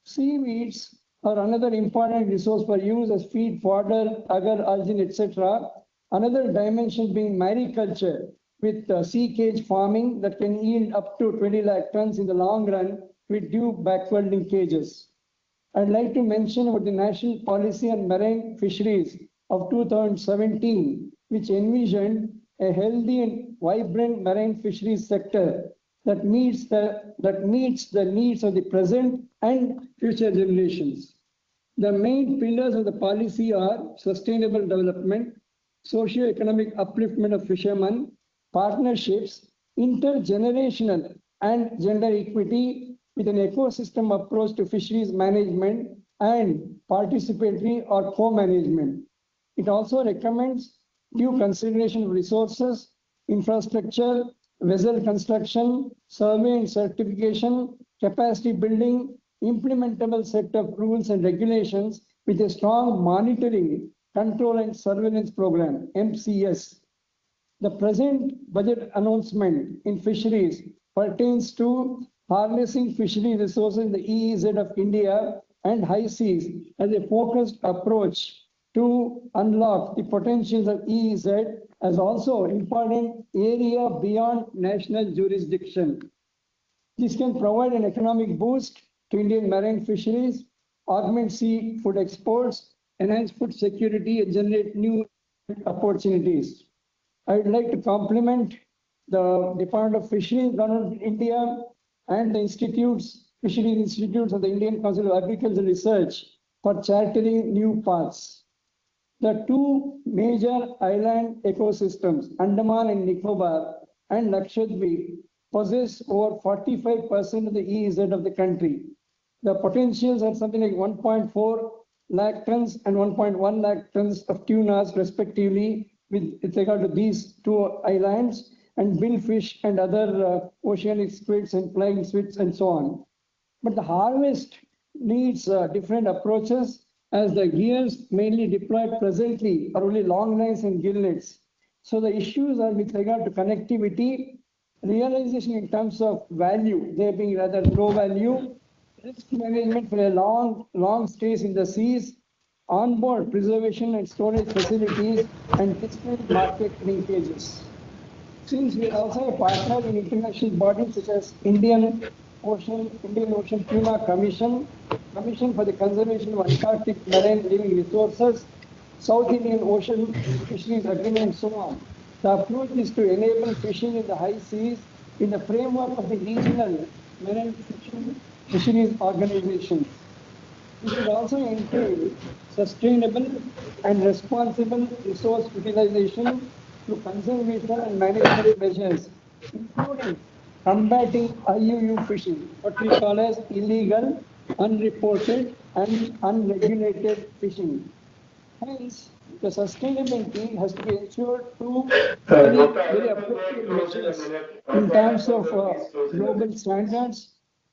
Seaweeds are another important resource for use as feed, fodder, agar, algin, etc. Another dimension being mariculture with sea cage farming that can yield up to 20 lakh tons in the long run with due backward linkages. I'd like to mention about the National Policy on Marine Fisheries of 2017, which envisioned a healthy and vibrant marine fisheries sector that meets the needs of the present and future generations. The main pillars of the policy are sustainable development, socio-economic upliftment of fishermen, partnerships, intergenerational and gender equity with an ecosystem approach to fisheries management and participatory or co-management. It also recommends due consideration of resources, infrastructure, vessel construction, survey and certification, capacity building, implementable set of rules and regulations with a strong monitoring, control and surveillance program, MCS. The present budget announcement in fisheries pertains to harnessing fishery resources in the EEZ of India and high seas as a focused approach to unlock the potentials of EEZ as also important area beyond national jurisdiction. This can provide an economic boost to Indian marine fisheries, augment seafood exports, enhance food security, and generate new opportunities. I would like to compliment the Department of Fisheries, Government of India, and the institutes, fisheries institutes of the Indian Council of Agricultural Research for chartering new paths. The two major island ecosystems, Andaman and Nicobar and Lakshadweep, possess over 45% of the EEZ of the country. The potentials are something like 1.4 lakh tons and 1.1 lakh tons of tunas respectively with regard to these two islands, and billfish and other oceanic squids and flying squids and so on. But the harvest needs different approaches as the gears mainly deployed presently are only long lines and gill nets. So the issues are with regard to connectivity, realization in terms of value, they being rather low value, risk management for a long stays in the seas, onboard preservation and storage facilities, and distant market linkages. Since we are also a partner in international bodies such as Indian Ocean Tuna Commission, Commission for the Conservation of Antarctic Marine Living Resources, South Indian Ocean Fisheries Agreement, and so on. The approach is to enable fishing in the high seas in the framework of the regional marine fisheries organizations. This will also entail sustainable and responsible resource utilization through conservation and management measures, including combating IUU fishing, what we call as illegal, unreported, and unregulated fishing. Hence, the sustainability has to be ensured through very appropriate measures in terms of global standards,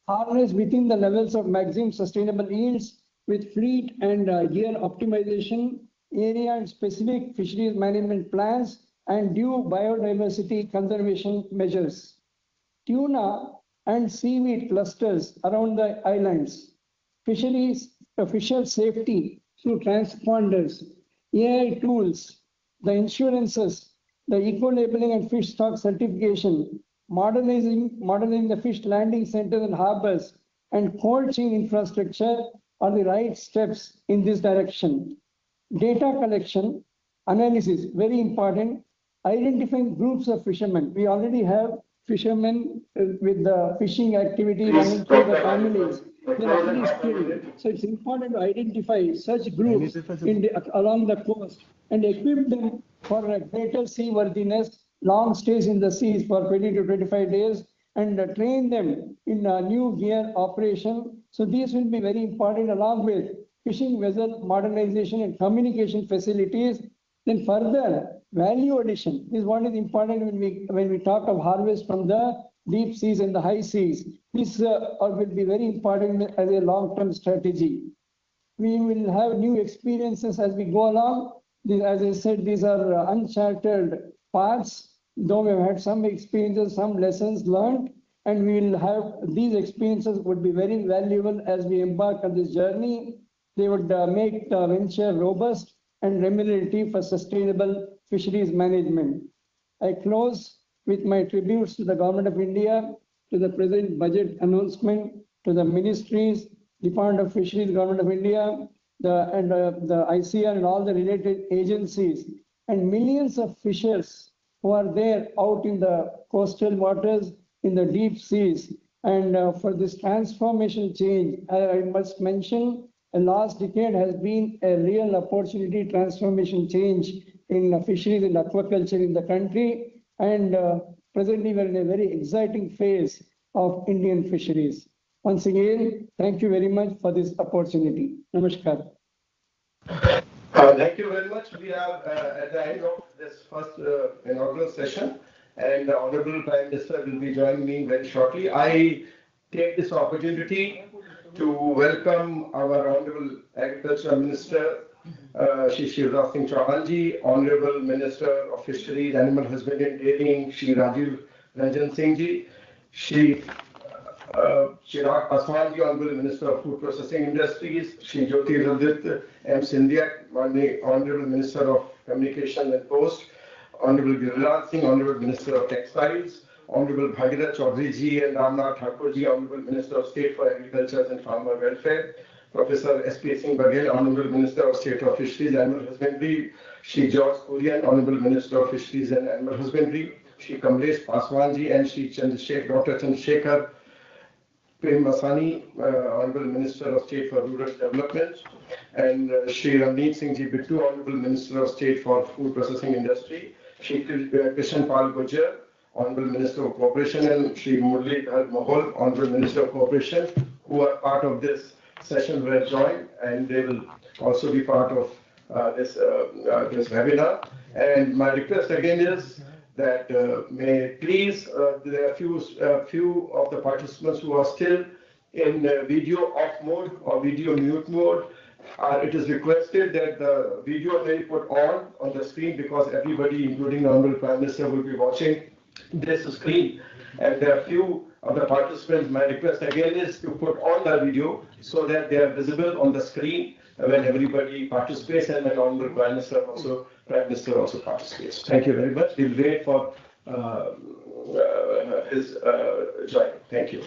harnessed within the levels of maximum sustainable yields with fleet and gear optimization, area and specific fisheries management plans, and due biodiversity conservation measures. Tuna and seaweed clusters around the islands. Fisheries, official safety through transponders, AI tools, the insurances, the eco-labeling and fish stock certification, modernizing the fish landing centers and harbors, and cold chain infrastructure are the right steps in this direction. Data collection, analysis, very important. Identifying groups of fishermen. We already have fishermen with the fishing activity running through the families. They're already skilled. So it's important to identify such groups along the coast and equip them for a greater seaworthiness, long stays in the seas for 20 to 25 days, and train them in a new gear operation. So these will be very important along with fishing vessel modernization and communication facilities. Then further value addition is what is important when we talk of harvest from the deep seas and the high seas. This will be very important as a long-term strategy. We will have new experiences as we go along. As I said, these are uncharted paths, though we have had some experiences, some lessons learned, and we will have these experiences would be very valuable as we embark on this journey. They would make the venture robust and remunerative for sustainable fisheries management. I close with my tributes to the Government of India, to the present budget announcement, to the ministries, Department of Fisheries, Government of India, the ICR and all the related agencies, and millions of fishers who are there out in the coastal waters, in the deep seas. And for this transformation change, I must mention, the last decade has been a real opportunity transformation change in fisheries and aquaculture in the country. And presently we're in a very exciting phase of Indian fisheries. Once again, thank you very much for this opportunity. Namaskar. Thank you very much. We are at the end of this first inaugural session, and the Honorable Prime Minister will be joining me very shortly. I take this opportunity to welcome our Honorable Agriculture Minister, Shri Shivraj Singh Chauhan Ji, Honorable Minister of Fisheries, Animal Husbandry and Dairying, Shri Rajiv Ranjan Singh Ji, Shri Chirag Paswan Ji, Honorable Minister of Food Processing Industries, Shri Jyotiraditya M. Scindia, Honorable Minister of Communication and Post, Honorable Giriraj Singh, Honorable Minister of Textiles, Honorable Bhagirath Chaudhary Ji and Ramnath Thakur Ji, Honorable Minister of State for Agriculture and Farmer Welfare, Professor S.P. Singh Baghel, Honorable Minister of State of Fisheries and Animal Husbandry, Shri George Kurian, Honorable Minister of Fisheries and Animal Husbandry, Shri Kamlesh Paswan Ji and Shri Dr. Chandrasekhar Premmasani, Honorable Minister of State for Rural Development, and Shri Ramneet Singh Ji Bittu, Honorable Minister of State for Food Processing Industry, Shri Krishan Pal Gujjar, Honorable Minister of Cooperation, and Shri Muralidhar Mahol, Honorable Minister of Cooperation, who are part of this session were joined, and they will also be part of this webinar. And my request again is that may please, there are few of the participants who are still in video off mode or video mute mode. It is requested that the video may be put on the screen, because everybody, including the Honorable Prime Minister, will be watching this screen. And there are few of the participants. My request again is to put on the video so that they are visible on the screen when everybody participates, and when Honorable Prime Minister also participates. Thank you very much. We'll wait for his joining. Thank you.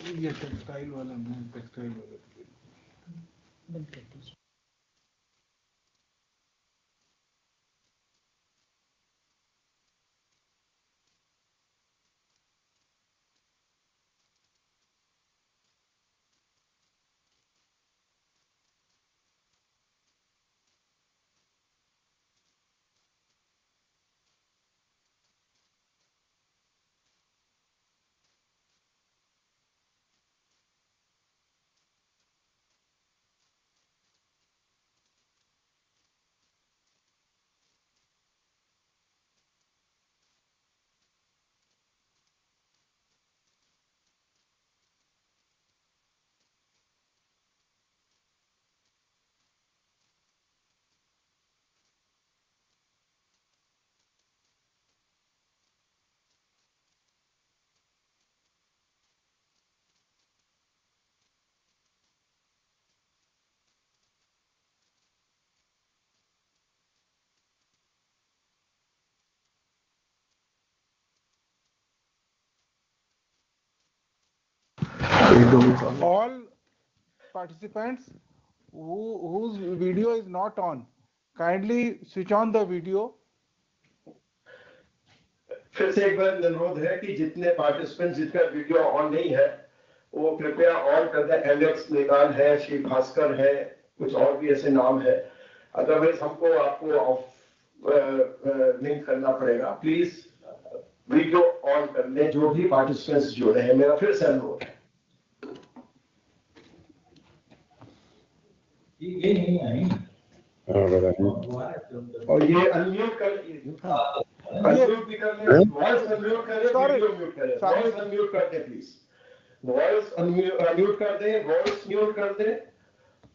All participants whose video is not on, kindly switch on the video. फिर से एक बार अनुरोध है कि जितने participants जिनका video on नहीं है वो कृपया ऑन कर दें। एलेक्स निकाल है, श्री भास्कर है, कुछ और भी ऐसे नाम है। अदरवाइज हमको आपको ऑफ लिंक करना पड़ेगा। प्लीज वीडियो ऑन कर लें जो भी पार्टिसिपेंट्स जुड़े हैं। मेरा फिर से अनुरोध है। ये नहीं आई और ये अनम्यूट कर अनम्यूट भी कर लें, वॉइस अनम्यूट करें, वीडियो म्यूट करें। वॉइस अनम्यूट कर दें प्लीज, वॉइस अनम्यूट कर दें, वॉइस म्यूट कर दें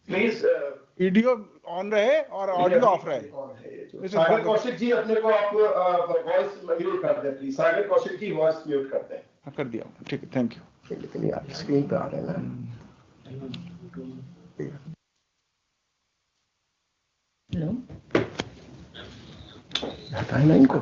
प्लीज। वीडियो ऑन रहे और ऑडियो ऑफ रहे। सागर कौशिक जी अपने को आप वॉइस म्यूट कर दें please. Sagar Kaushik ji voice mute कर दें। कर दिया, ठीक है, थैंक यू। लेकिन यार स्क्रीन पे आ रहे हैं ना। हेलो, हटाए ना इनको।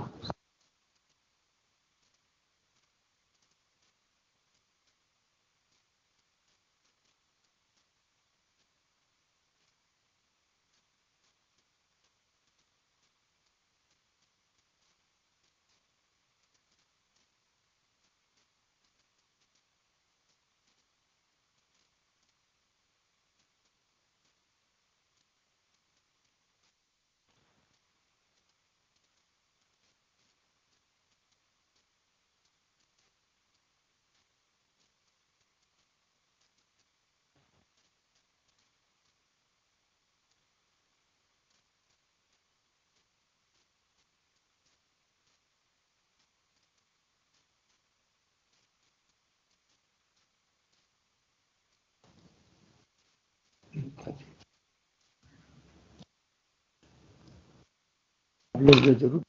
जरूर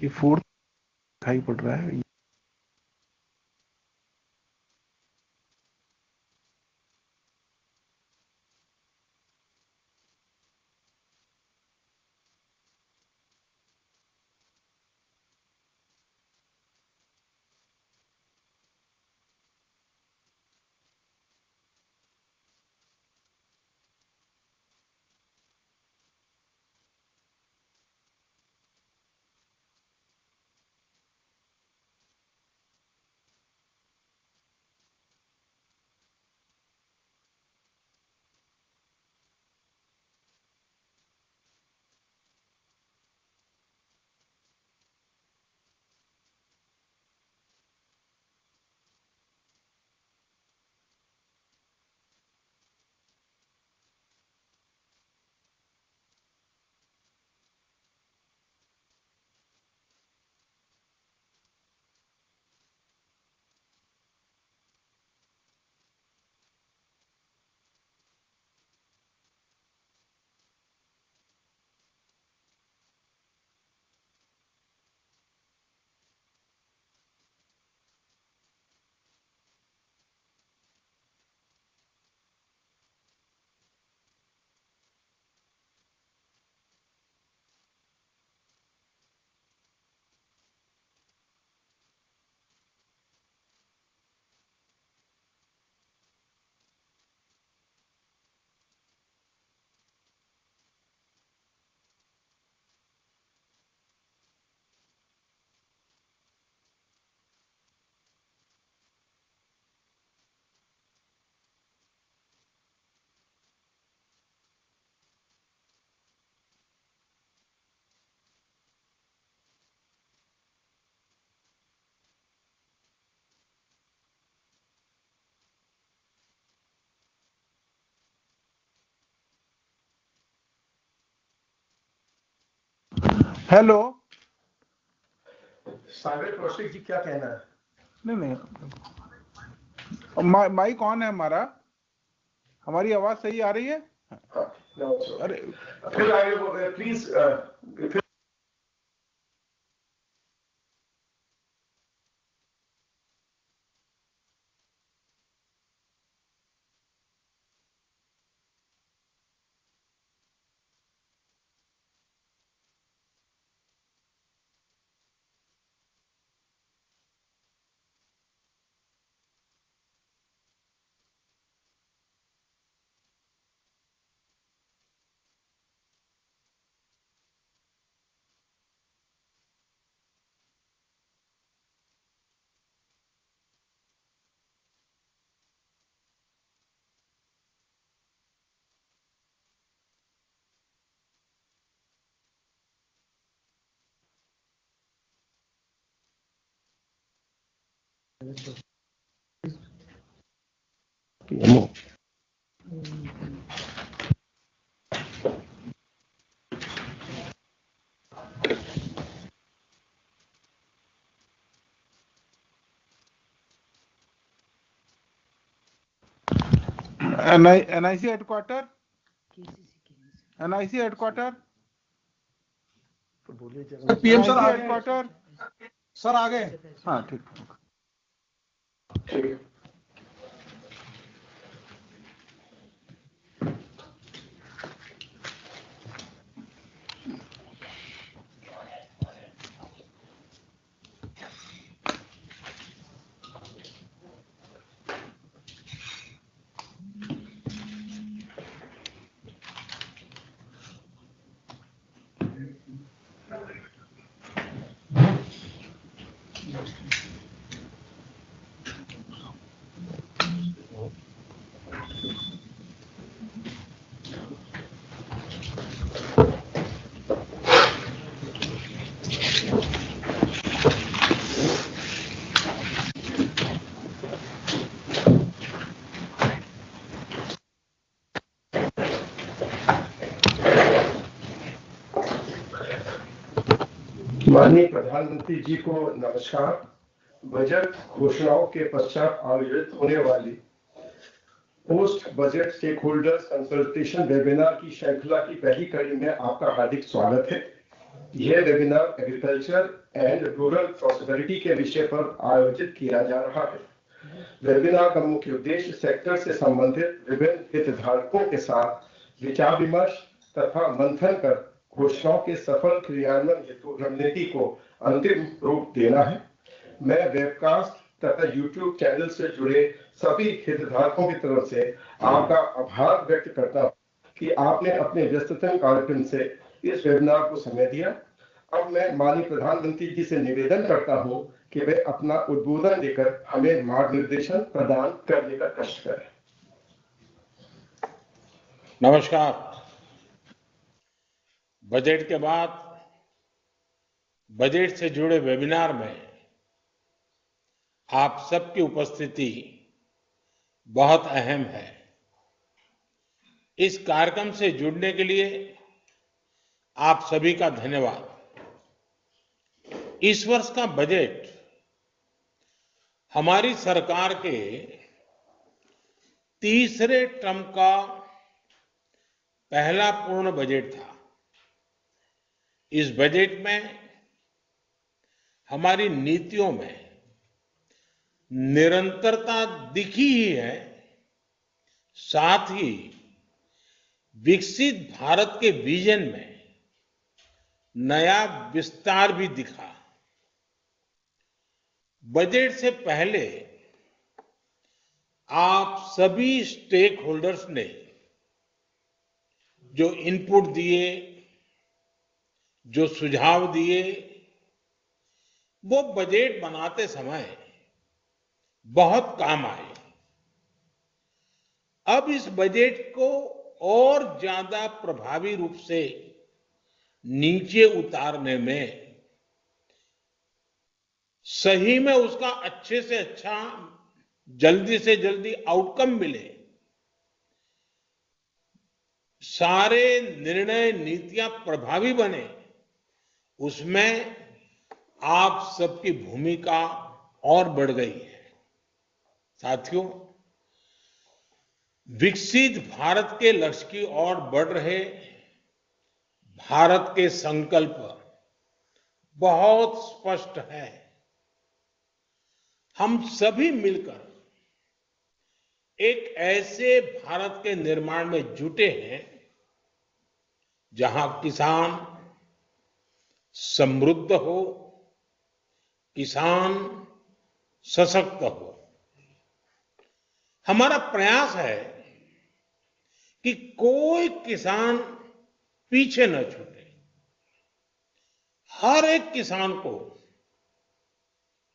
ये फोर्थ दिखाई पड़ रहा है। हेलो, सागर कौशिक जी क्या कहना है? नहीं, माइक ऑन है हमारा, हमारी आवाज सही आ रही है? हाँ, अरे फिर आगे please. NIC headquarter? NIC headquarter? PM sir NIC आ गए headquarter? सर आ गए हाँ ठीक। माननीय प्रधानमंत्री जी को नमस्कार। बजट घोषणाओं के पश्चात आयोजित होने वाली post budget stakeholders consultation webinar की श्रृंखला की पहली कड़ी में आपका हार्दिक स्वागत है। यह webinar agriculture and rural prosperity के विषय पर आयोजित किया जा रहा है। वेबिनार का मुख्य उद्देश्य सेक्टर से संबंधित विभिन्न हितधारकों के साथ विचार विमर्श तथा मंथन कर घोषणाओं के सफल क्रियान्वयन हेतु रणनीति को अंतिम रूप देना है। मैं वेबकास्ट तथा यूट्यूब चैनल से जुड़े सभी हितधारकों की तरफ से आपका आभार व्यक्त करता हूं कि आपने अपने व्यस्ततम कार्यक्रम से इस वेबिनार को समय दिया। अब मैं माननीय प्रधानमंत्री जी से निवेदन करता हूं कि वे अपना उद्बोधन देकर हमें मार्गदर्शन प्रदान करने का कष्ट करें। नमस्कार। बजट के बाद बजट से जुड़े वेबिनार में आप सबकी उपस्थिति बहुत अहम है। इस कार्यक्रम से जुड़ने के लिए आप सभी का धन्यवाद। इस वर्ष का बजट हमारी सरकार के तीसरे टर्म का पहला पूर्ण बजट था। इस बजट में हमारी नीतियों में निरंतरता दिखी ही है, साथ ही विकसित भारत के विजन में नया विस्तार भी दिखा। बजट से पहले आप सभी स्टेक होल्डर्स ने जो इनपुट दिए, जो सुझाव दिए, वो बजट बनाते समय बहुत काम आए। अब इस बजट को और ज्यादा प्रभावी रूप से नीचे उतारने में, सही में उसका अच्छे से अच्छा, जल्दी से जल्दी आउटकम मिले, सारे निर्णय नीतियां प्रभावी बने, उसमें आप सबकी भूमिका और बढ़ गई है। साथियों, विकसित भारत के लक्ष्य की ओर बढ़ रहे भारत के संकल्प बहुत स्पष्ट है। हम सभी मिलकर एक ऐसे भारत के निर्माण में जुटे हैं जहां किसान समृद्ध हो, किसान सशक्त हो। हमारा प्रयास है कि कोई किसान पीछे न छूटे। हर एक किसान को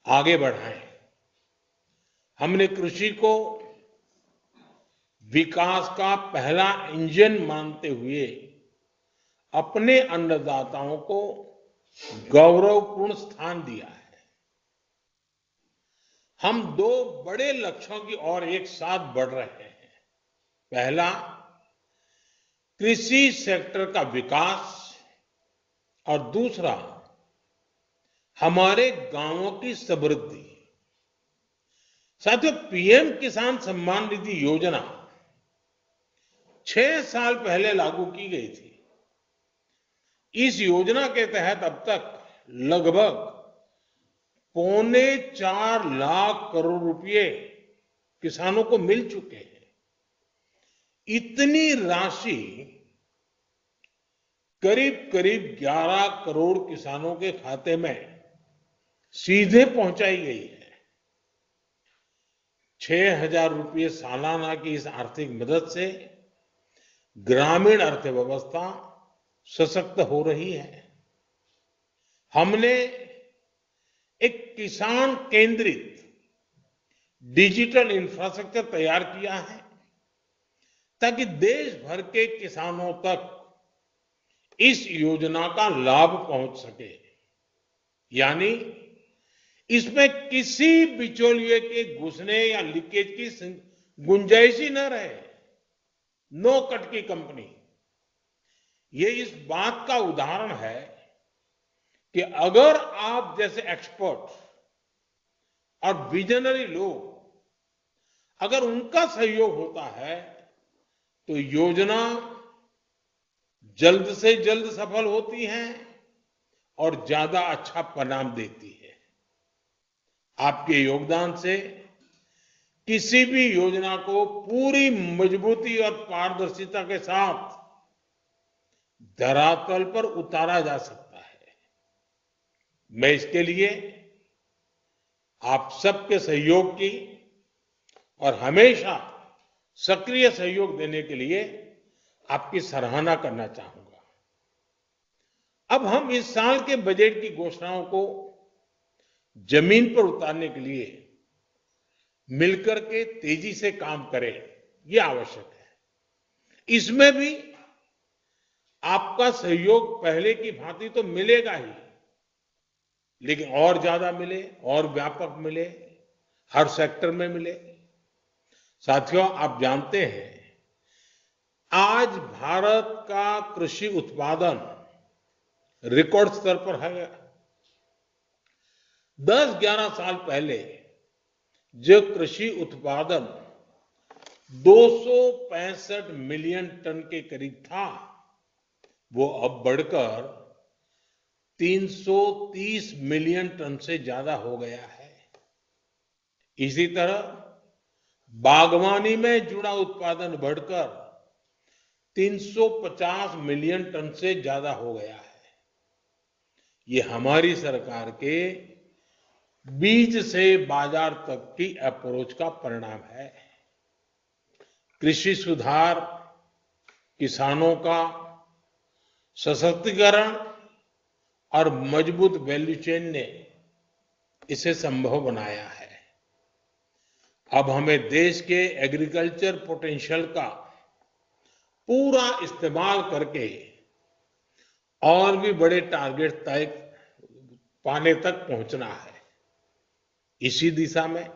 आगे बढ़ाएं। हमने कृषि को विकास का पहला इंजन मानते हुए अपने अन्नदाताओं को गौरवपूर्ण स्थान दिया है। हम दो बड़े लक्ष्यों की ओर एक साथ बढ़ रहे हैं। पहला, कृषि सेक्टर का विकास और दूसरा, हमारे गांवों की समृद्धि। साथियों, पीएम किसान सम्मान निधि योजना 6 साल पहले लागू की गई थी। इस योजना के तहत अब तक लगभग 4.25 लाख करोड़ रुपए किसानों को मिल चुके हैं। इतनी राशि करीब करीब 11 करोड़ किसानों के खाते में सीधे पहुंचाई गई है। 6,000 रुपये सालाना की इस आर्थिक मदद से ग्रामीण अर्थव्यवस्था सशक्त हो रही है। हमने एक किसान केंद्रित डिजिटल इंफ्रास्ट्रक्चर तैयार किया है ताकि देश भर के किसानों तक इस योजना का लाभ पहुंच सके। यानी इसमें किसी बिचौलिए के घुसने या लीकेज की गुंजाइश ही न रहे। नो कट की कंपनी। ये इस बात का उदाहरण है कि अगर आप जैसे एक्सपर्ट और विजनरी लोग, अगर उनका सहयोग होता है तो योजना जल्द से जल्द सफल होती है और ज्यादा अच्छा परिणाम देती है। आपके योगदान से किसी भी योजना को पूरी मजबूती और पारदर्शिता के साथ धरातल पर उतारा जा सकता है। मैं इसके लिए आप सबके सहयोग की और हमेशा सक्रिय सहयोग देने के लिए आपकी सराहना करना चाहूंगा। अब हम इस साल के बजट की घोषणाओं को जमीन पर उतारने के लिए मिलकर के तेजी से काम करें, ये आवश्यक है। इसमें भी आपका सहयोग पहले की भांति तो मिलेगा ही, लेकिन और ज्यादा मिले, और व्यापक मिले, हर सेक्टर में मिले। साथियों, आप जानते हैं आज भारत का कृषि उत्पादन रिकॉर्ड स्तर पर है। 10-11 साल पहले जो कृषि उत्पादन 265 मिलियन टन के करीब था, वो अब बढ़कर 330 मिलियन टन से ज्यादा हो गया है। इसी तरह बागवानी में जुड़ा उत्पादन बढ़कर 350 मिलियन टन से ज्यादा हो गया है। ये हमारी सरकार के बीज से बाजार तक की अप्रोच का परिणाम है। कृषि सुधार, किसानों का सशक्तिकरण और मजबूत वैल्यू चेन ने इसे संभव बनाया है। अब हमें देश के एग्रीकल्चर पोटेंशियल का पूरा इस्तेमाल करके और भी बड़े टारगेट तय पाने तक पहुंचना है। इसी दिशा में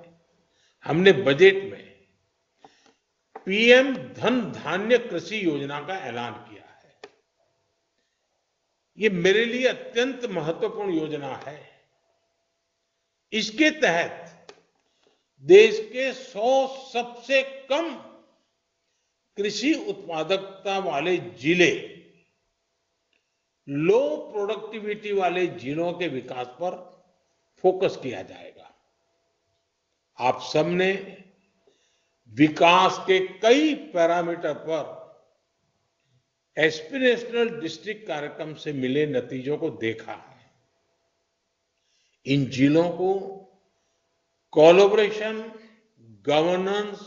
हमने बजट में पीएम धन धान्य कृषि योजना का ऐलान किया है। ये मेरे लिए अत्यंत महत्वपूर्ण योजना है। इसके तहत देश के 100 सबसे कम कृषि उत्पादकता वाले जिले, लो प्रोडक्टिविटी वाले जिलों के विकास पर फोकस किया जाएगा। आप सबने विकास के कई पैरामीटर पर एस्पिरेशनल डिस्ट्रिक्ट कार्यक्रम से मिले नतीजों को देखा है। इन जिलों को कोलैबोरेशन, गवर्नेंस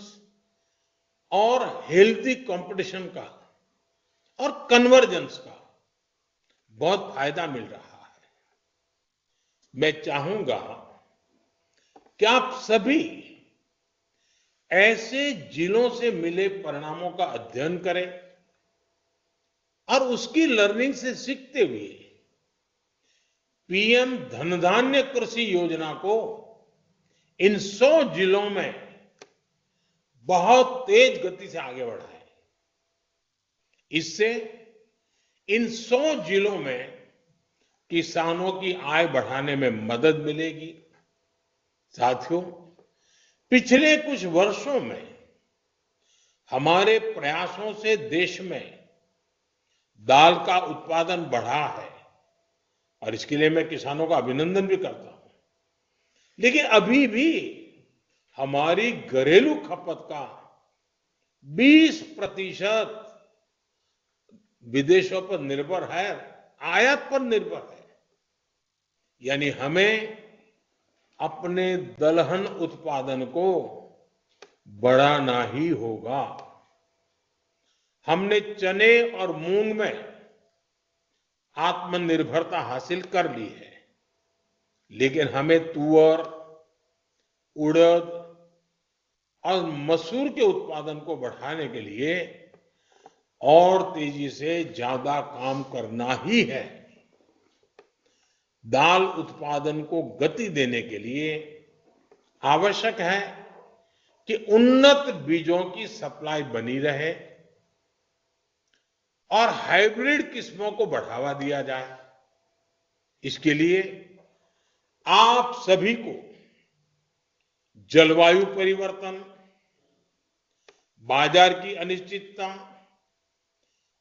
और हेल्थी कंपटीशन का और कन्वर्जेंस का बहुत फायदा मिल रहा है। मैं चाहूंगा कि आप सभी ऐसे जिलों से मिले परिणामों का अध्ययन करें और उसकी लर्निंग से सीखते हुए पीएम धन धान्य कृषि योजना को इन 100 जिलों में बहुत तेज गति से आगे बढ़ा है। इससे इन 100 जिलों में किसानों की आय बढ़ाने में मदद मिलेगी। साथियों, पिछले कुछ वर्षों में हमारे प्रयासों से देश में दाल का उत्पादन बढ़ा है और इसके लिए मैं किसानों का अभिनंदन भी करता हूं। लेकिन अभी भी हमारी घरेलू खपत का 20% विदेशों पर निर्भर है, आयात पर निर्भर है। यानी हमें अपने दलहन उत्पादन को बढ़ाना ही होगा। हमने चने और मूंग में आत्मनिर्भरता हासिल कर ली है, लेकिन हमें तुअर, उड़द और मसूर के उत्पादन को बढ़ाने के लिए और तेजी से ज्यादा काम करना ही है। दाल उत्पादन को गति देने के लिए आवश्यक है कि उन्नत बीजों की सप्लाई बनी रहे और हाइब्रिड किस्मों को बढ़ावा दिया जाए। इसके लिए आप सभी को जलवायु परिवर्तन, बाजार की अनिश्चितता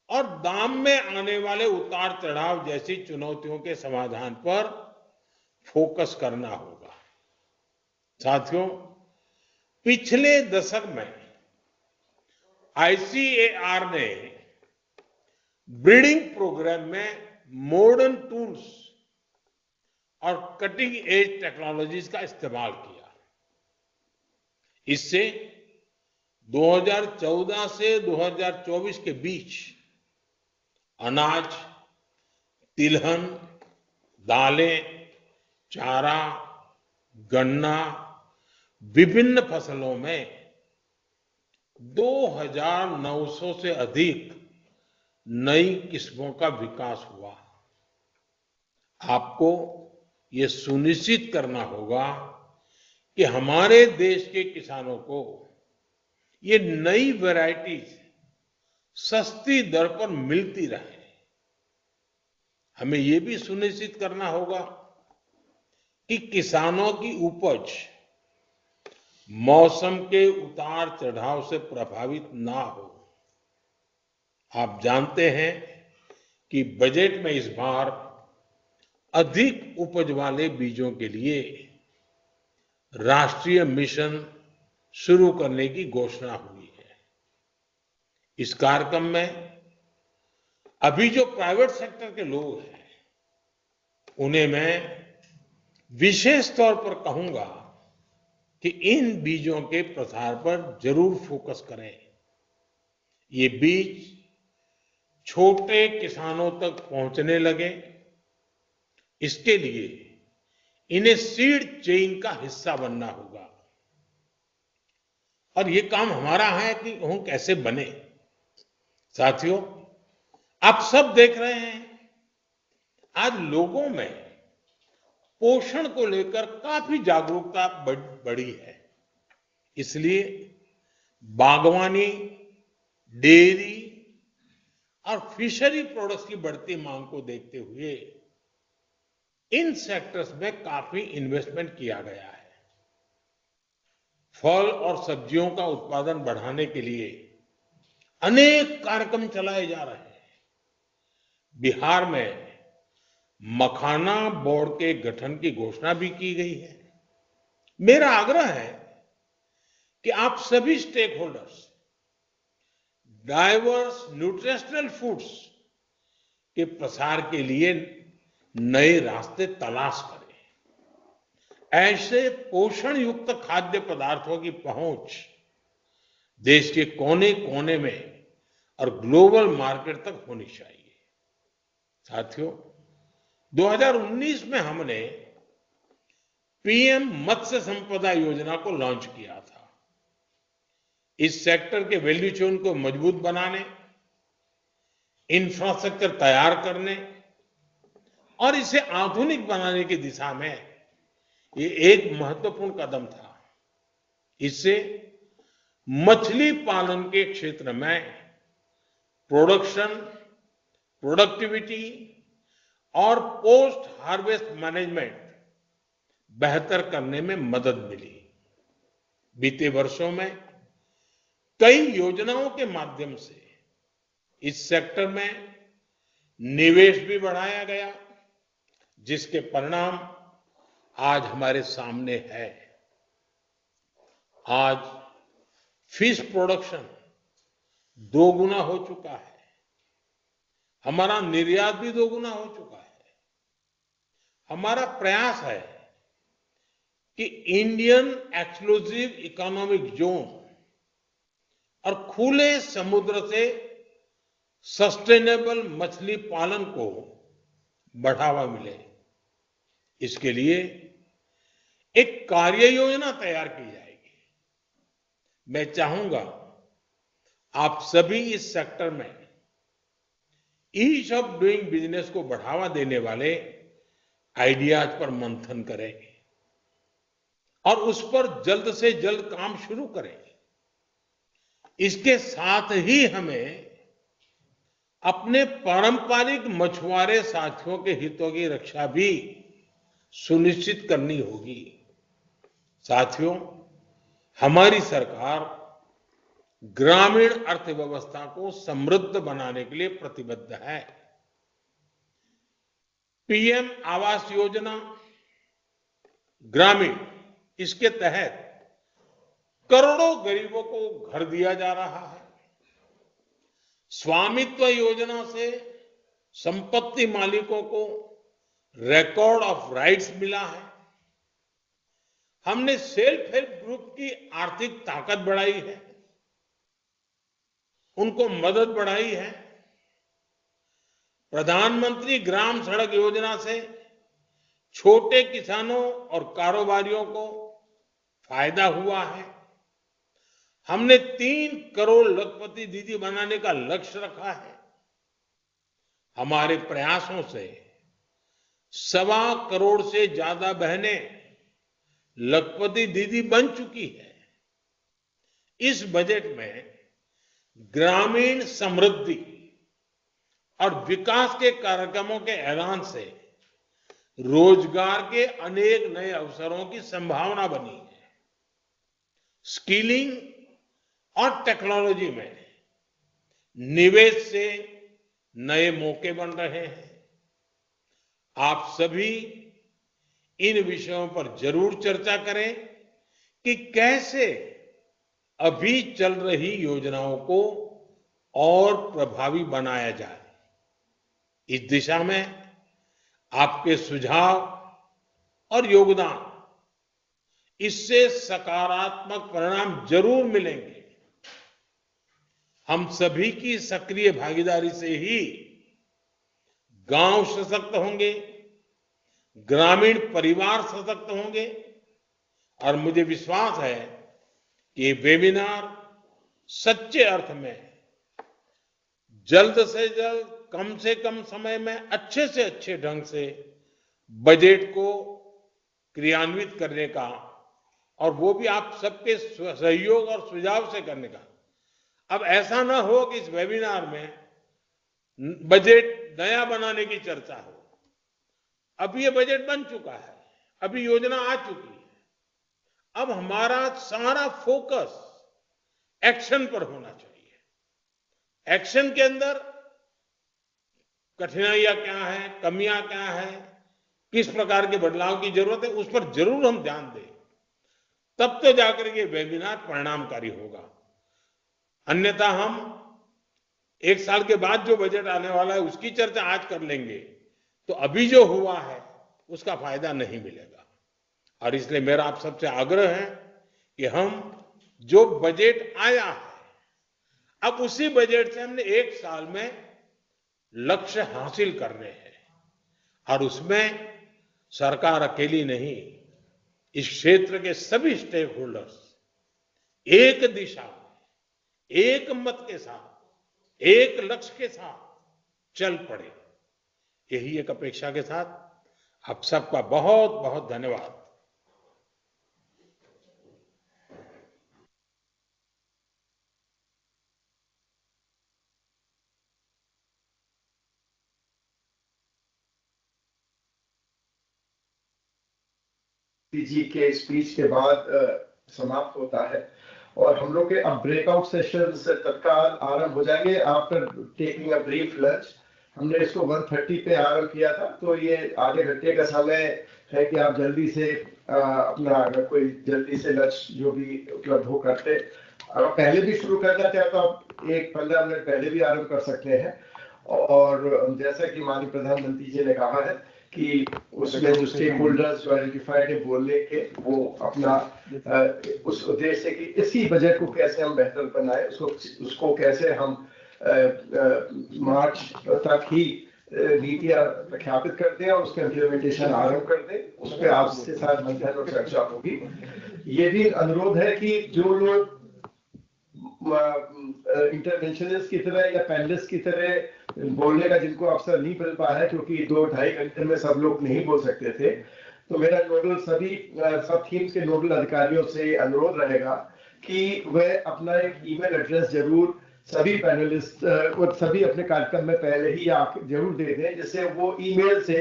और दाम में आने वाले उतार चढ़ाव जैसी चुनौतियों के समाधान पर फोकस करना होगा। साथियों, पिछले दशक में ICAR ने ब्रीडिंग प्रोग्राम में मॉडर्न टूल्स और कटिंग एज टेक्नोलॉजीज का इस्तेमाल किया। इससे 2014 से 2024 के बीच अनाज, तिलहन, दालें, चारा, गन्ना, विभिन्न फसलों में 2900 से अधिक नई किस्मों का विकास हुआ। आपको ये सुनिश्चित करना होगा कि हमारे देश के किसानों को ये नई वैरायटीज सस्ती दर पर मिलती रहे। हमें ये भी सुनिश्चित करना होगा कि किसानों की उपज मौसम के उतार चढ़ाव से प्रभावित ना हो। आप जानते हैं कि बजट में इस बार अधिक उपज वाले बीजों के लिए राष्ट्रीय मिशन शुरू करने की घोषणा हुई है। इस कार्यक्रम में अभी जो प्राइवेट सेक्टर के लोग हैं, उन्हें मैं विशेष तौर पर कहूंगा कि इन बीजों के प्रसार पर जरूर फोकस करें। ये बीज छोटे किसानों तक पहुंचने लगे, इसके लिए इन्हें सीड चेन का हिस्सा बनना होगा। और ये काम हमारा है कि हम कैसे बने। साथियों, आप सब देख रहे हैं, आज लोगों में पोषण को लेकर काफी जागरूकता बढ़ी है। इसलिए बागवानी, डेयरी और फिशरी प्रोडक्ट्स की बढ़ती मांग को देखते हुए इन सेक्टर्स में काफी इन्वेस्टमेंट किया गया है। फल और सब्जियों का उत्पादन बढ़ाने के लिए अनेक कार्यक्रम चलाए जा रहे हैं। बिहार में मखाना बोर्ड के गठन की घोषणा भी की गई है। मेरा आग्रह है कि आप सभी stakeholders diverse nutritional foods के प्रसार के लिए नए रास्ते तलाश करें। ऐसे पोषण युक्त खाद्य पदार्थों की पहुंच देश के कोने कोने में और ग्लोबल मार्केट तक होनी चाहिए। साथियों, 2019 में हमने पीएम मत्स्य संपदा योजना को लॉन्च किया था। इस सेक्टर के वैल्यू चेन को मजबूत बनाने, इंफ्रास्ट्रक्चर तैयार करने और इसे आधुनिक बनाने की दिशा में ये एक महत्वपूर्ण कदम था। इससे मछली पालन के क्षेत्र में प्रोडक्शन, प्रोडक्टिविटी और पोस्ट हार्वेस्ट मैनेजमेंट बेहतर करने में मदद मिली। बीते वर्षों में कई योजनाओं के माध्यम से इस सेक्टर में निवेश भी बढ़ाया गया, जिसके परिणाम आज हमारे सामने है। आज फिश प्रोडक्शन 2 गुना हो चुका है, हमारा निर्यात भी 2 गुना हो चुका है। हमारा प्रयास है कि इंडियन एक्सक्लूसिव इकोनॉमिक जोन और खुले समुद्र से सस्टेनेबल मछली पालन को बढ़ावा मिले। इसके लिए एक कार्य योजना तैयार की जाएगी। मैं चाहूंगा आप सभी इस सेक्टर में ईज ऑफ डूइंग बिजनेस को बढ़ावा देने वाले आइडियाज पर मंथन करें और उस पर जल्द से जल्द काम शुरू करें। इसके साथ ही हमें अपने पारंपरिक मछुआरे साथियों के हितों की रक्षा भी सुनिश्चित करनी होगी। साथियों, हमारी सरकार ग्रामीण अर्थव्यवस्था को समृद्ध बनाने के लिए प्रतिबद्ध है। पीएम आवास योजना ग्रामीण, इसके तहत करोड़ों गरीबों को घर दिया जा रहा है। स्वामित्व योजना से संपत्ति मालिकों को रिकॉर्ड ऑफ राइट्स मिला है। हमने सेल्फ हेल्प ग्रुप की आर्थिक ताकत बढ़ाई है, उनको मदद बढ़ाई है। प्रधानमंत्री ग्राम सड़क योजना से छोटे किसानों और कारोबारियों को फायदा हुआ है। हमने 3 करोड़ लखपति दीदी बनाने का लक्ष्य रखा है। हमारे प्रयासों से 1.25 करोड़ से ज्यादा बहनें लखपति दीदी बन चुकी है। इस बजट में ग्रामीण समृद्धि और विकास के कार्यक्रमों के ऐलान से रोजगार के अनेक नए अवसरों की संभावना बनी है। स्किलिंग और टेक्नोलॉजी में निवेश से नए मौके बन रहे हैं। आप सभी इन विषयों पर जरूर चर्चा करें कि कैसे अभी चल रही योजनाओं को और प्रभावी बनाया जाए। इस दिशा में आपके सुझाव और योगदान, इससे सकारात्मक परिणाम जरूर मिलेंगे। हम सभी की सक्रिय भागीदारी से ही गांव सशक्त होंगे, ग्रामीण परिवार सशक्त होंगे और मुझे विश्वास है कि ये वेबिनार सच्चे अर्थ में जल्द से जल्द, कम से कम समय में अच्छे से अच्छे ढंग से बजट को क्रियान्वित करने का, और वो भी आप सबके सहयोग और सुझाव से करने का। अब ऐसा ना हो कि इस वेबिनार में बजट नया बनाने की चर्चा हो। अब ये बजट बन चुका है, अभी योजना आ चुकी है। अब हमारा सारा फोकस एक्शन पर होना चाहिए। एक्शन के अंदर कठिनाइयां क्या है, कमियां क्या है, किस प्रकार के बदलाव की जरूरत है, उस पर जरूर हम ध्यान दें। तब तो जाकर के वेबिनार परिणामकारी होगा। अन्यथा हम 1 साल के बाद जो बजट आने वाला है उसकी चर्चा आज कर लेंगे तो अभी जो हुआ है उसका फायदा नहीं मिलेगा। और इसलिए मेरा आप सबसे आग्रह है कि हम जो बजट आया है, अब उसी बजट से हमने 1 साल में लक्ष्य हासिल करने हैं। और उसमें सरकार अकेली नहीं, इस क्षेत्र के सभी स्टेक होल्डर्स एक दिशा में, एक मत के साथ, एक लक्ष्य के साथ चल पड़े। यही एक अपेक्षा के साथ आप सबका बहुत बहुत धन्यवाद। जी के स्पीच के बाद समाप्त होता है और हम लोग के अब ब्रेकआउट सेशंस तत्काल आरंभ हो जाएंगे after taking a brief lunch. हमने इसको 1:30 पे आरंभ किया था, तो ये आधे घंटे का समय है कि आप जल्दी से अपना अगर कोई जल्दी से लंच जो भी उपलब्ध हो करते, अगर पहले भी शुरू करना चाहे तो आप 15 मिनट पहले भी आरंभ कर सकते हैं। और जैसा कि माननीय प्रधानमंत्री जी ने कहा है कि उसमें जो स्टेक होल्डर्स जो आइडेंटिफाइड है बोलने के, वो अपना उस उद्देश्य से कि इसी बजट को कैसे हम बेहतर बनाए, उसको कैसे हम मार्च तक ही नीतियां प्रख्यापित कर दें और उसका इम्प्लीमेंटेशन आरंभ कर दें, उस पर आपके साथ मंथन और चर्चा होगी। ये भी अनुरोध है कि जो लोग इंटरवेंशनिस्ट की तरह या पैनलिस्ट की तरह बोलने का जिनको अवसर नहीं मिल पाया है, क्योंकि 2-2.5 घंटे में सब लोग नहीं बोल सकते थे, तो मेरा सब थीम्स के नोडल अधिकारियों से अनुरोध रहेगा कि वह अपना एक ईमेल एड्रेस जरूर सभी पैनलिस्ट और सभी अपने कार्यक्रम में पहले ही आप जरूर दे दें, जिससे वो ईमेल से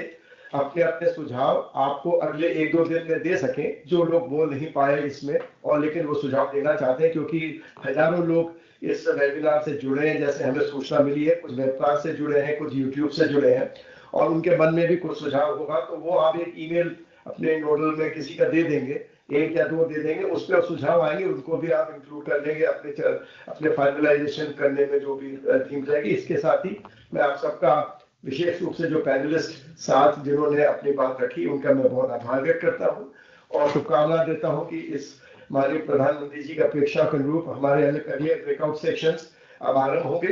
अपने अपने सुझाव आपको अगले 1-2 दिन में दे सकें, जो लोग बोल नहीं पाए इसमें और लेकिन वो सुझाव देना चाहते हैं, क्योंकि हजारों लोग इस वेबिनार से जुड़े हैं, जैसे हमें सूचना मिली है, कुछ वेबकास्ट से जुड़े हैं, कुछ यूट्यूब से जुड़े हैं और उनके मन में भी कुछ सुझाव होगा, तो वो आप एक ईमेल अपने नोडल में किसी का दे देंगे, 1 या 2 दे देंगे, उस पर सुझाव आएंगे, उनको भी आप इंक्लूड कर लेंगे अपने फाइनलाइजेशन करने में जो भी थीम रहेगी। इसके साथ ही मैं आप सबका विशेष रूप से जो पैनलिस्ट साथ जिन्होंने अपनी बात रखी, उनका मैं बहुत आभार व्यक्त करता हूँ और शुभकामना देता हूँ कि इस माननीय प्रधानमंत्री जी की अपेक्षा के अनुरूप हमारे अगले ब्रेकआउट सेक्शंस अब आरंभ होंगे।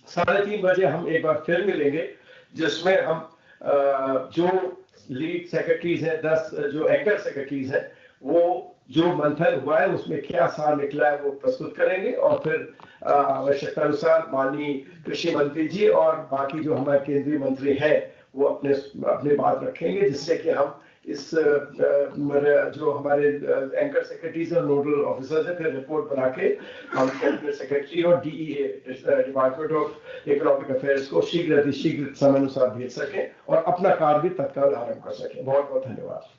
3:30 बजे हम एक बार फिर मिलेंगे, जिसमें हम जो लीड सेक्रेटरीज हैं, 10 जो एंकर सेक्रेटरीज हैं, वो जो मंथन हुआ है उसमें क्या सार निकला है वो प्रस्तुत करेंगे और फिर आवश्यकता अनुसार माननीय कृषि मंत्री जी और बाकी जो हमारे केंद्रीय मंत्री हैं वो अपने बात रखेंगे, जिससे कि हम इस जो हमारे एंकर सेक्रेटरीज और नोडल ऑफिसर्स हैं, फिर रिपोर्ट बना के हम कैबिनेट सेक्रेटरी और DEA department of economic affairs को शीघ्र समय अनुसार भेज सकें और अपना कार्य भी तत्काल आरंभ कर सकें। बहुत बहुत धन्यवाद।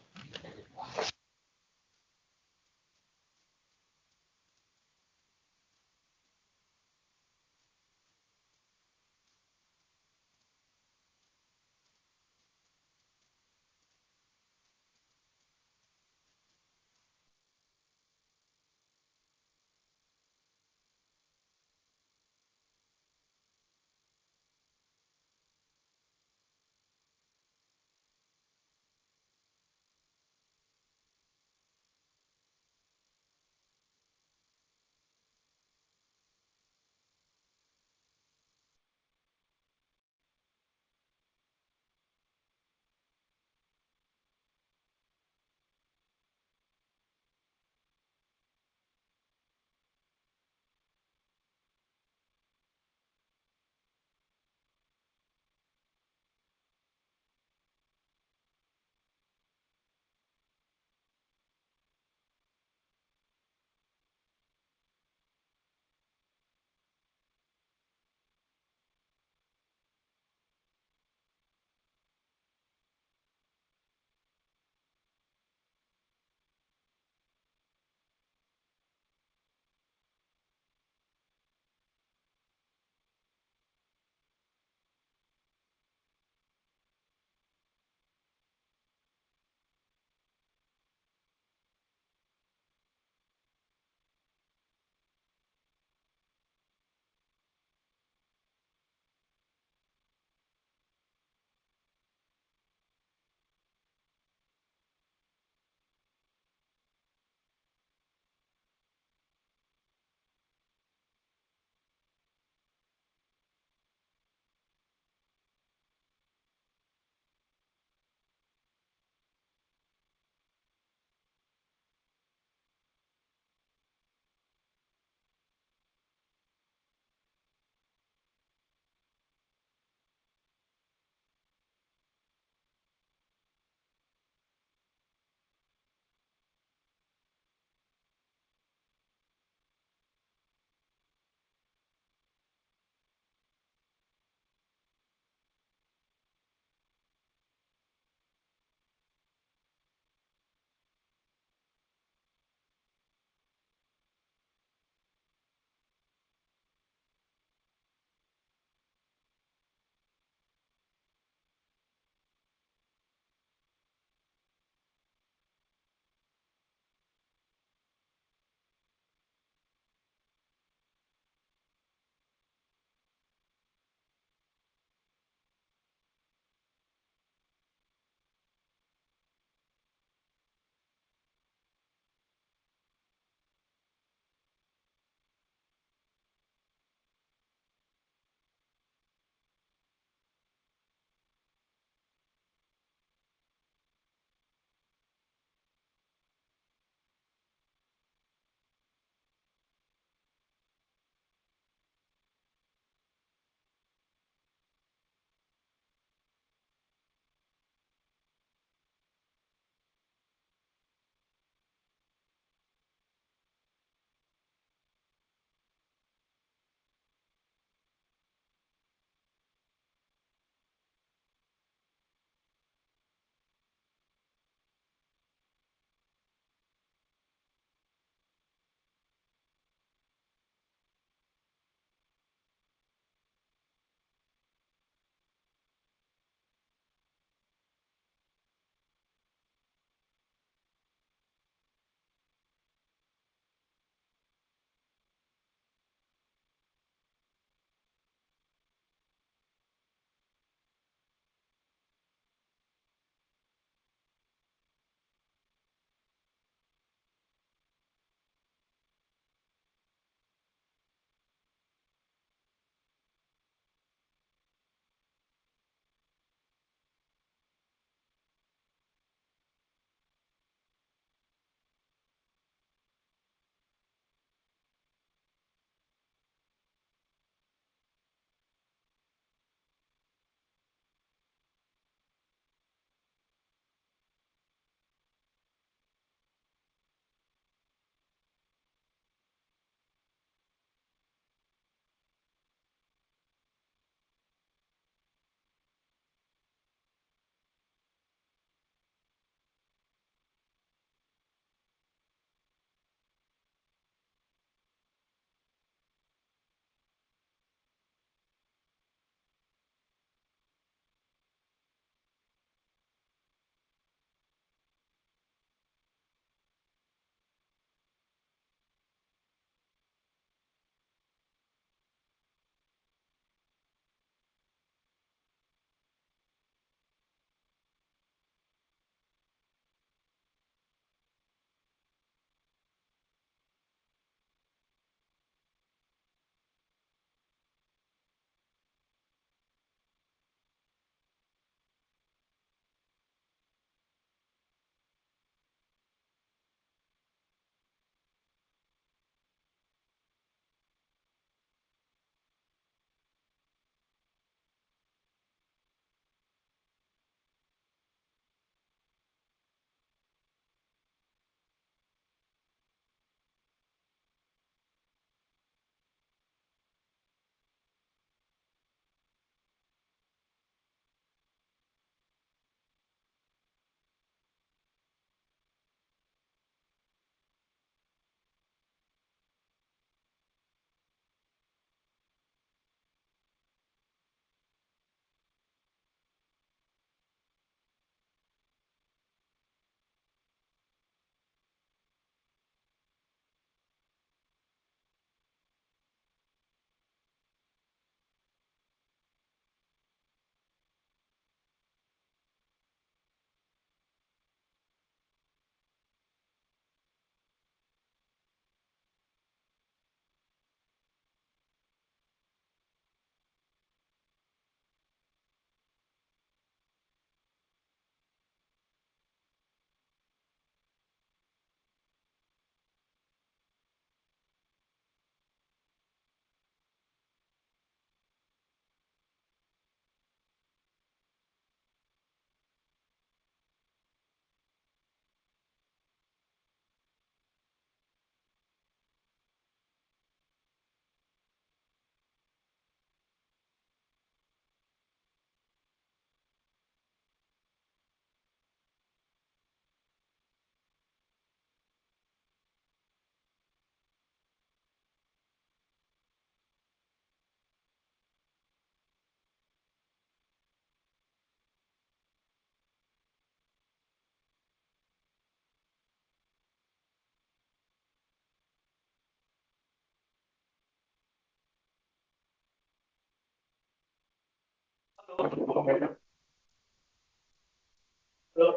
Hello,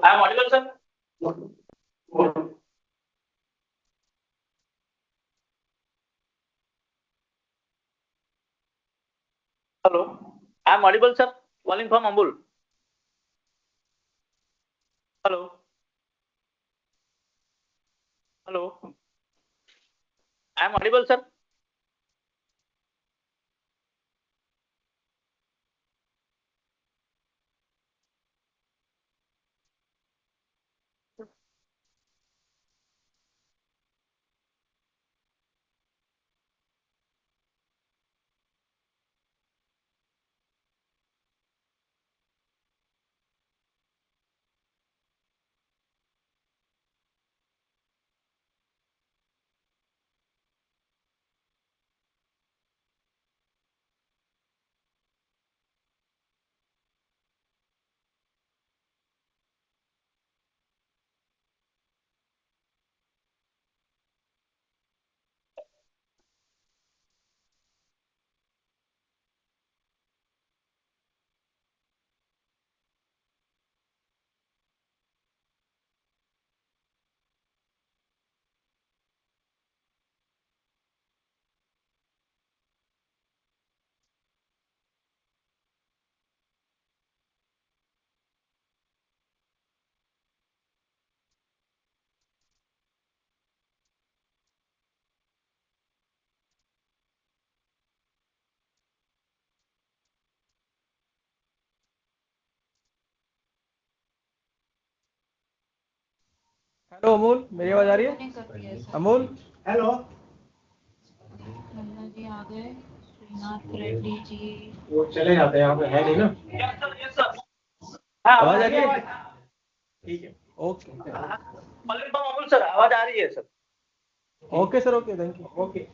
I am audible, sir. Hello, I am audible, sir. Calling from Ambul. Hello. Hello. I am audible, sir. Hello Amul, मेरी आवाज आ रही है? अमूल, हेलो। जी आ गए, श्रीनाथ रेड्डी जी। वो चले जाते हैं, यहाँ पे है नहीं ना। Yes, sir. आवाज आ रही है? ठीक है, okay. Calling from Ambul, sir. आवाज आ रही है, sir. Okay sir, okay, thank you. Okay.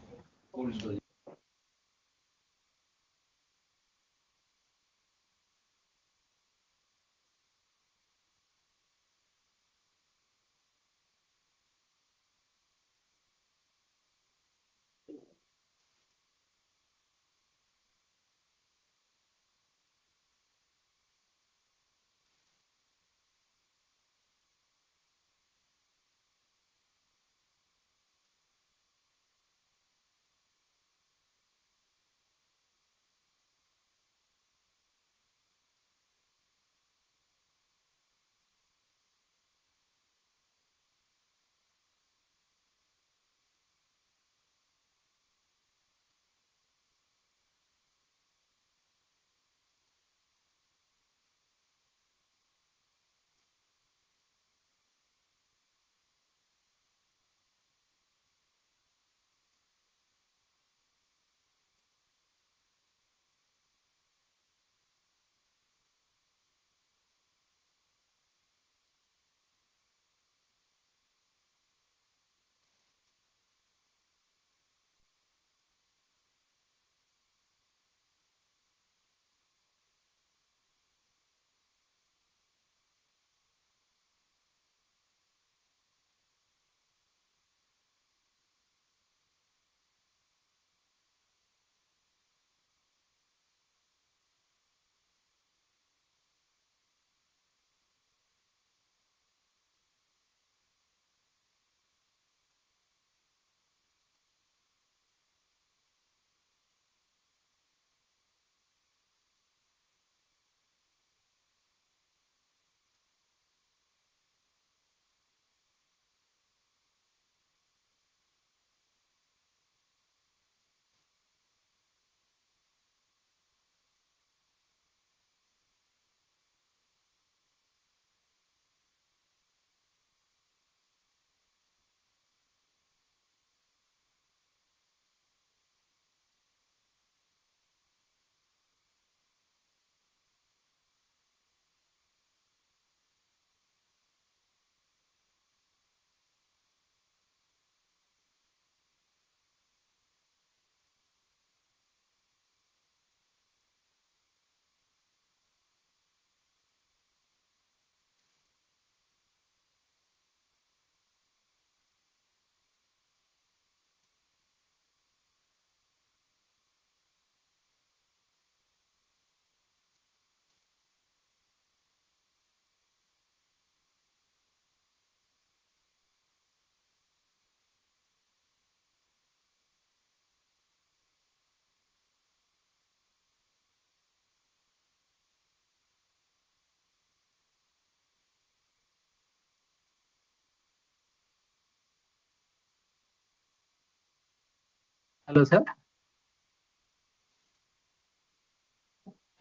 Hello, sir.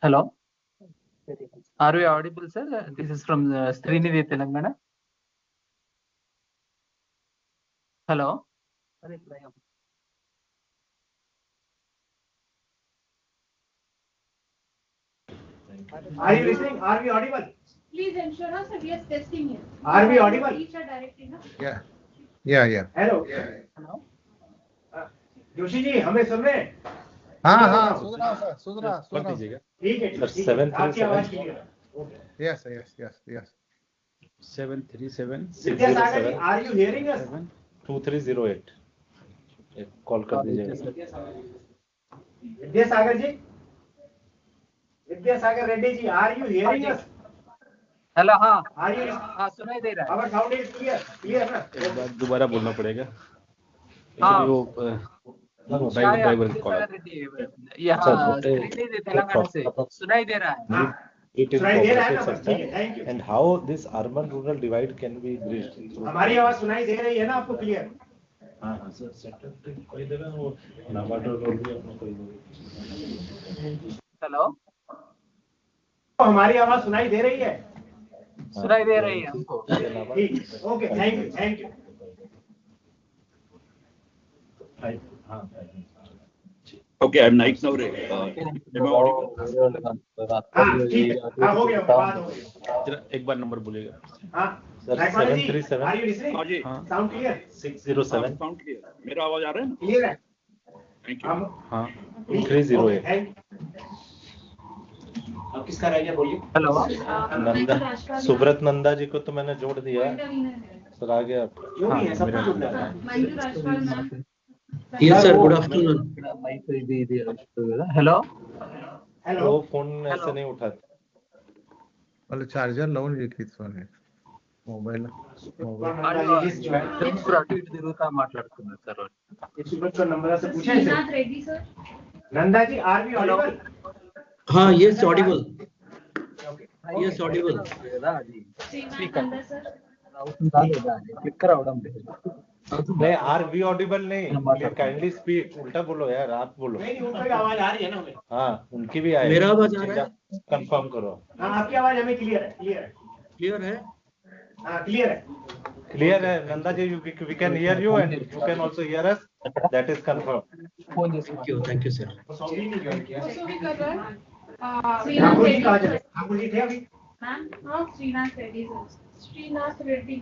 Hello. Are we audible, sir? This is from Srinidhi, Telangana. Hello. Are you listening? Are we audible? Please ensure us that we are testing it. Are we audible? Each are directly, no? Yeah. Hello. Joshi ji हमें सुन रहे हैं? हाँ सुन रहा ठीक है आपकी आवाज क्लियर है. Yes. 737 Vidyasagar ji, are you hearing us? 2308 call कर दीजिएगा. Vidyasagar Reddy ji, are you hearing us? Hello. हाँ. Are you? हाँ, सुनाई दे रहा है. Our sound is clear ना? एक बार दोबारा बोलना पड़ेगा. हाँ. वो ड्राइवर कॉल. यहाँ Srinidhi, तेलंगाना से सुनाई दे रहा है. It is cooperative sector and how this urban rural divide can be bridged. हमारी आवाज सुनाई दे रही है ना आपको क्लियर? हाँ सर सेक्टर कोई देगा वो नाबार्ड रोल भी अपना कोई देगा. हेलो. हमारी आवाज सुनाई दे रही है? सुनाई दे रही है हमको. Okay thank you. Okay, I'm Naik now. हो गया बात हो गई. एक बार नंबर बोलिएगा. हाँ. सर 737. Are you listening? हाँ. Sound clear? 607. Sound clear. मेरा आवाज आ रहा है ना? Clear है. Thank you. हाँ. 2308. अब किसका रह गया बोलिए. हेलो. नंदा सुब्रत नंदा जी को तो मैंने जोड़ दिया. सर आ गया. हाँ, Yes, sir. Good afternoon. Hello. वो फोन ऐसे नहीं उठाते. मतलब चार्जर लावून घेतली मोबाईल తిరుగుతా మాట్లాడుతున్నారు సార్. सुब्रत का नंबर से पूछे Srinath Reddy sir. Nanda ji, are we audible? हाँ, yes audible. Yes audible. Srinath Nanda sir. Clicker అవడం లేదు. नहीं आर वी ऑडिबल नहीं. Kindly speak. उल्टा बोलो यार, आप बोलो. नहीं उनकी आवाज आ रही है ना हमें. हाँ उनकी भी आई. मेरा आवाज आ रहा है. कंफर्म करो. हाँ आपकी आवाज हमें क्लियर है. हाँ क्लियर है. Nanda ji we can hear you and you can also hear us. That is confirm. Thank you sir. Thakur ji थे अभी. मैम हाँ श्रीनाथ रेड्डी सर. श्रीनाथ रेड्डी.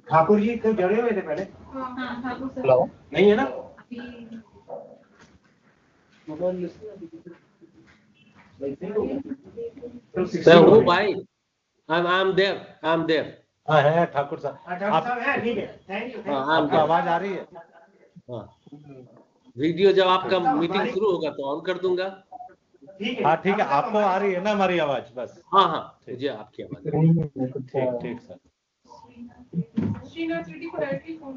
ठाकुर जी तो जड़े हुए थे पहले. हाँ ठाकुर सर. हेलो. नहीं है ना? सर हो भाई. I'm there. हाँ है ठाकुर साहब. आप हैं ठीक है. Thank you. आपकी आवाज आ रही है. हाँ. वीडियो जब आपका मीटिंग शुरू होगा तो ऑन कर दूंगा. हाँ ठीक है. आपको आ रही है ना हमारी आवाज? बस हाँ मुझे आपकी आवाज. ठीक सर. श्रीनाथ रेड्डी को directly phone.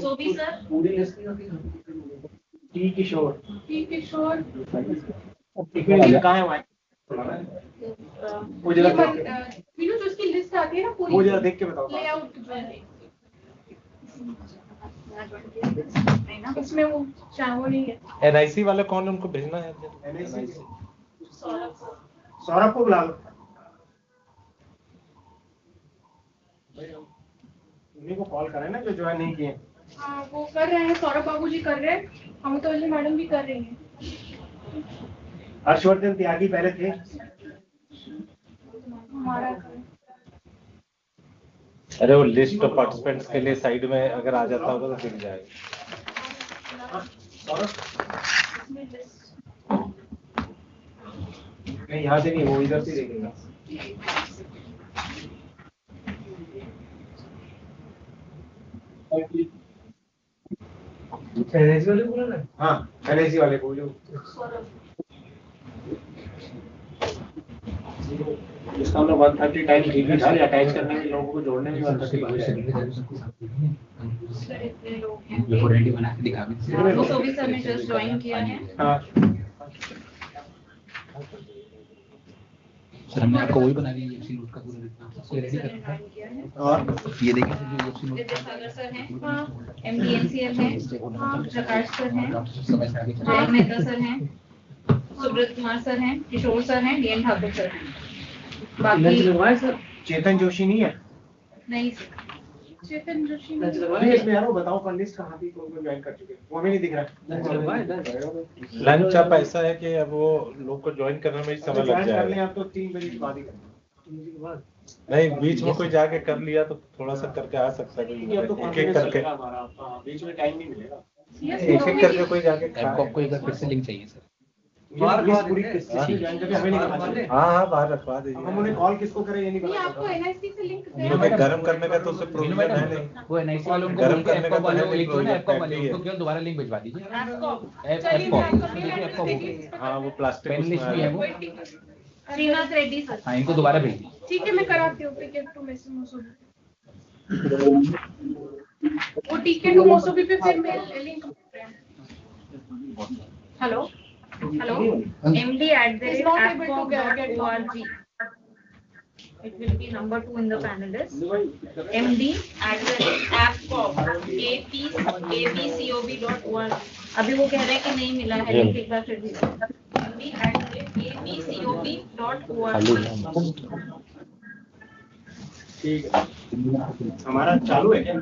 Sobi sir. T Kishore. कहाँ है भाई? वो जो उसकी लिस्ट आती है ना पूरी. वो जरा देख के बताओ. लेआउट जो है इसमें वो चावल नहीं है. NIC वाले कौन है? उनको भेजना है. NIC सौरभ को बुला लो. उन्हीं को कॉल करें ना जो ज्वाइन नहीं किए. हाँ वो कर रहे हैं. सौरभ बाबू जी कर रहे हैं. अमृतवल्ली मैडम भी कर रही हैं. हर्षवर्धन त्यागी पहले थे. हमारा अरे वो लिस्ट ऑफ पार्टिसिपेंट्स के लिए साइड में अगर आ जाता होगा तो दिख जाएगा. नहीं यहाँ से नहीं, वो इधर से देखेगा. NIC वाले बोला ना. हाँ NIC वाले को जो इसका हम लोग 130 टाइम ठीक था. अटैच करने में लोगों को जोड़ने में 130 रेडी बना के दिखा. वो सोबी सर ने जस्ट ज्वाइन किया है. हाँ सर हमने आपको वही बना दिया यूएफसी नोट का पूरा रिपोर्ट कोई रेडी कर रहा है और ये देखिए सर जो यूएफसी नोट सागर सर हैं, एमडीएनसीएल हैं, प्रकाश सर हैं, जय मेहता सर हैं, सुब्रत कुमार सर हैं, किशोर सर हैं, डीएन ठाकुर सर हैं। बाकी सर चेतन जोशी नहीं है? नहीं सर, चेतन जोशी नहीं इसमें यार वो बताओ पैनलिस्ट कहाँ थी कौन ज्वाइन कर चुके हैं वो हमें नहीं दिख रहा है। लंच आप ऐसा है कि अब वो लोग को ज्वाइन करने में ही समय लग जाएगा। आप तो 3 बजे के बाद ही नहीं बीच में कोई जाके कर लिया तो थोड़ा सा करके आ सकता है एक एक करके बीच में टाइम नहीं मिलेगा। एक एक करके कोई जाके आपको एक बार फिर से लिंक चाहिए सर। हाँ बाहर रखवा दीजिए। हम उन्हें कॉल किसको करें ये नहीं पता। आपको एनआईसी से लिंक गर्म करने का तो उससे प्रॉब्लम है नहीं। वो एनआईसी वालों को गर्म करने का वालों लिंक जो है एप्कॉम वाले उनको केवल दोबारा लिंक भिजवा दीजिए। हाँ वो प्लास्टिक पैनलिस्ट भी है वो श्रीनाथ रेड्डी सर। हाँ इनको दोबारा भेज दीजिए। ठीक है मैं कराती हूँ टिकट टू मोसोबी। वो टिकट टू मोसोबी पे फिर मैं link. Hello hello md@appcom.org. It will be number 2 in the panelist. md@appcom.org. अभी वो कह रहे हैं कि नहीं मिला है लिंक एक बार फिर भी md@appcom.org. ठीक है हमारा चालू है क्या?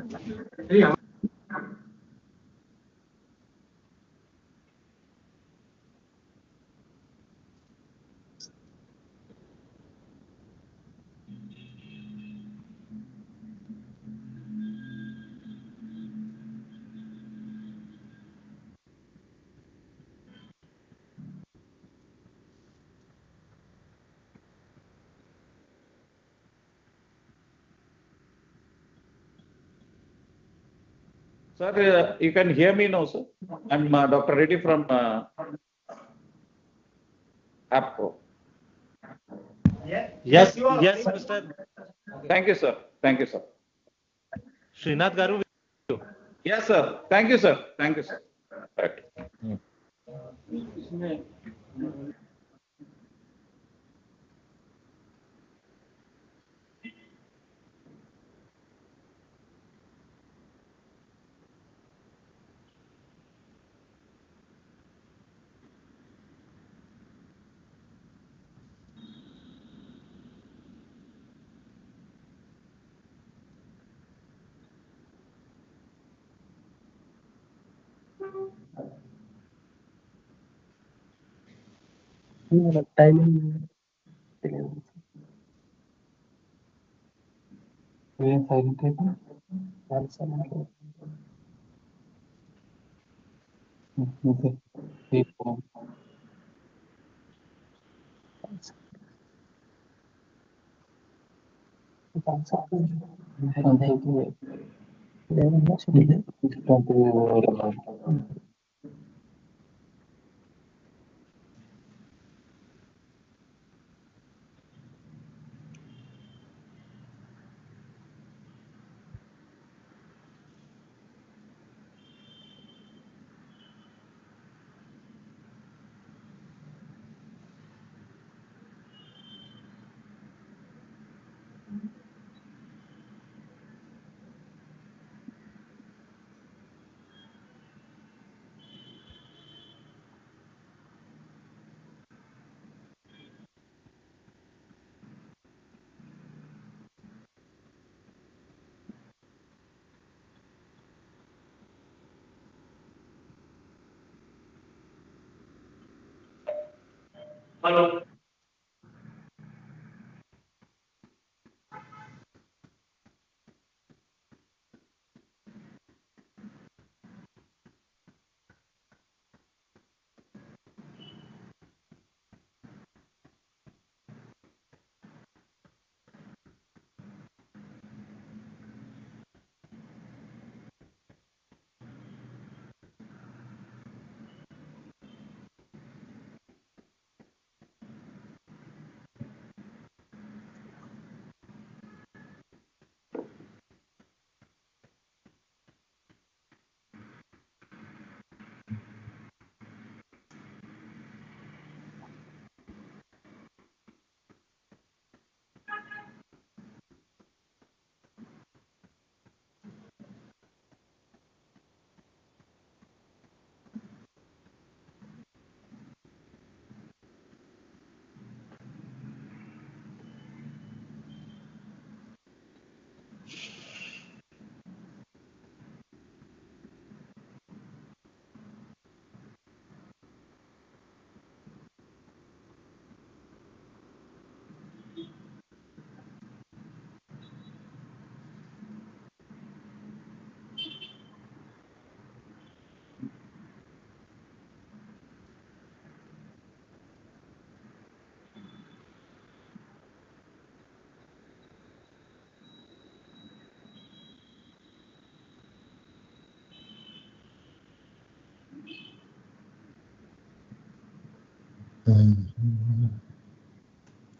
Sir, you can hear me now, sir. I'm Dr. Reddy from APCO. Yes, Mr. Thank you, sir. Thank you, sir. Srinath Garu. Yes, sir. Thank you, sir. Thank you, sir. Right. Timing. Hello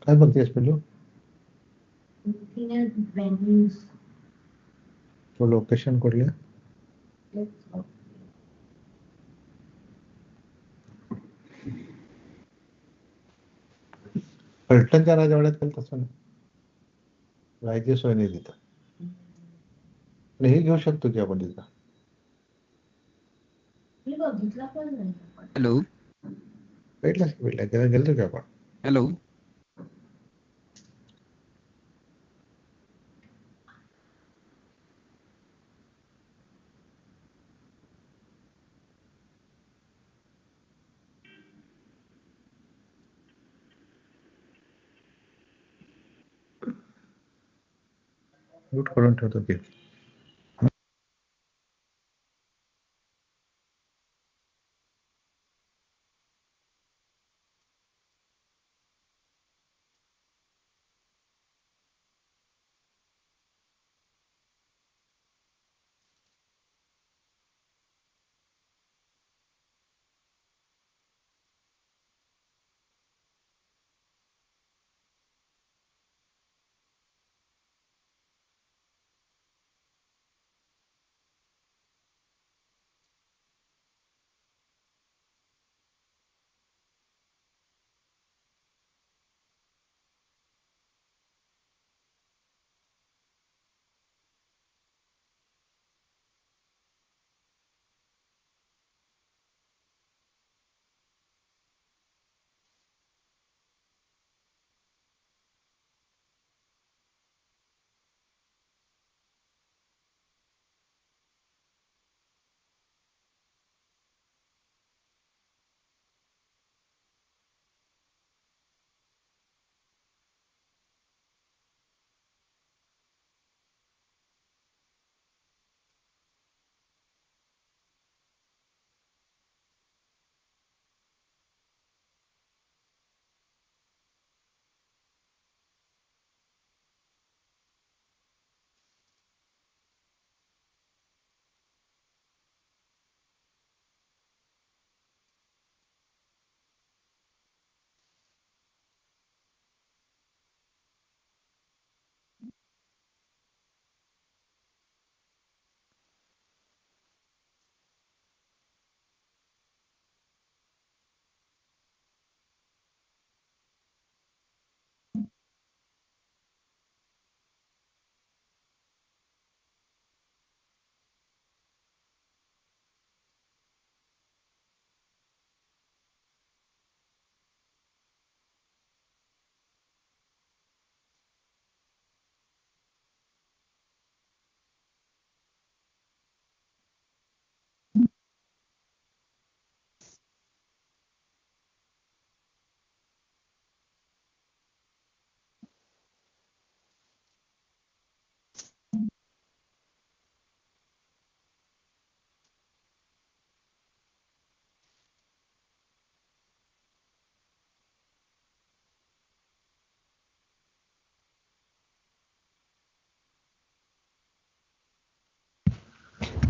काय बघतेस पिल्लू? तो location कुठलं? फलटणच्या राजवाड्यात केलं तसं नाही. राहायची सोय नाही तिथं. आणि हे घेऊ शकतो की आपण तिथं. हॅलो भेटला त्याला गेलो की आपण. हॅलो लूट करून ठेवतो की.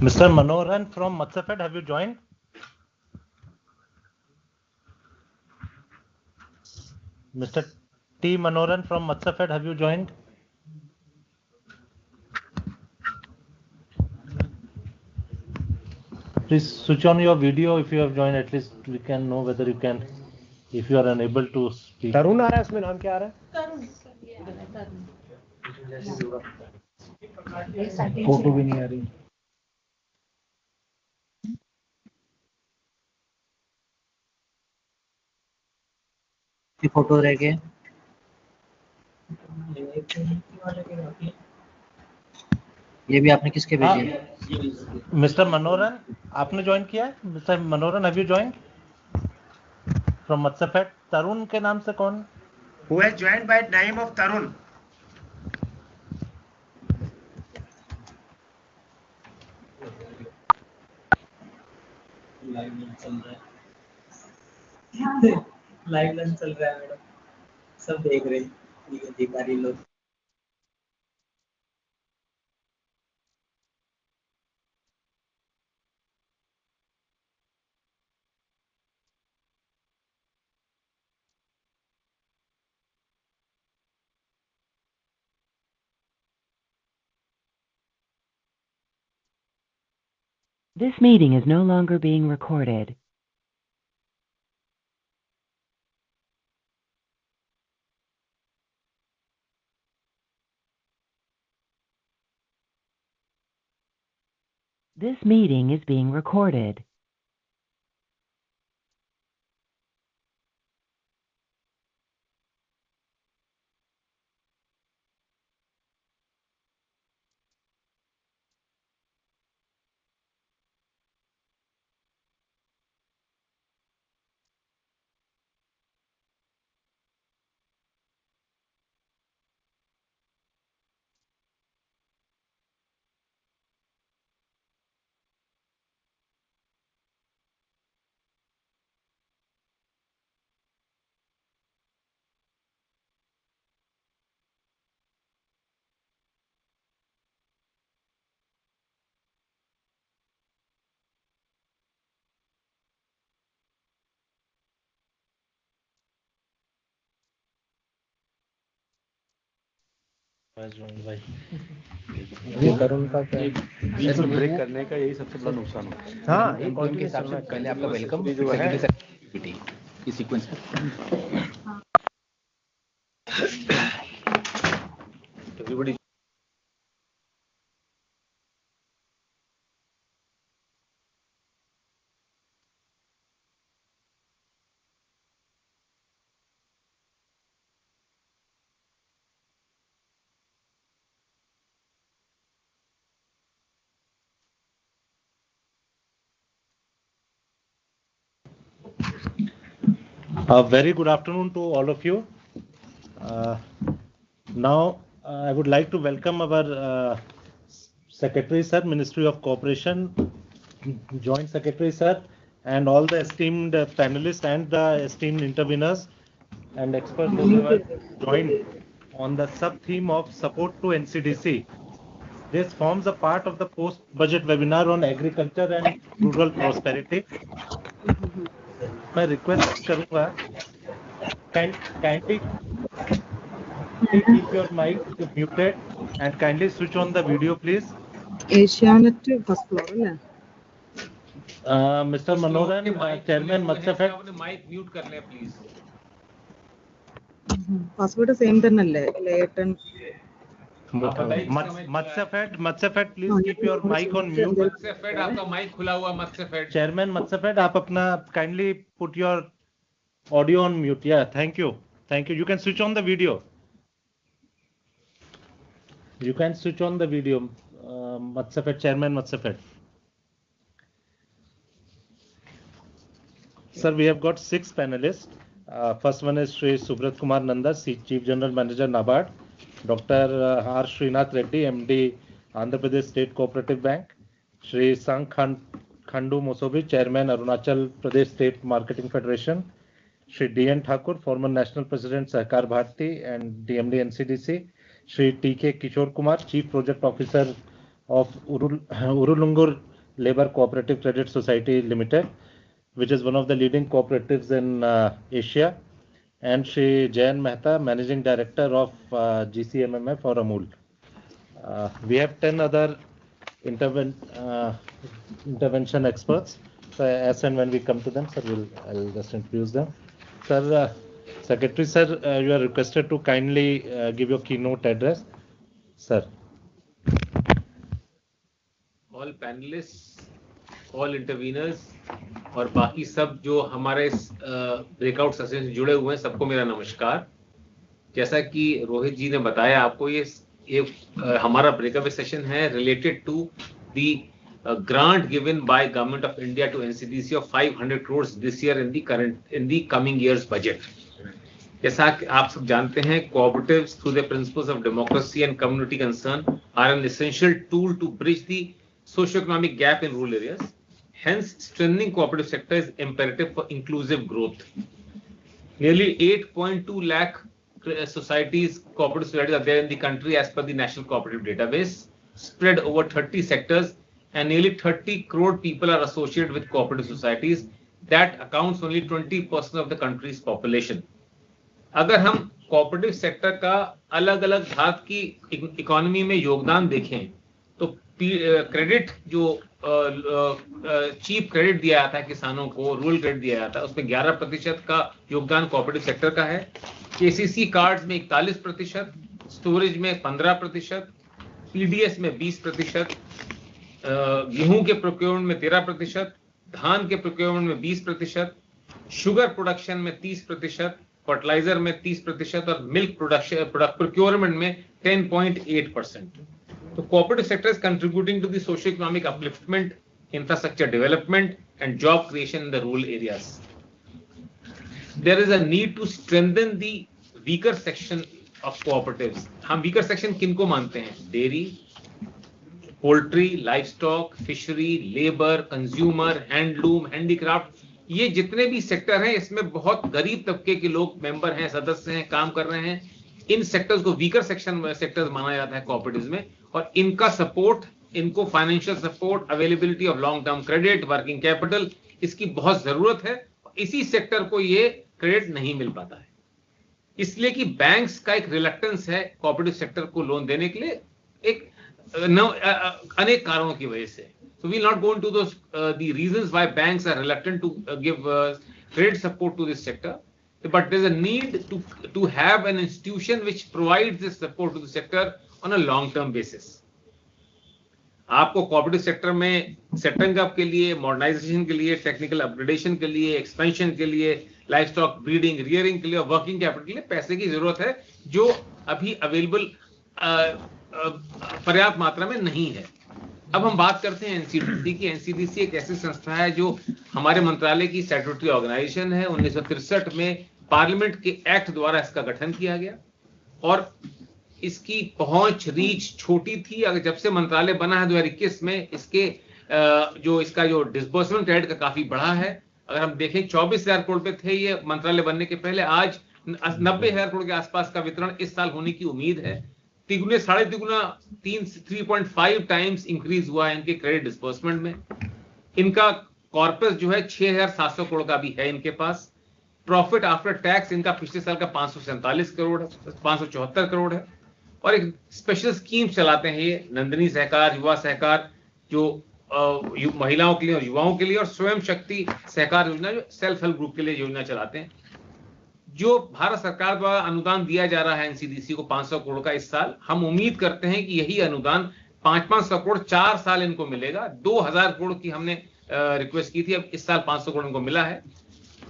Mr. Manoharan from Matsafed, have you joined? Mr. T. Manoharan from Matsafed, have you joined? Please switch on your video if you have joined. At least we can know whether you can, if you are unable to speak. तरुण आ रहा है, इसमें नाम क्या आ रहा है? Photo भी नहीं आ रही. फोटो रह गए. ये भी आपने किसके भेजे? मिस्टर मनोहरन, आपने ज्वाइन किया है? Mister Manoharan, have you join from Matsyafed? Tarun के नाम से कौन? Who has joined by name of Tarun? Live lunch चल रहा है. लाइव लंच चल रहा है मैडम, सब देख रहे हैं अधिकारी लोग. This meeting is no longer being recorded. This meeting is being recorded. तरुण का क्या बीच में ब्रेक करने का यही सबसे बड़ा नुकसान होता है। हाँ, एक के हिसाब से पहले आपका वेलकम जो है इस sequence everybody A very good afternoon to all of you. Now, I would like to welcome our Secretary Sir, Ministry of Cooperation, Joint Secretary Sir, and all the esteemed panelists and the esteemed interveners and experts who have joined on the sub-theme of support to NCDC. This forms a part of the post-budget webinar on agriculture and rural prosperity. मैं request करूंगा kindly keep your mic muted and kindly switch on the video please. Asianet first floor है Mr. Manoran, Chairman Matsafed, अपने mic mute कर लें please. Password same तन्नल्ले लेटन Matsafed, please keep your mic on mute. Matsafed, आपका माइक खुला हुआ Matsafed। Chairman Matsafed, आप अपना kindly put your audio on mute. Yeah, thank you. You can switch on the video. Matsafed, Chairman Matsafed. Sir, we have got 6 panelists. First one is Shri Subrat Kumar Nanda, Chief General Manager NABARD. Dr. R. Srinath Reddy, MD, Andhra Pradesh State Cooperative Bank. Shri Sang Khandu Mosobi, Chairman, Arunachal Pradesh State Marketing Federation. Shri D.N. Thakur, former National President, Sahkar Bharati and DMD NCDC. Shri T.K. Kishore Kumar, Chief Project Officer of Urulungur Labour Cooperative Credit Society Limited, which is one of the leading cooperatives in Asia. And Shri Jayan Mehta, Managing Director of GCMMF or Amul. We have 10 other intervention experts. So as and when we come to them, sir, I'll just introduce them. Sir, Secretary Sir, you are requested to kindly give your keynote address. Sir. All panelists, all interveners और बाकी सब जो हमारे breakout session से जुड़े हुए हैं सबको मेरा नमस्कार। जैसा कि रोहित जी ने बताया आपको ये हमारा ब्रेकअप सेशन है related to the grant given by Government of India to NCDC of 500 crores this year in the coming year's budget. जैसा कि आप सब जानते हैं, cooperatives through the principles of democracy and community concern are an essential tool to bridge the socio-economic gap in rural areas. Hence, strengthening cooperative sector is imperative for inclusive growth. Nearly 8.2 lakh cooperative societies are there in the country as per the National Cooperative Database, spread over 30 sectors, and nearly 30 crore people are associated with cooperative societies. That accounts only 20% of the country's population. अगर हम cooperative sector का अलग-अलग भाग की economy में योगदान देखें तो क्रेडिट जो चीप क्रेडिट दिया जाता है किसानों को, रूरल क्रेडिट दिया जाता है, उसमें 11% का योगदान कोऑपरेटिव सेक्टर का है। केसीसी कार्ड्स में 41%, स्टोरेज में 15%, पीडीएस में 20%, गेहूं के प्रोक्योरमेंट में 13%, धान के प्रोक्योरमेंट में 20%, शुगर प्रोडक्शन में 30%, फर्टिलाइजर में 30% और मिल्क प्रोक्योरमेंट में 10.8%. So cooperative sector is contributing to the socio-economic upliftment, infrastructure development and job creation in the rural areas. There is a need to strengthen the weaker section of cooperatives. हम weaker section किनको मानते हैं? Dairy, poultry, livestock, fishery, labor, consumer, handloom, handicraft, ये जितने भी sector हैं इसमें बहुत गरीब तबके के लोग मेंबर हैं, सदस्य हैं, काम कर रहे हैं. इन सेक्टर्स को वीकर सेक्टर्स माना जाता है कोऑपरेटिव्स में, और इनका सपोर्ट, इनको financial support, availability of long term credit, working capital, इसकी बहुत जरूरत है. इसी सेक्टर को ये क्रेडिट नहीं मिल पाता है, इसलिए कि बैंक्स का एक रिलक्टेंस है कोऑपरेटिव सेक्टर को लोन देने के लिए, एक अनेक कारणों की वजह से. So we'll not go into those the reasons why banks are reluctant to give credit support to this sector, but there's a need to have an institution which provides this support to the sector on a long term basis. आपको cooperative sector में setting up के लिए, modernisation के लिए, technical upgradation के लिए, expansion के लिए, लाइफ स्टॉक ब्रीडिंग, रियरिंग के लिए और वर्किंग कैपिटल के लिए पैसे की जरूरत है, जो अभी अवेलेबल पर्याप्त मात्रा में नहीं है. अब हम बात करते हैं एनसीडीसी की. एनसीडीसी एक ऐसी संस्था है जो हमारे मंत्रालय की स्टैट्यूटरी ऑर्गेनाइजेशन है. 1963 में पार्लियामेंट के एक्ट द्वारा इसका गठन किया गया और इसकी पहुंच, रीच छोटी थी. अगर जब से मंत्रालय बना है 2021 में, इसका जो डिस्बर्समेंट क्रेडिट का काफी बढ़ा है. अगर हम देखें 24,000 करोड़ पे थे ये मंत्रालय बनने के पहले, आज 90,000 करोड़ के आसपास का वितरण इस साल होने की उम्मीद है. तिगुने, साढ़े तिगुना, 3.5 टाइम्स इंक्रीज हुआ है इनके क्रेडिट डिस्बर्समेंट में. इनका कॉर्पस जो है 6,700 करोड़ का भी है इनके पास. प्रॉफिट आफ्टर टैक्स इनका पिछले साल का 547 करोड़ है, 574 करोड़ है. और एक स्पेशल स्कीम चलाते हैं ये, नंदिनी सहकार, युवा सहकार, जो महिलाओं के लिए और युवाओं के लिए, और स्वयं शक्ति सहकार योजना जो सेल्फ हेल्प ग्रुप के लिए योजना चलाते हैं. जो भारत सरकार द्वारा अनुदान दिया जा रहा है एनसीडीसी को 500 करोड़ का इस साल, हम उम्मीद करते हैं कि यही अनुदान 500 करोड़ 4 साल इनको मिलेगा. 2,000 करोड़ की हमने रिक्वेस्ट की थी, अब इस साल 500 करोड़ इनको मिला है.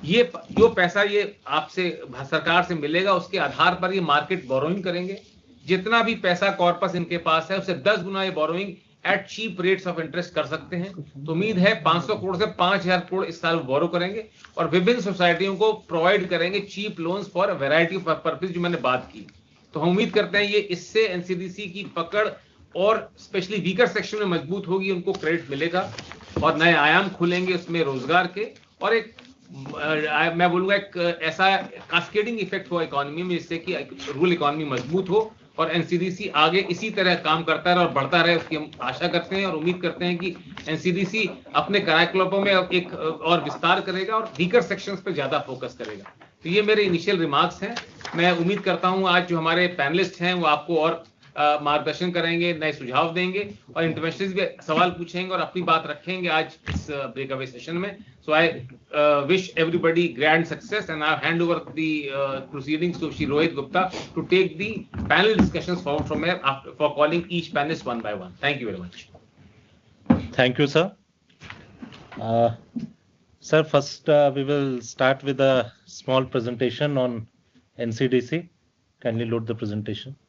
ये जो पैसा ये आपसे सरकार से मिलेगा उसके आधार पर ये मार्केट बोरोइंग करेंगे. जितना भी पैसा कॉर्पस इनके पास है उससे 10 गुना ये borrowing at cheap rates of interest कर सकते हैं. तो उम्मीद है 500 करोड़ से 5,000 करोड़ इस साल बोरो करेंगे और विभिन्न सोसाइटियों को प्रोवाइड करेंगे cheap loans for variety of purpose, जो मैंने बात की. तो हम उम्मीद करते हैं ये इससे एनसीडीसी की पकड़ और स्पेशली वीकर सेक्शन में मजबूत होगी, उनको क्रेडिट मिलेगा और नए आयाम खुलेंगे उसमें रोजगार के, और एक मैं बोलूंगा एक ऐसा कास्केडिंग इफेक्ट हो इकोनॉमी में, जिससे कि रूरल इकोनॉमी मजबूत हो और एनसीडीसी आगे इसी तरह काम करता रहे और बढ़ता रहे, उसकी हम आशा करते हैं और उम्मीद करते हैं कि एनसीडीसी अपने कार्यकलापों में एक और विस्तार करेगा और वीकर सेक्शंस पे ज्यादा फोकस करेगा. तो ये मेरे इनिशियल रिमार्क्स हैं. मैं उम्मीद करता हूं आज जो हमारे पैनलिस्ट हैं वो आपको और मार्गदर्शन करेंगे, नए सुझाव देंगे और इंटरवेंशनिस्ट भी सवाल पूछेंगे और अपनी बात रखेंगे आज इस ब्रेक अवे सेशन में. So I wish everybody grand success and I'll hand over the proceedings to Shri Rohit Gupta to take the panel discussions forward from here for calling each panelist one by one. Thank you very much. Thank you, sir. Sir, first we will start with a small presentation on NCDC. Kindly load the presentation.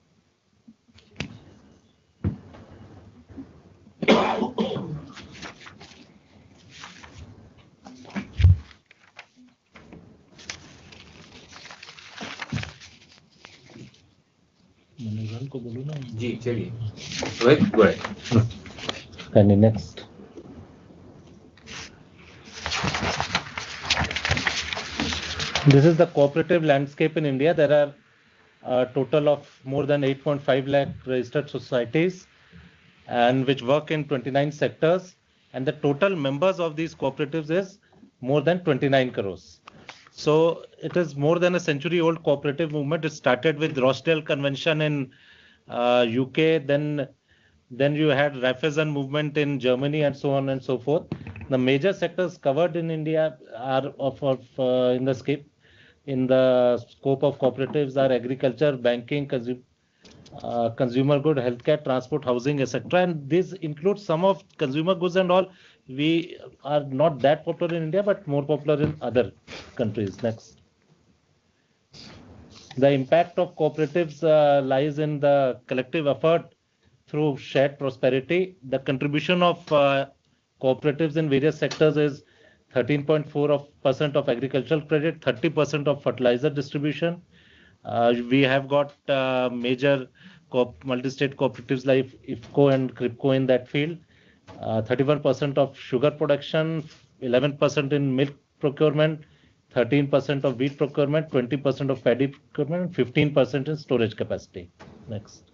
को बोलो ना जी. चलिए Rohit, go ahead. Kindly next. This is the cooperative landscape in India. There are a total of more than 8.5 lakh registered societies and which work in 29 sectors, and the total members of these cooperatives is more than 29 crores. So it is more than a century old cooperative movement. It started with Rochdale Convention in UK, then Then you had Raiffeisen movement in Germany and so on and so forth. The major sectors covered in India are in the scope of cooperatives are agriculture, banking, consumer good, healthcare, transport, housing, etc. And this includes some of consumer goods and all. We are not that popular in India, but more popular in other countries. Next. The impact of cooperatives lies in the collective effort through shared prosperity. The contribution of cooperatives in various sectors is 13.4% of agricultural credit, 30% of fertilizer distribution. We have got major multi-state cooperatives like IFCO and CRIPCO in that field. 31% of sugar production, 11% in milk procurement, 13% of wheat procurement, 20% of paddy procurement, 15% in storage capacity. Next.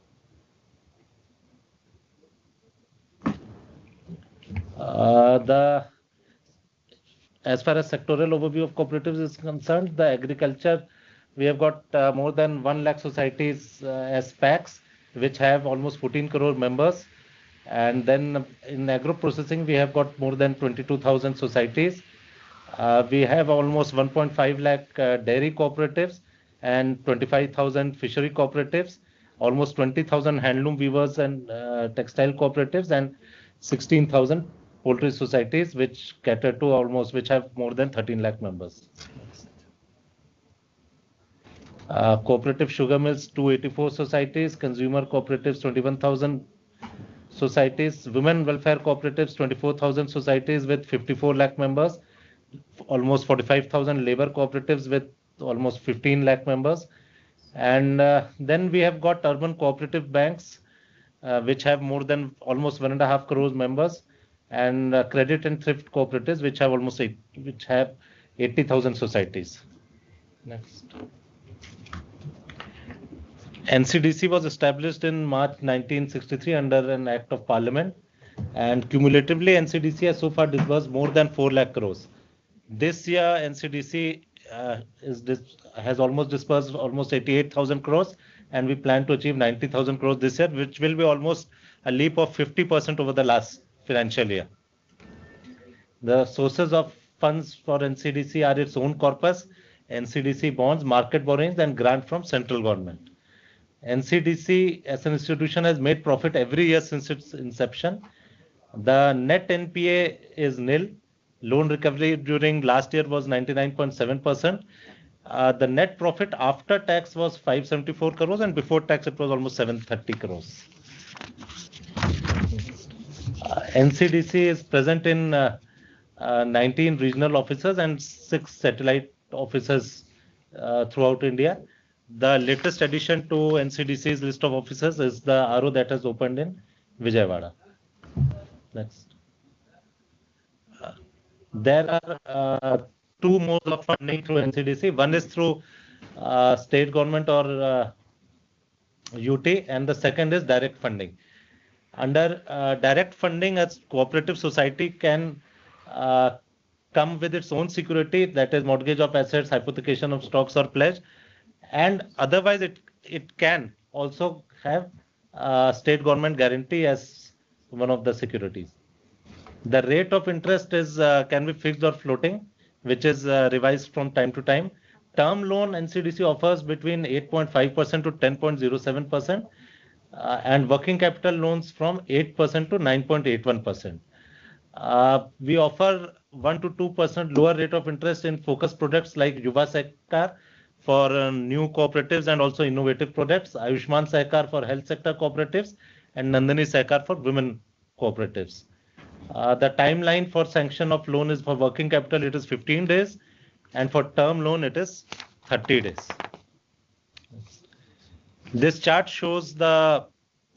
As far as sectoral overview of cooperatives is concerned, the agriculture, we have got more than 1 lakh societies as PACs, which have almost 14 crore members. And then in agro processing, we have got more than 22,000 societies. We have almost 1.5 lakh dairy cooperatives and 25,000 fishery cooperatives, almost 20,000 handloom weavers and textile cooperatives, and 16,000 poultry societies, which cater to which have more than 13 lakh members. Cooperative sugar mills, 284 societies, consumer cooperatives, 21,000 societies, women welfare cooperatives, 24,000 societies with 54 lakh members, almost 45,000 labor cooperatives with almost 15 lakh members. And then we have got urban cooperative banks, which have more than almost 1.5 crores members, and credit and thrift cooperatives, which have 80,000 societies. Next. NCDC was established in March 1963 under an Act of Parliament, and cumulatively NCDC has so far disbursed more than 4 lakh crores. This year NCDC has almost disbursed almost 88,000 crores, and we plan to achieve 90,000 crores this year, which will be almost a leap of 50% over the last financial year. The sources of funds for NCDC are its own corpus, NCDC bonds, market borrowings, and grant from central government. NCDC as an institution has made profit every year since its inception. The net NPA is nil. Loan recovery during last year was 99.7%. The net profit after tax was 574 crores, and before tax it was almost 730 crores. NCDC is present in 19 regional offices and 6 satellite offices throughout India. The latest addition to NCDC's list of offices is the RO that has opened in Vijayawada. Next. There are 2 modes of funding through NCDC. One is through state government or UT, and the second is direct funding. Under direct funding, a cooperative society can come with its own security, that is mortgage of assets, hypothecation of stocks or pledge, and otherwise it can also have state government guarantee as one of the securities. The rate of interest is can be fixed or floating, which is revised from time to time. Term loan NCDC offers between 8.5% to 10.07%, and working capital loans from 8% to 9.81%. We offer 1 to 2% lower rate of interest in focus products like Yuva Sehkar for new cooperatives and also innovative products, Ayushman Sehkar for health sector cooperatives, and Nandini Sehkar for women cooperatives. The timeline for sanction of loan is for working capital, it is 15 days, and for term loan, it is 30 days. This chart shows the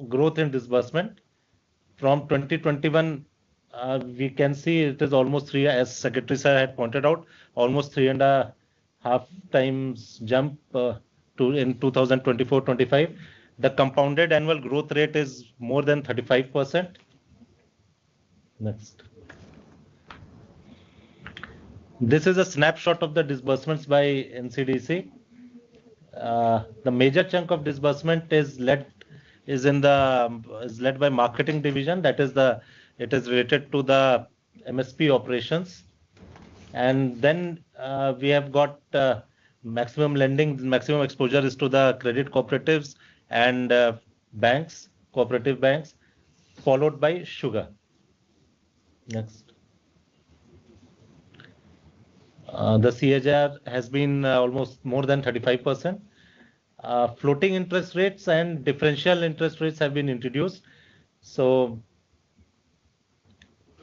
growth in disbursement. From 2021, we can see it is almost 3, as Secretary Sir had pointed out, almost 3.5 times jump in 2024-25. The compounded annual growth rate is more than 35%. Next. This is a snapshot of the disbursements by NCDC. The major chunk of disbursement is led is led by marketing division. It is related to the MSP operations. And then we have got maximum lending, maximum exposure is to the credit cooperatives and banks, cooperative banks, followed by sugar. Next. The CAGR has been almost more than 35%. Floating interest rates and differential interest rates have been introduced. So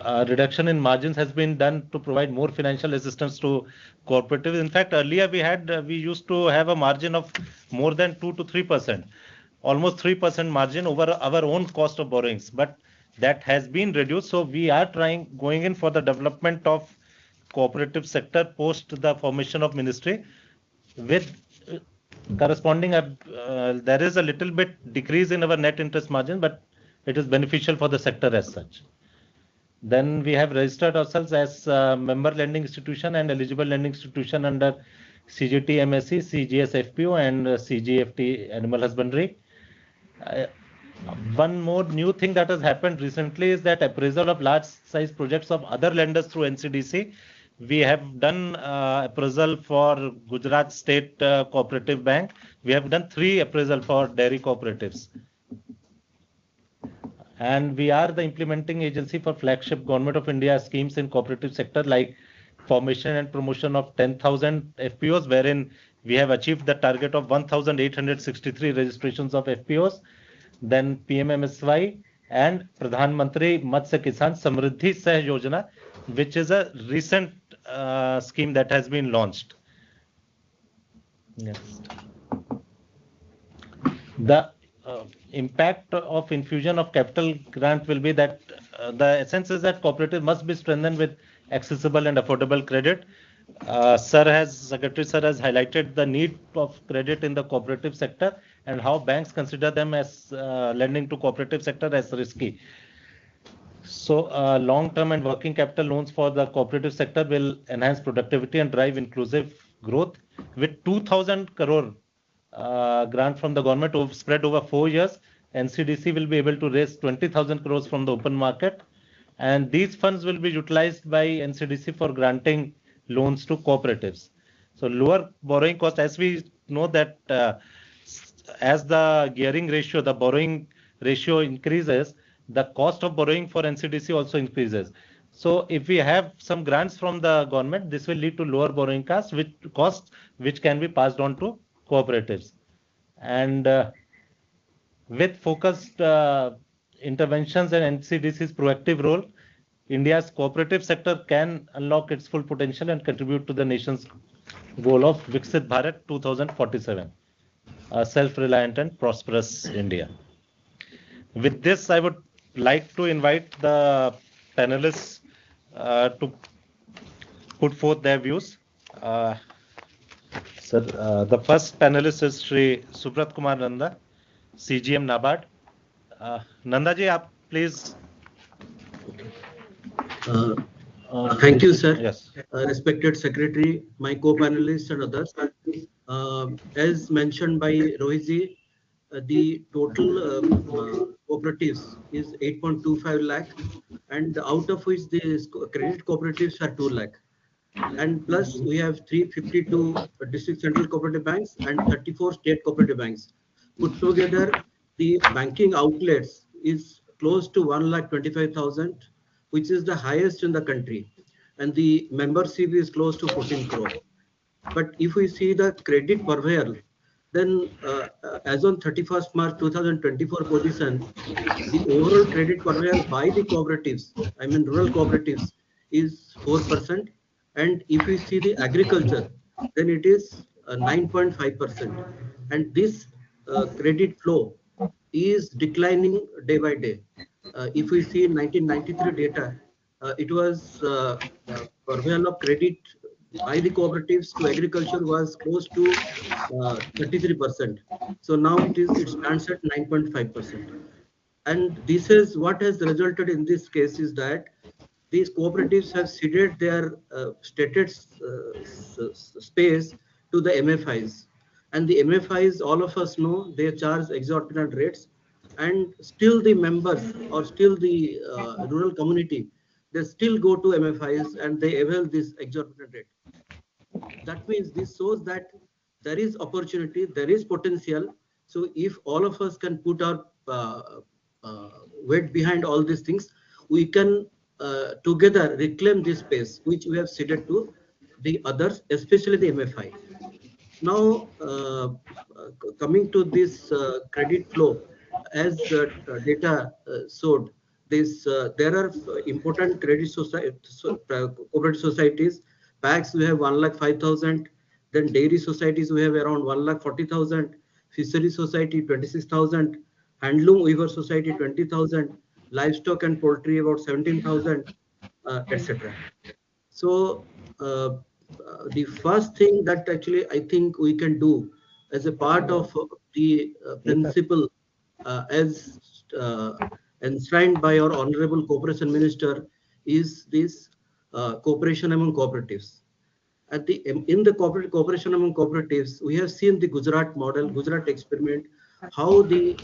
reduction in margins has been done to provide more financial assistance to cooperatives. In fact, earlier we used to have a margin of more than 2 to 3%, almost 3% margin over our own cost of borrowings. But that has been reduced. So we are going in for the development of cooperative sector post the formation of ministry with corresponding there is a little bit decrease in our net interest margin, but it is beneficial for the sector as such. Then we have registered ourselves as member lending institution and eligible lending institution under CGT MSE, CGS FPO and CGFT Animal Husbandry. One more new thing that has happened recently is that appraisal of large size projects of other lenders through NCDC. We have done appraisal for Gujarat State Cooperative Bank. We have done 3 appraisal for dairy cooperatives. And we are the implementing agency for flagship Government of India schemes in cooperative sector like formation and promotion of 10,000 FPOs, wherein we have achieved the target of 1,863 registrations of FPOs. Then PMMSY and Pradhan Mantri Matsya Kisan Samriddhi Sah Yojana, which is a recent scheme that has been launched. Next. The impact of infusion of capital grant will be that the essence is that cooperative must be strengthened with accessible and affordable credit. Secretary Sir has highlighted the need of credit in the cooperative sector and how banks consider them as lending to cooperative sector as risky. So long-term and working capital loans for the cooperative sector will enhance productivity and drive inclusive growth. With 2,000 crore grant from the government spread over 4 years, NCDC will be able to raise 20,000 crores from the open market. And these funds will be utilized by NCDC for granting loans to cooperatives. So lower borrowing cost, as we know that as the gearing ratio, the borrowing ratio increases, the cost of borrowing for NCDC also increases. So if we have some grants from the government, this will lead to lower borrowing costs, which can be passed on to cooperatives. And with focused interventions and NCDC's proactive role, India's cooperative sector can unlock its full potential and contribute to the nation's goal of Viksit Bharat 2047, a self-reliant and prosperous India. With this, I would like to invite the panelists to put forth their views. Sir, the first panelist is Shri Subrat Kumar Nanda, CGM NABARD. Nanda ji, aap please. Thank you, sir. Yes. Respected Secretary, my co-panelists and others. As mentioned by Rohit ji, the total cooperatives is 8.25 lakh, and out of which the credit cooperatives are 2 lakh. And plus we have 352 district central cooperative banks and 34 state cooperative banks. Put together, the banking outlets is close to 1,25,000, which is the highest in the country. And the membership is close to 14 crore. But if we see the credit purveyor, then as on 31st March 2024 position, the overall credit purveyor by the cooperatives, I mean rural cooperatives, is 4%. And if we see the agriculture, then it is 9.5%. And this credit flow is declining day by day. If we see 1993 data, it was purveyor of credit by the cooperatives to agriculture was close to 33%. So now it stands at 9.5%. And this is what has resulted in this case is that these cooperatives have ceded their stated space to the MFIs. And the MFIs, all of us know, they charge exorbitant rates. and still the members or still the rural community, they still go to MFIs and they avail this exorbitant rate. That means this shows that there is opportunity, there is potential. So if all of us can put our weight behind all these things, we can together reclaim this space which we have ceded to the others, especially the MFI. Now, coming to this credit flow, as data showed, there are important credit cooperative societies. PACs we have 1,05,000. Then dairy societies we have around 1,40,000. Fishery society 26,000. Handloom weaver society 20,000. Livestock and poultry about 17,000, etc. So the first thing that actually I think we can do as a part of the principle as enshrined by our Honorable Cooperation Minister is this cooperation among cooperatives. In the cooperation among cooperatives, we have seen the Gujarat model, Gujarat experiment, how the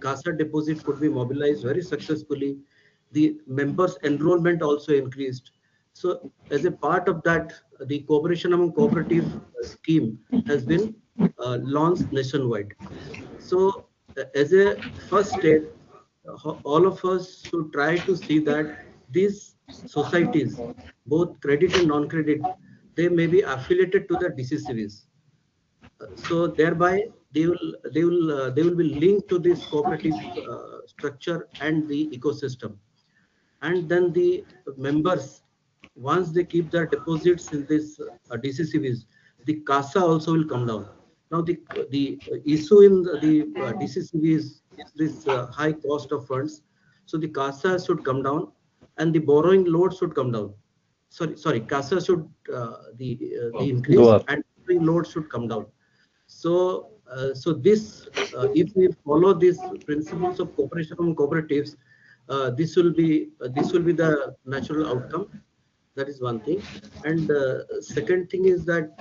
CASA deposit could be mobilized very successfully. The members' enrollment also increased. So as a part of that, the cooperation among cooperative scheme has been launched nationwide. So as a first step, all of us should try to see that these societies, both credit and non-credit, they may be affiliated to the DCCVs. So thereby they will be linked to this cooperative structure and the ecosystem. And then the members, once they keep their deposits in this DCCVs, the CASA also will come down. Now the issue in the DCCVs is this high cost of funds. So the CASA should come down and the borrowing load should come down. Sorry, CASA should the increase and borrowing load should come down. So this if we follow these principles of cooperation among cooperatives, this will be the natural outcome. That is one thing. And second thing is that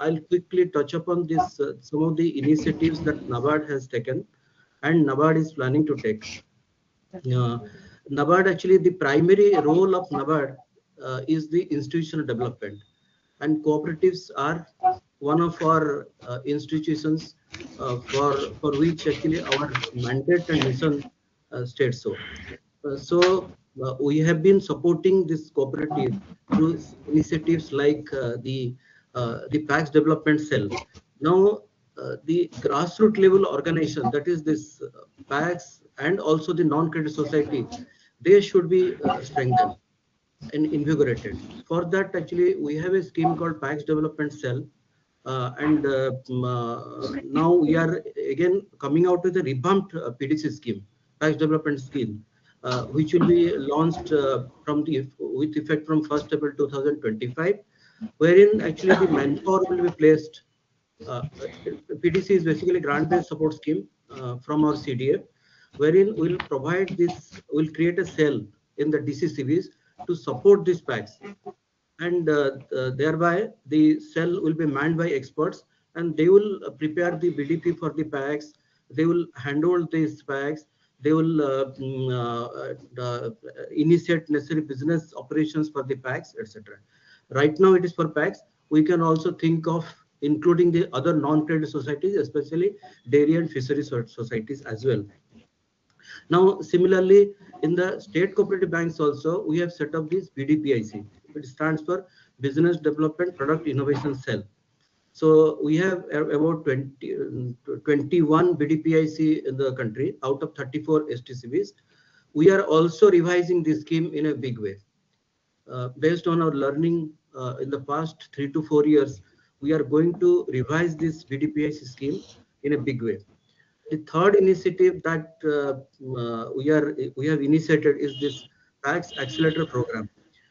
I'll quickly touch upon this some of the initiatives that NABARD has taken and NABARD is planning to take. NABARD, actually the primary role of NABARD is the institutional development, and cooperatives are one of our institutions for which actually our mandate and mission states so. We have been supporting this cooperative through initiatives like the PACS development cell. Now, the grassroots level organization, that is this PACS and also the non-credit society, they should be strengthened and invigorated. For that, actually, we have a scheme called PACS development cell. Now we are again coming out with a revamped PDC scheme, PACS development scheme, which will be launched with effect from 1st April 2025, wherein actually the manpower will be placed. PDC is basically grant-based support scheme from our CDF, wherein we'll provide this, we'll create a cell in the DCCVs to support these PACs. And thereby the cell will be manned by experts and they will prepare the BDP for the PACs, they will handle these PACs, they will initiate necessary business operations for the PACs, etc. Right now it is for PACs. We can also think of including the other non-credit societies, especially dairy and fishery societies as well. Now, similarly, in the state cooperative banks also, we have set up this BDPIC. It stands for Business Development Product Innovation Cell. So we have about 21 BDPIC in the country out of 34 STCBs. We are also revising this scheme in a big way. Based on our learning in the past 3 to 4 years, we are going to revise this BDPIC scheme in a big way. The third initiative that we have initiated is this PACS Accelerator Program.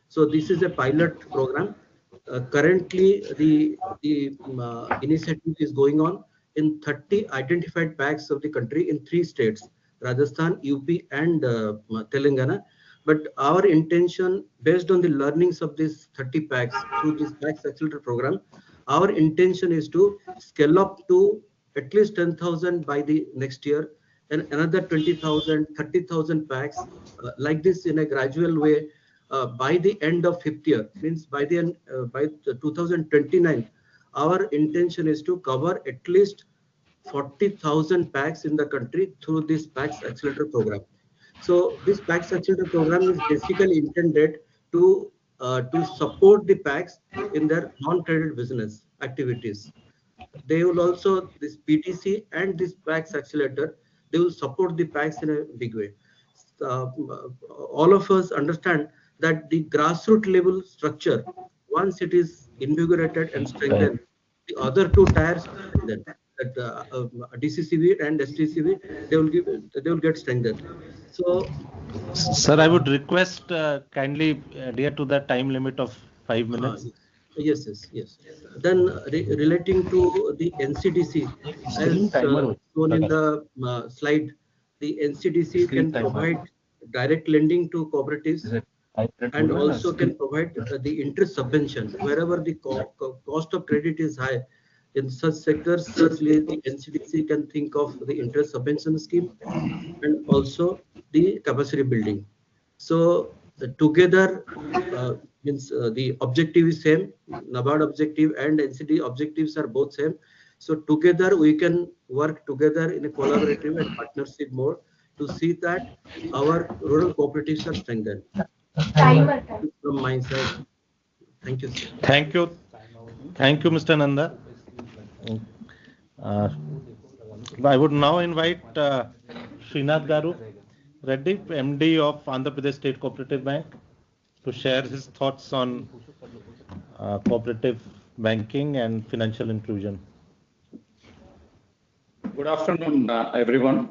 So this is a pilot program. Currently, the initiative is going on in 30 identified PACs of the country in 3 states, Rajasthan, UP and Telangana. But our intention, based on the learnings of these 30 PACs through this PACS Accelerator Program, our intention is to scale up to at least 10,000 by the next year, and another 20,000, 30,000 packs like this in a gradual way by the end of 5th year. Means by the end, by 2029, our intention is to cover at least 40,000 packs in the country through this Packs Accelerator program. So this Packs Accelerator program is basically intended to support the packs in their non-credit business activities. They will also, this PTC and this Packs Accelerator, they will support the packs in a big way. All of us understand that the grassroots level structure, once it is invigorated and strengthened, the other two tiers are strengthened. That DCCB and STCB, they will get strengthened. So, sir, I would request kindly adhere to the time limit of 5 minutes. Yes. Then relating to the NCDC, as shown in the slide, the NCDC can provide direct lending to cooperatives and also can provide the interest subvention wherever the cost of credit is high. In such sectors, certainly the NCDC can think of the interest subvention scheme and also the capacity building. So together means the objective is same. NABARD objective and NCD objectives are both same. So together we can work together in a collaborative and partnership mode to see that our rural cooperatives are strengthened. From my side, thank you, sir. Thank you, Mr. Nanda. I would now invite Srinath Garu Reddy, MD of Andhra Pradesh State Cooperative Bank, to share his thoughts on cooperative banking and financial inclusion. Good afternoon, everyone.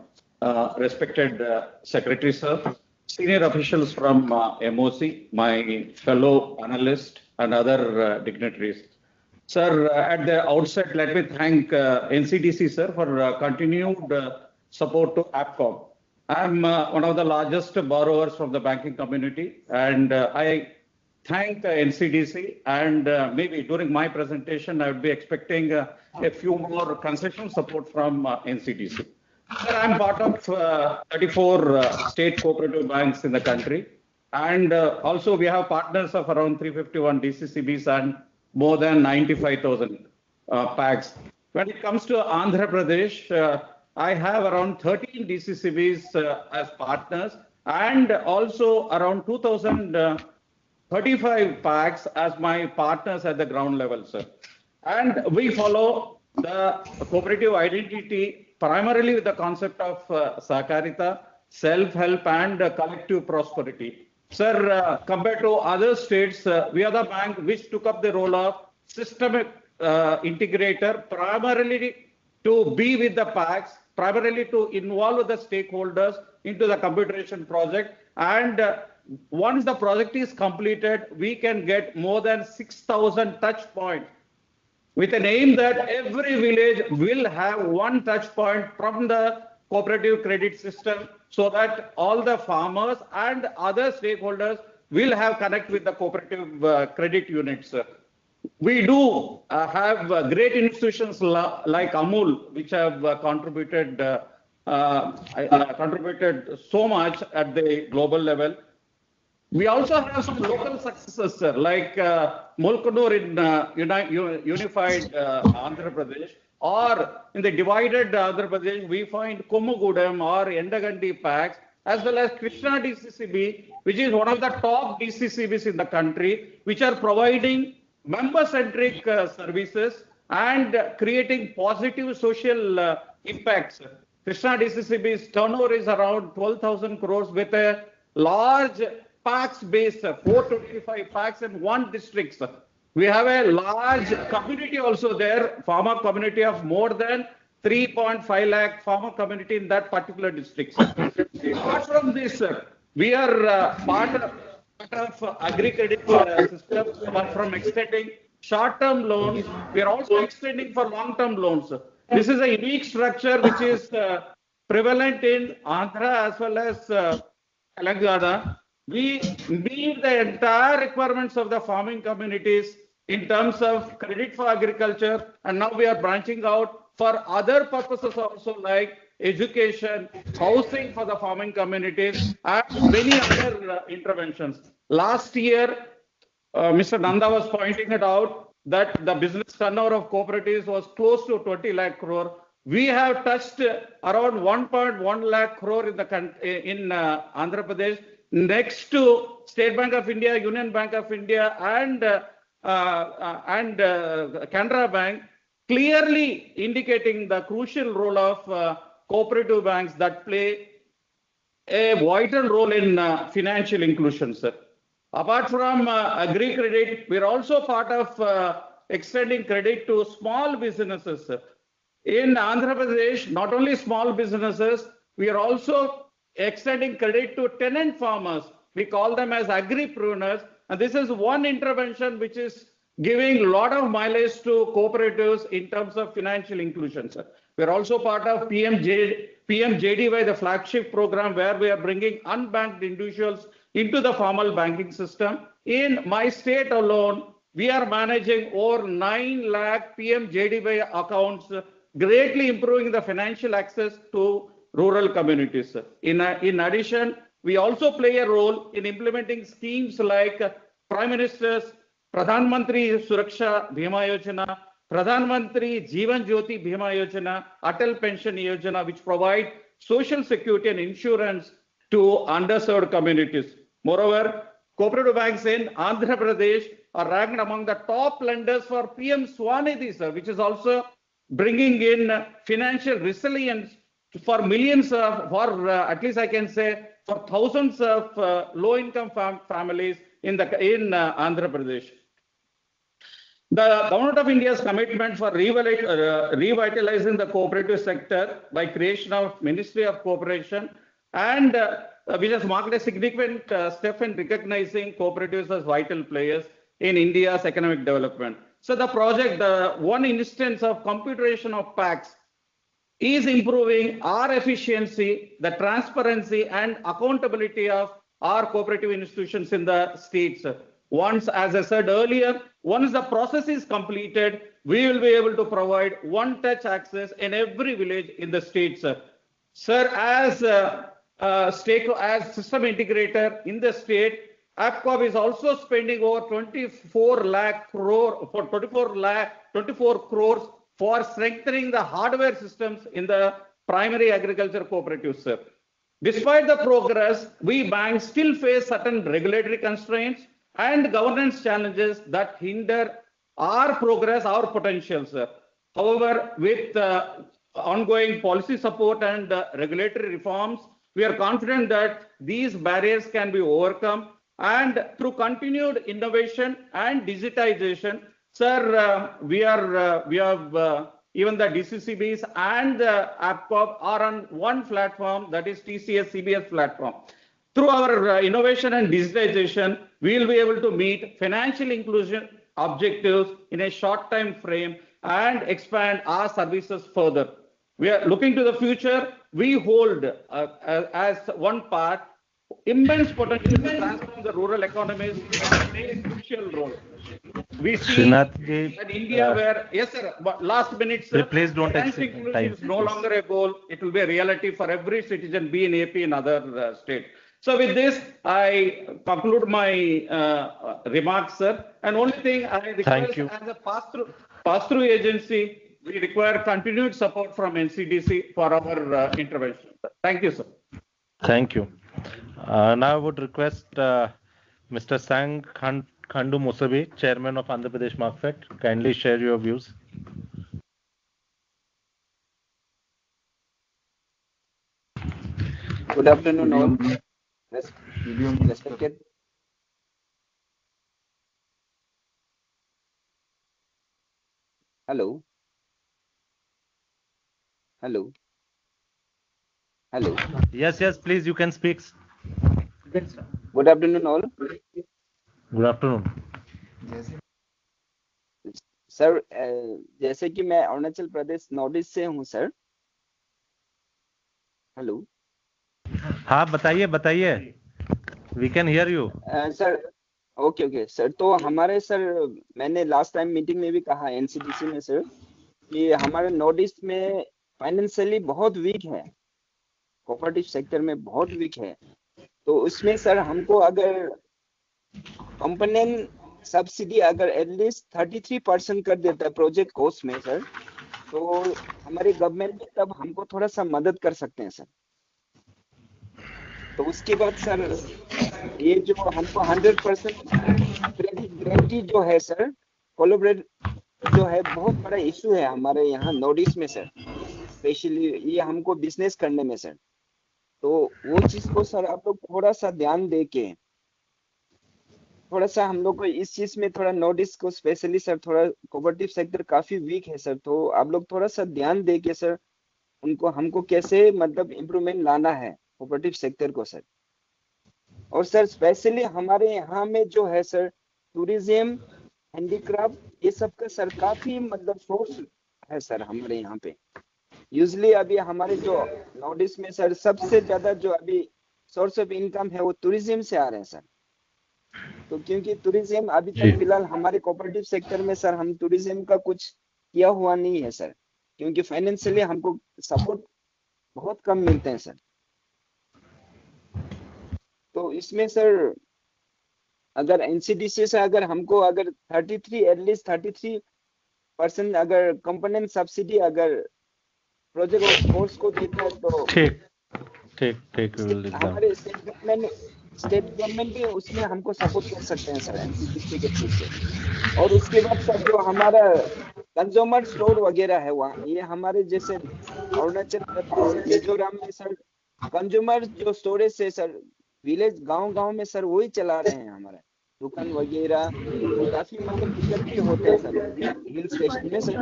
Respected Secretary Sir, senior officials from MOC, my fellow panelists and other dignitaries. Sir, at the outset, let me thank NCDC, sir, for continued support to APCOM. I'm one of the largest borrowers from the banking community, and I thank NCDC, and maybe during my presentation, I would be expecting a few more concession support from NCDC. Sir, I'm part of 34 state cooperative banks in the country, and also we have partners of around 351 DCCBs and more than 95,000 packs. When it comes to Andhra Pradesh, I have around 13 DCCBs as partners and also around 2,035 packs as my partners at the ground level, sir. And we follow the cooperative identity primarily with the concept of Sakarita, self-help and collective prosperity. Sir, compared to other states, we are the bank which took up the role of systemic integrator, primarily to be with the packs, primarily to involve the stakeholders into the computerization project. And once the project is completed, we can get more than 6,000 touch points with an aim that every village will have one touch point from the cooperative credit system, so that all the farmers and other stakeholders will have connect with the cooperative credit units. We do have great institutions like Amul, which have contributed so much at the global level. We also have some local successes, sir, like Mulkanur in unified Andhra Pradesh, or in the divided Andhra Pradesh, we find Kumugudam or Endagandi packs, as well as Krishna DCCB, which is one of the top DCCBs in the country, which are providing member-centric services and creating positive social impacts. Krishna DCCB's turnover is around 12,000 crores with a large packs base, 425 packs in one district. We have a large community also there, farmer community of more than 3.5 lakh farmer community in that particular district. Apart from this, we are part of agri-credit system, apart from extending short-term loans, we are also extending for long-term loans. This is a unique structure which is prevalent in Andhra as well as Telangana. We meet the entire requirements of the farming communities in terms of credit for agriculture, and now we are branching out for other purposes also, like education, housing for the farming communities, and many other interventions. Last year, Mr. Nanda was pointing it out that the business turnover of cooperatives was close to 20 lakh crore. We have touched around 1.1 lakh crore in Andhra Pradesh, next to State Bank of India, Union Bank of India, and Canara Bank, clearly indicating the crucial role of cooperative banks that play a vital role in financial inclusion, sir. Apart from agri credit, we are also part of extending credit to small businesses, sir. In Andhra Pradesh, not only small businesses, we are also extending credit to tenant farmers. We call them as agripreneurs. And this is one intervention which is giving a lot of mileage to cooperatives in terms of financial inclusion, sir. We are also part of PMJDY, the flagship program, where we are bringing unbanked individuals into the formal banking system. In my state alone, we are managing over 9 lakh PMJDY accounts, greatly improving the financial access to rural communities. In addition, we also play a role in implementing schemes like Prime Minister's Pradhan Mantri Suraksha Bima Yojana, Pradhan Mantri Jeevan Jyoti Bima Yojana, Atal Pension Yojana, which provide social security and insurance to underserved communities. Moreover, cooperative banks in Andhra Pradesh are ranked among the top lenders for PM Swanidhi, sir, which is also bringing in financial resilience for millions of, at least I can say, for thousands of low-income families in Andhra Pradesh. The Government of India's commitment for revitalizing the cooperative sector by creation of Ministry of Cooperation and which has marked a significant step in recognizing cooperatives as vital players in India's economic development. So the project, the one instance of computation of packs, is improving our efficiency, the transparency and accountability of our cooperative institutions in the states. Once, as I said earlier, once the process is completed, we will be able to provide one-touch access in every village in the states. Sir, as system integrator in the state, APCOP is also spending over 24 crores for strengthening the hardware systems in the primary agriculture cooperatives, sir. Despite the progress, we banks still face certain regulatory constraints and governance challenges that hinder our progress, our potential, sir. However, with ongoing policy support and regulatory reforms, we are confident that these barriers can be overcome, and through continued innovation and digitization, sir, we have even the DCCBs and the APCOP are on one platform, that is TCS CBS platform. Through our innovation and digitization, we will be able to meet financial inclusion objectives in a short time frame and expand our services further. We are looking to the future. We hold as one part immense potential to transform the rural economies and play a crucial role. We see in India where, yes sir, but last minute, sir, please don't financial inclusion is no longer a goal. It will be a reality for every citizen, be in AP and other states. So with this, I conclude my remarks, sir. And only thing I request as a pass-through agency, we require continued support from NCDC for our intervention. Thank you, sir. Thank you. Now I would request Mr. Sang Khandu Musabi, Chairman of Andhra Pradesh Market, kindly share your views. Good afternoon, all. Respected. Hello. Hello. Hello. Yes, please, you can speak. Good afternoon, all. Good afternoon. Sir, जैसे कि मैं Arunachal Pradesh north east से हूं sir. Hello. हाँ, बताइए. We can hear you. Sir, okay sir. तो हमारे sir, मैंने लास्ट टाइम मीटिंग में भी कहा एनसीडीसी में सर कि हमारे नॉर्थ ईस्ट में फाइनेंशियली बहुत वीक है, कोऑपरेटिव सेक्टर में बहुत वीक है। तो उसमें सर हमको अगर कंपोनेंट सब्सिडी अगर एटलीस्ट 33% कर देता है प्रोजेक्ट कॉस्ट में सर, तो हमारी गवर्नमेंट तब हमको थोड़ा सा मदद कर सकते हैं सर। तो उसके बाद सर ये जो हमको 100% क्रेडिट गारंटी जो है सर, कोलैबोरेट जो है बहुत बड़ा इशू है हमारे यहाँ नॉर्थ ईस्ट में सर, स्पेशली ये हमको बिजनेस करने में सर। तो वो चीज को सर आप लोग थोड़ा सा ध्यान दे के, थोड़ा सा हम लोग को इस चीज में थोड़ा नॉर्थ ईस्ट को स्पेशली सर, थोड़ा कोऑपरेटिव सेक्टर काफी वीक है सर, तो आप लोग थोड़ा सा ध्यान दे के सर उनको हमको कैसे मतलब इम्प्रूवमेंट लाना है कोऑपरेटिव सेक्टर को सर। और सर स्पेशली हमारे यहाँ में जो है सर टूरिज्म, हैंडीक्राफ्ट ये सब का सर काफी मतलब सोर्स है सर हमारे यहाँ पे। यूजली अभी हमारे जो नॉर्थ ईस्ट में सर सबसे ज्यादा जो अभी सोर्स ऑफ इनकम है वो टूरिज्म से आ रहे हैं सर। तो क्योंकि टूरिज्म अभी तक फिलहाल हमारे कोऑपरेटिव सेक्टर में सर हम टूरिज्म का कुछ किया हुआ नहीं है सर, क्योंकि फाइनेंशियली हमको सपोर्ट बहुत कम मिलते हैं सर। तो इसमें सर अगर एनसीडीसी से अगर हमको अगर 33 एटलीस्ट 33% अगर कंपोनेंट सब्सिडी अगर प्रोजेक्ट कोर्स को देता है तो ठीक हमारे स्टेट गवर्नमेंट भी उसमें हमको सपोर्ट कर सकते हैं सर एनसीडीसी के थ्रू से। और उसके बाद सर जो हमारा कंज्यूमर स्टोर वगैरह है वहाँ, ये हमारे जैसे अरुणाचल प्रदेश, मिजोरम में सर कंज्यूमर जो स्टोरेज है सर विलेज गांव में सर वही चला रहे हैं हमारे दुकान वगैरह। तो काफी मतलब दिक्कत भी होते हैं सर हिल स्टेशन में सर।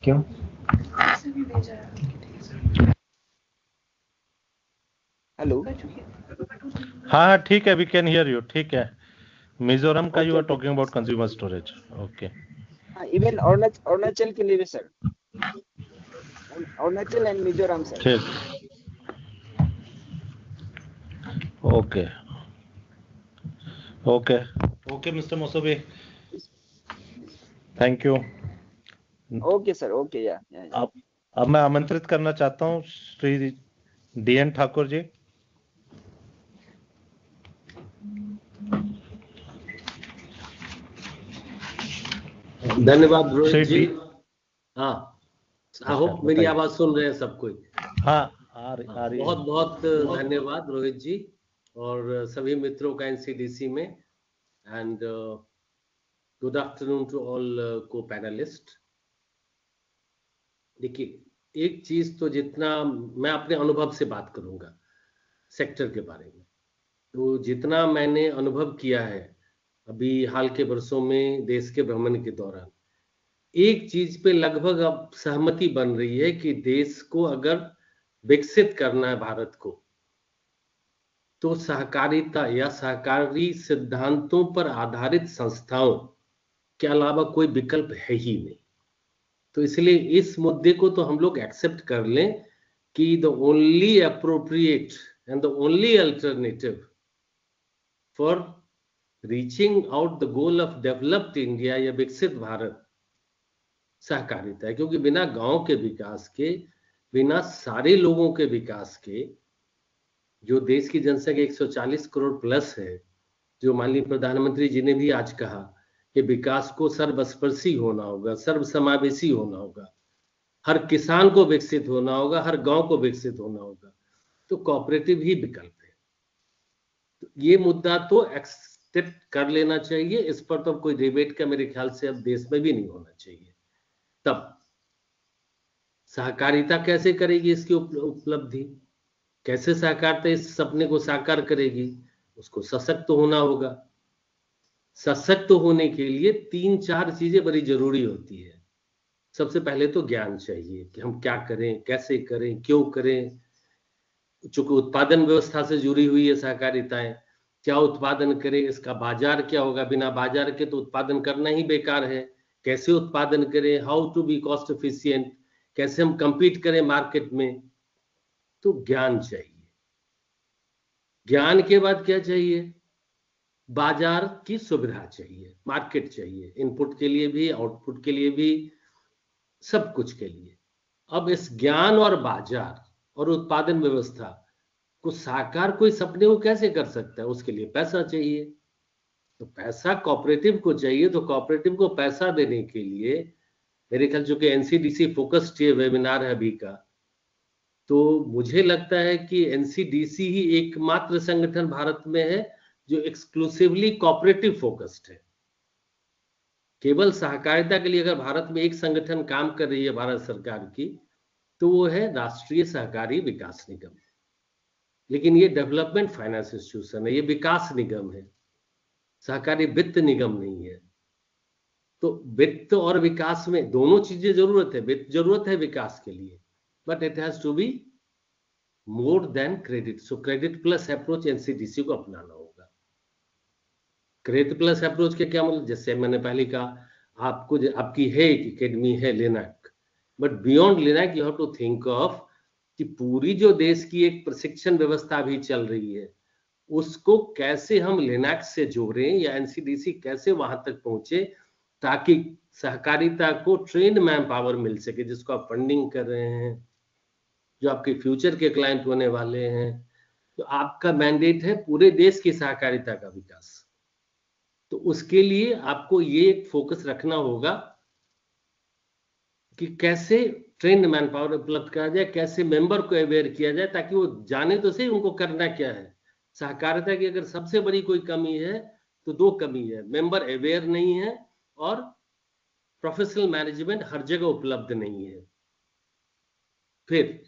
क्यों? हेलो, हाँ ठीक है, वी कैन हियर यू। ठीक है, मिजोरम का you are talking about consumer storage. Okay, even Arunachal के लिए भी sir, Arunachal and Mizoram sir. ठीक, okay okay okay mister Mosobe, thank you. Okay sir, okay yeah. अब मैं आमंत्रित करना चाहता हूँ श्री डीएन ठाकुर जी। धन्यवाद रोहित जी। हाँ, आई होप मेरी आवाज सुन रहे हैं सब कोई। हाँ, आ रही। बहुत बहुत धन्यवाद रोहित जी और सभी मित्रों का एनसीडीसी में। And good afternoon to all को पैनलिस्ट। देखिए, एक चीज तो जितना मैं अपने अनुभव से बात करूंगा सेक्टर के बारे में, तो जितना मैंने अनुभव किया है अभी हाल के वर्षों में देश के भ्रमण के दौरान, एक चीज पे लगभग अब सहमति बन रही है कि देश को अगर विकसित करना है भारत को, तो सहकारिता या सहकारी सिद्धांतों पर आधारित संस्थाओं के अलावा कोई विकल्प है ही नहीं। तो इसलिए इस मुद्दे को तो हम लोग एक्सेप्ट कर लें कि the only appropriate and the only alternative for reaching out the goal of developed India या विकसित भारत सहकारिता है। क्योंकि बिना गांव के विकास के, बिना सारे लोगों के विकास के, जो देश की जनसंख्या 140 करोड़ प्लस है, जो माननीय प्रधानमंत्री जी ने भी आज कहा कि विकास को सर्वस्पर्शी होना होगा, सर्वसमावेशी होना होगा, हर किसान को विकसित होना होगा, हर गांव को विकसित होना होगा, तो कोऑपरेटिव ही विकल्प है। तो ये मुद्दा तो एक्सेप्ट कर लेना चाहिए, इस पर तो कोई डिबेट का मेरे ख्याल से अब देश में भी नहीं होना चाहिए। तब सहकारिता कैसे करेगी इसकी उपलब्धि, कैसे सहकारिता इस सपने को साकार करेगी, उसको सशक्त होना होगा। सशक्त होने के लिए 3-4 चीजें बड़ी जरूरी होती है। सबसे पहले तो ज्ञान चाहिए कि हम क्या करें, कैसे करें, क्यों करें। चूंकि उत्पादन व्यवस्था से जुड़ी हुई है सहकारिताएं, क्या उत्पादन करें, इसका बाजार क्या होगा, बिना बाजार के तो उत्पादन करना ही बेकार है। कैसे उत्पादन करें, how to be cost efficient, कैसे हम compete करें मार्केट में, तो ज्ञान चाहिए। ज्ञान के बाद क्या चाहिए, बाजार की सुविधा चाहिए, मार्केट चाहिए, इनपुट के लिए भी आउटपुट के लिए भी, सब कुछ के लिए। अब इस ज्ञान और बाजार और उत्पादन व्यवस्था को साकार कोई सपने को कैसे कर सकता है? उसके लिए पैसा चाहिए। तो पैसा कोऑपरेटिव को चाहिए, तो कोऑपरेटिव को पैसा देने के लिए मेरे ख्याल चूंकि एनसीडीसी फोकस्ड ये वेबिनार है अभी का, तो मुझे लगता है कि एनसीडीसी ही एकमात्र संगठन भारत में है जो एक्सक्लूसिवली कोऑपरेटिव फोकस्ड है। केवल सहकारिता के लिए अगर भारत में एक संगठन काम कर रही है भारत सरकार की, तो वो है राष्ट्रीय सहकारी विकास निगम। लेकिन ये डेवलपमेंट फाइनेंस इंस्टीट्यूशन है, ये विकास निगम है, सहकारी वित्त निगम नहीं है। तो वित्त और विकास में दोनों चीजें जरूरत है। वित्त जरूरत है विकास के लिए, but it has to be more than credit. So credit plus approach NCDC को अपनाना होगा। क्रेडिट प्लस अप्रोच के क्या मतलब? जैसे मैंने पहले कहा, आपको आपकी है एक एकेडमी है LINAC, but beyond LINAC you have to think of कि पूरी जो देश की एक प्रशिक्षण व्यवस्था भी चल रही है, उसको कैसे हम लिनाक से जोड़ें, या एनसीडीसी कैसे वहां तक पहुंचे ताकि सहकारिता को ट्रेंड मैन पावर मिल सके, जिसको आप फंडिंग कर रहे हैं, जो आपके फ्यूचर के क्लाइंट होने वाले हैं। तो आपका मैंडेट है पूरे देश की सहकारिता का विकास। तो उसके लिए आपको ये फोकस रखना होगा कि कैसे ट्रेंड मैन पावर उपलब्ध करा जाए, कैसे मेंबर को अवेयर किया जाए, ताकि वो जाने तो सही उनको करना क्या है। सहकारिता की अगर सबसे बड़ी कोई कमी है तो दो कमी है, मेंबर अवेयर नहीं है और प्रोफेशनल मैनेजमेंट हर जगह उपलब्ध नहीं है। फिर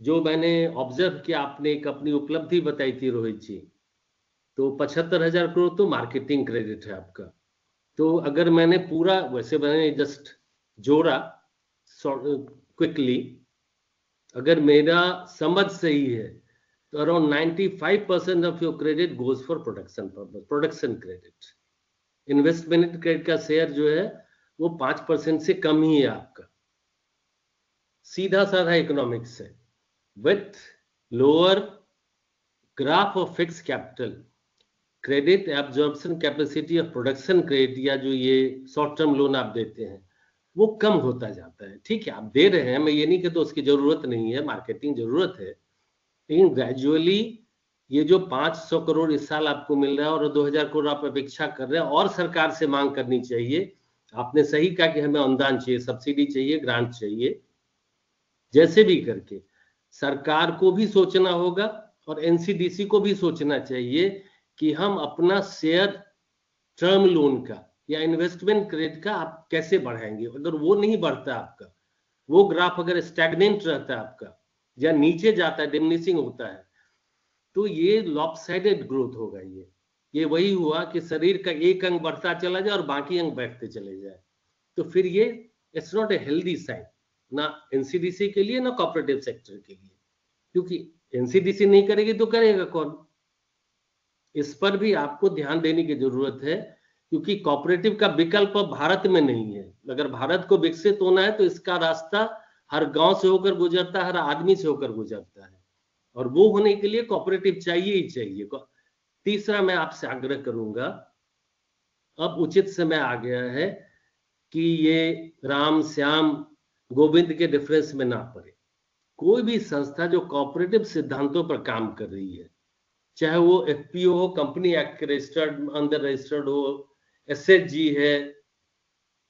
जो मैंने ऑब्जर्व किया, आपने एक अपनी उपलब्धि बताई थी रोहित जी, तो 75,000 करोड़ तो मार्केटिंग क्रेडिट है आपका। तो अगर मैंने पूरा, वैसे मैंने जस्ट जोड़ा क्विकली, अगर मेरा समझ सही है तो around 95% of your credit goes for production purpose, production credit. Investment credit का शेयर जो है वो 5% से कम ही है आपका। सीधा साधा इकोनॉमिक्स है, with lower graph of fix capital, credit absorption capacity of production credit, या जो ये शॉर्ट टर्म लोन आप देते हैं, वो कम होता जाता है। ठीक है, आप दे रहे हैं, मैं ये नहीं कहता उसकी जरूरत नहीं है, मार्केटिंग जरूरत है, लेकिन ग्रेजुअली ये जो 500 करोड़ इस साल आपको मिल रहा है और 2000 करोड़ आप अपेक्षा कर रहे हैं, और सरकार से मांग करनी चाहिए। आपने सही कहा कि हमें अनुदान चाहिए, सब्सिडी चाहिए, ग्रांट चाहिए, जैसे भी करके सरकार को भी सोचना होगा और एनसीडीसी को भी सोचना चाहिए कि हम अपना शेयर टर्म लोन का या इन्वेस्टमेंट क्रेडिट का आप कैसे बढ़ाएंगे। अगर वो नहीं बढ़ता आपका, वो ग्राफ अगर स्टैग्नेंट रहता है आपका या नीचे जाता है, डिमिनिशिंग होता है, तो ये लॉपसाइडेड ग्रोथ होगा। ये वही हुआ कि शरीर का एक अंग बढ़ता चला जाए और बाकी अंग बैठते चले जाए। तो फिर ये it's not a healthy sign, ना एनसीडीसी के लिए ना कोऑपरेटिव सेक्टर के लिए, क्योंकि एनसीडीसी नहीं करेगी तो करेगा कौन? इस पर भी आपको ध्यान देने की जरूरत है, क्योंकि कोऑपरेटिव का विकल्प भारत में नहीं है। अगर भारत को विकसित होना है तो इसका रास्ता हर गांव से होकर गुजरता है, हर आदमी से होकर गुजरता है, और वो होने के लिए कोऑपरेटिव चाहिए ही चाहिए। तीसरा मैं आपसे आग्रह करूंगा, अब उचित समय आ गया है कि ये राम श्याम गोविंद के डिफरेंस में ना पड़े। कोई भी संस्था जो कोऑपरेटिव सिद्धांतों पर काम कर रही है, चाहे वो एफपीओ हो, कंपनी एक्ट के रजिस्टर्ड अंदर रजिस्टर्ड हो, एसएचजी है,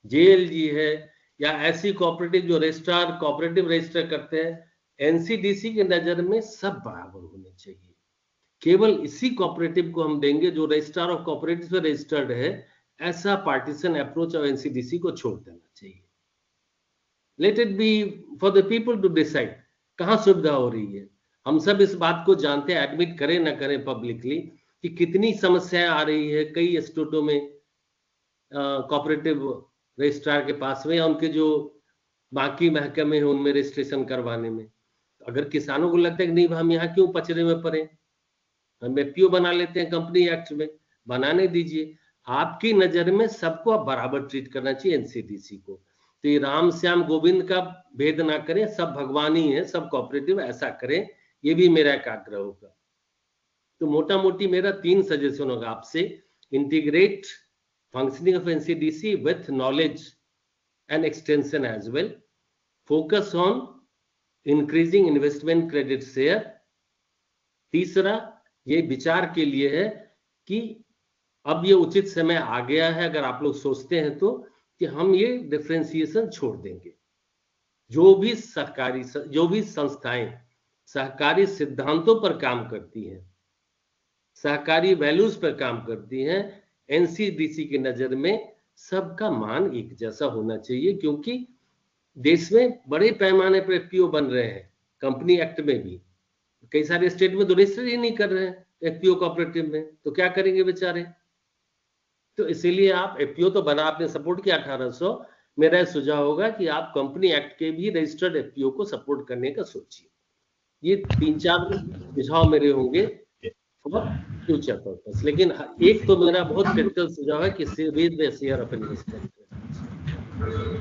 जेएलजी है, या ऐसी कोऑपरेटिव जो रजिस्ट्रार कोऑपरेटिव रजिस्टर करते हैं, एनसीडीसी की नजर में सब बराबर होने चाहिए। केवल इसी कोऑपरेटिव को हम देंगे जो रजिस्ट्रार ऑफ कोऑपरेटिव पे रजिस्टर्ड है। ऐसा पार्टीशन अप्रोच ऑफ एनसीडीसी को छोड़ देना चाहिए। Let it be for the people to decide कहाँ सुविधा हो रही है। हम सब इस बात को जानते हैं, एडमिट करें ना करें पब्लिकली, कि कितनी समस्याएं आ रही है कई स्टेटों में कोऑपरेटिव रजिस्ट्रार के पास में, या उनके जो बाकी महकमे हैं उनमें रजिस्ट्रेशन करवाने में। अगर किसानों को लगता है कि नहीं हम यहाँ क्यों पचड़े में पड़े, हम एफपीओ बना लेते हैं कंपनी एक्ट में, बनाने दीजिए। आपकी नजर में सबको आप बराबर ट्रीट करना चाहिए एनसीडीसी को। तो ये राम श्याम गोविंद का भेद ना करें, सब भगवान ही है, सब कोऑपरेटिव ऐसा करें, ये भी मेरा एक आग्रह होगा। तो मोटा मोटी मेरा 3 सजेशन होगा आपसे। Integrate functioning of NCDC with knowledge and extension as well. Focus on increasing investment credit share. तीसरा ये विचार के लिए है कि अब ये उचित समय आ गया है, अगर आप लोग सोचते हैं तो, कि हम ये डिफरेंशिएशन छोड़ देंगे। जो भी संस्थाएं सहकारी सिद्धांतों पर काम करती हैं, सहकारी वैल्यूज पर काम करती हैं, एनसीडीसी की नजर में सबका मान एक जैसा होना चाहिए, क्योंकि देश में बड़े पैमाने पर एफपीओ बन रहे हैं। कंपनी एक्ट में भी कई सारे स्टेट में तो रजिस्टर ही नहीं कर रहे हैं एफपीओ कोऑपरेटिव में, तो क्या करेंगे बेचारे। तो इसीलिए आप एफपीओ तो बना, आपने सपोर्ट किया 1800, मेरा सुझाव होगा कि आप कंपनी एक्ट के भी रजिस्टर्ड एफपीओ को सपोर्ट करने का सोचिए। ये 3-4 सुझाव मेरे होंगे फॉर फ्यूचर पर्पस। लेकिन एक तो मेरा बहुत क्रिटिकल सुझाव है कि raise the share of investment.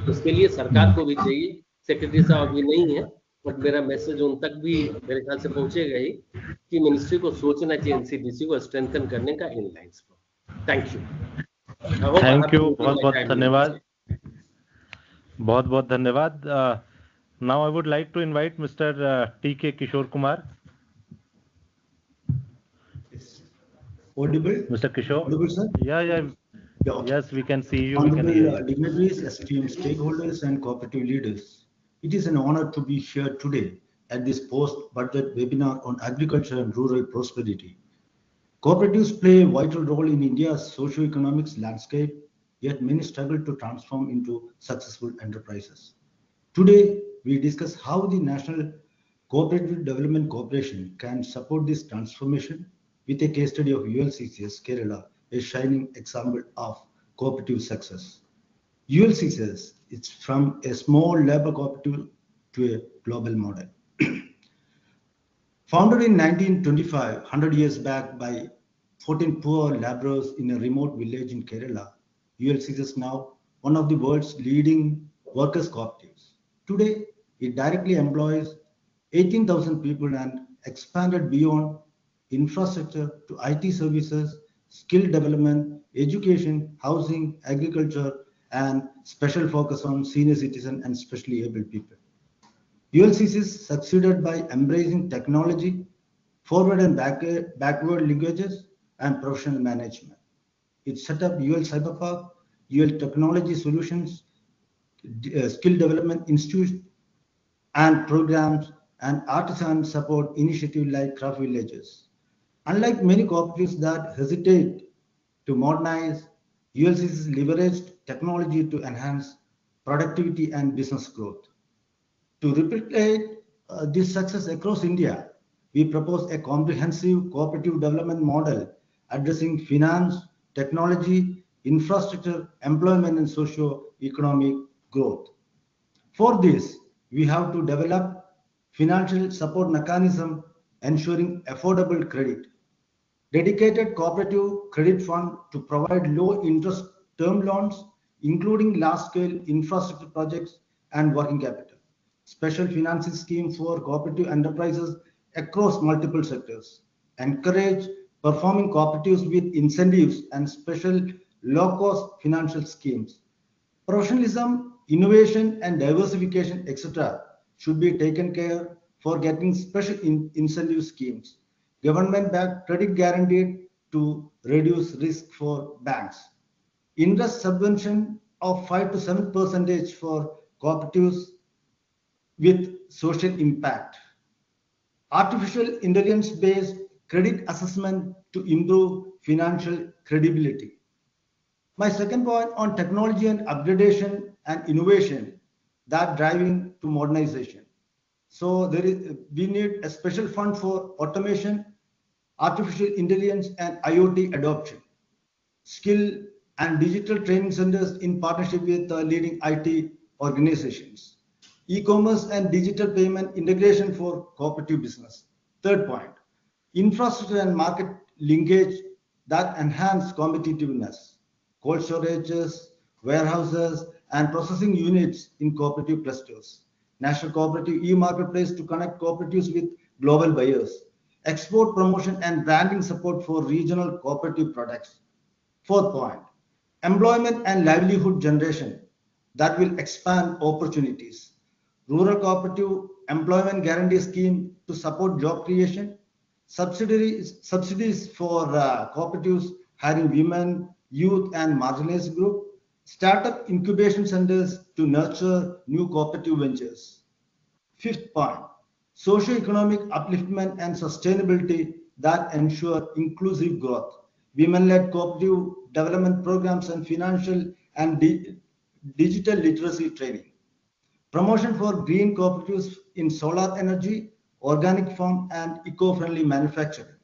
उसके लिए सरकार को भी चाहिए, सेक्रेटरी साहब अभी नहीं है, बट मेरा मैसेज उन तक भी मेरे ख्याल से पहुंचेगा ही कि मिनिस्ट्री को सोचना चाहिए एनसीडीसी को स्ट्रेंथन करने का इन लाइंस पर। थैंक यू, बहुत बहुत धन्यवाद, बहुत बहुत धन्यवाद। Now I would like to invite mister T K. Kishore Kumar. Audible? Mr. Kishore? Audible, sir? Yeah. Yes, we can see you. Honorable dignitaries, esteemed stakeholders and cooperative leaders, it is an honor to be here today at this post-budget webinar on agriculture and rural prosperity. Cooperatives play a vital role in India's socio-economic landscape, yet many struggle to transform into successful enterprises. Today, we discuss how the National Cooperative Development Corporation can support this transformation with a case study of ULCCS Kerala, a shining example of cooperative success. ULCCS is from a small labor cooperative to a global model. Founded in 1925, 100 years back by 14 poor laborers in a remote village in Kerala, ULCCS is now one of the world's leading workers' cooperatives. Today, it directly employs 18,000 people and expanded beyond infrastructure to IT services, skill development, education, housing, agriculture, and special focus on senior citizen and specially able people. ULCCS succeeded by embracing technology, forward and backward linkages, and professional management. It set up UL Cyberpark, UL Technology Solutions, Skill Development Institute, and programs and artisan support initiatives like craft villages. Unlike many cooperatives that hesitate to modernize, ULCCS leveraged technology to enhance productivity and business growth. To replicate this success across India, we propose a comprehensive cooperative development model addressing finance, technology, infrastructure, employment, and socio-economic growth. For this, we have to develop financial support mechanism ensuring affordable credit, dedicated cooperative credit fund to provide low interest term loans, including large-scale infrastructure projects and working capital, special financing scheme for cooperative enterprises across multiple sectors, encourage performing cooperatives with incentives and special low-cost financial schemes. Professionalism, innovation, and diversification, etc., should be taken care for getting special incentive schemes. Government-backed credit guaranteed to reduce risk for banks. Interest subvention of 5 to 7% for cooperatives with social impact. Artificial intelligence-based credit assessment to improve financial credibility. My second point on technology and upgradation and innovation that driving to modernization. So we need a special fund for automation, artificial intelligence, and IoT adoption. Skill and digital training centers in partnership with leading IT organizations. E-commerce and digital payment integration for cooperative business. Third point, infrastructure and market linkage that enhance competitiveness. Cold storages, warehouses, and processing units in cooperative clusters. National Cooperative e-marketplace to connect cooperatives with global buyers. Export promotion and branding support for regional cooperative products. Fourth point, employment and livelihood generation. that will expand opportunities. Rural Cooperative Employment Guarantee Scheme to support job creation, subsidies for cooperatives hiring women, youth and marginalized group, startup incubation centers to nurture new cooperative ventures. Fifth point, socio-economic upliftment and sustainability that ensure inclusive growth. Women-led cooperative development programs and financial and digital literacy training. Promotion for green cooperatives in solar energy, organic farm and eco-friendly manufacturing.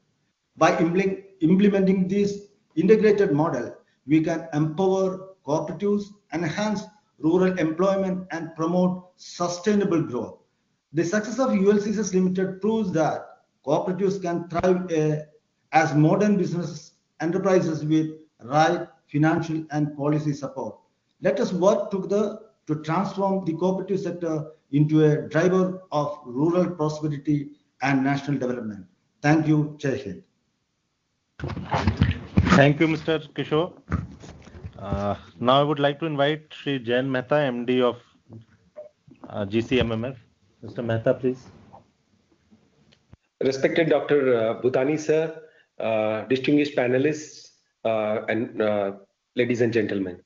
By implementing this integrated model, we can empower cooperatives, enhance rural employment and promote sustainable growth. The success of ULCCS Limited proves that cooperatives can thrive as modern business enterprises with right financial and policy support. Let us work together to transform the cooperative sector into a driver of rural prosperity and national development. Thank you, Jai Hind. Thank you, Mr. Kishore. Now I would like to invite Shri Jain Mehta, MD of GCMMF. Mr. Mehta, please. Respected Dr. Bhutani sir, distinguished panelists, and ladies and gentlemen,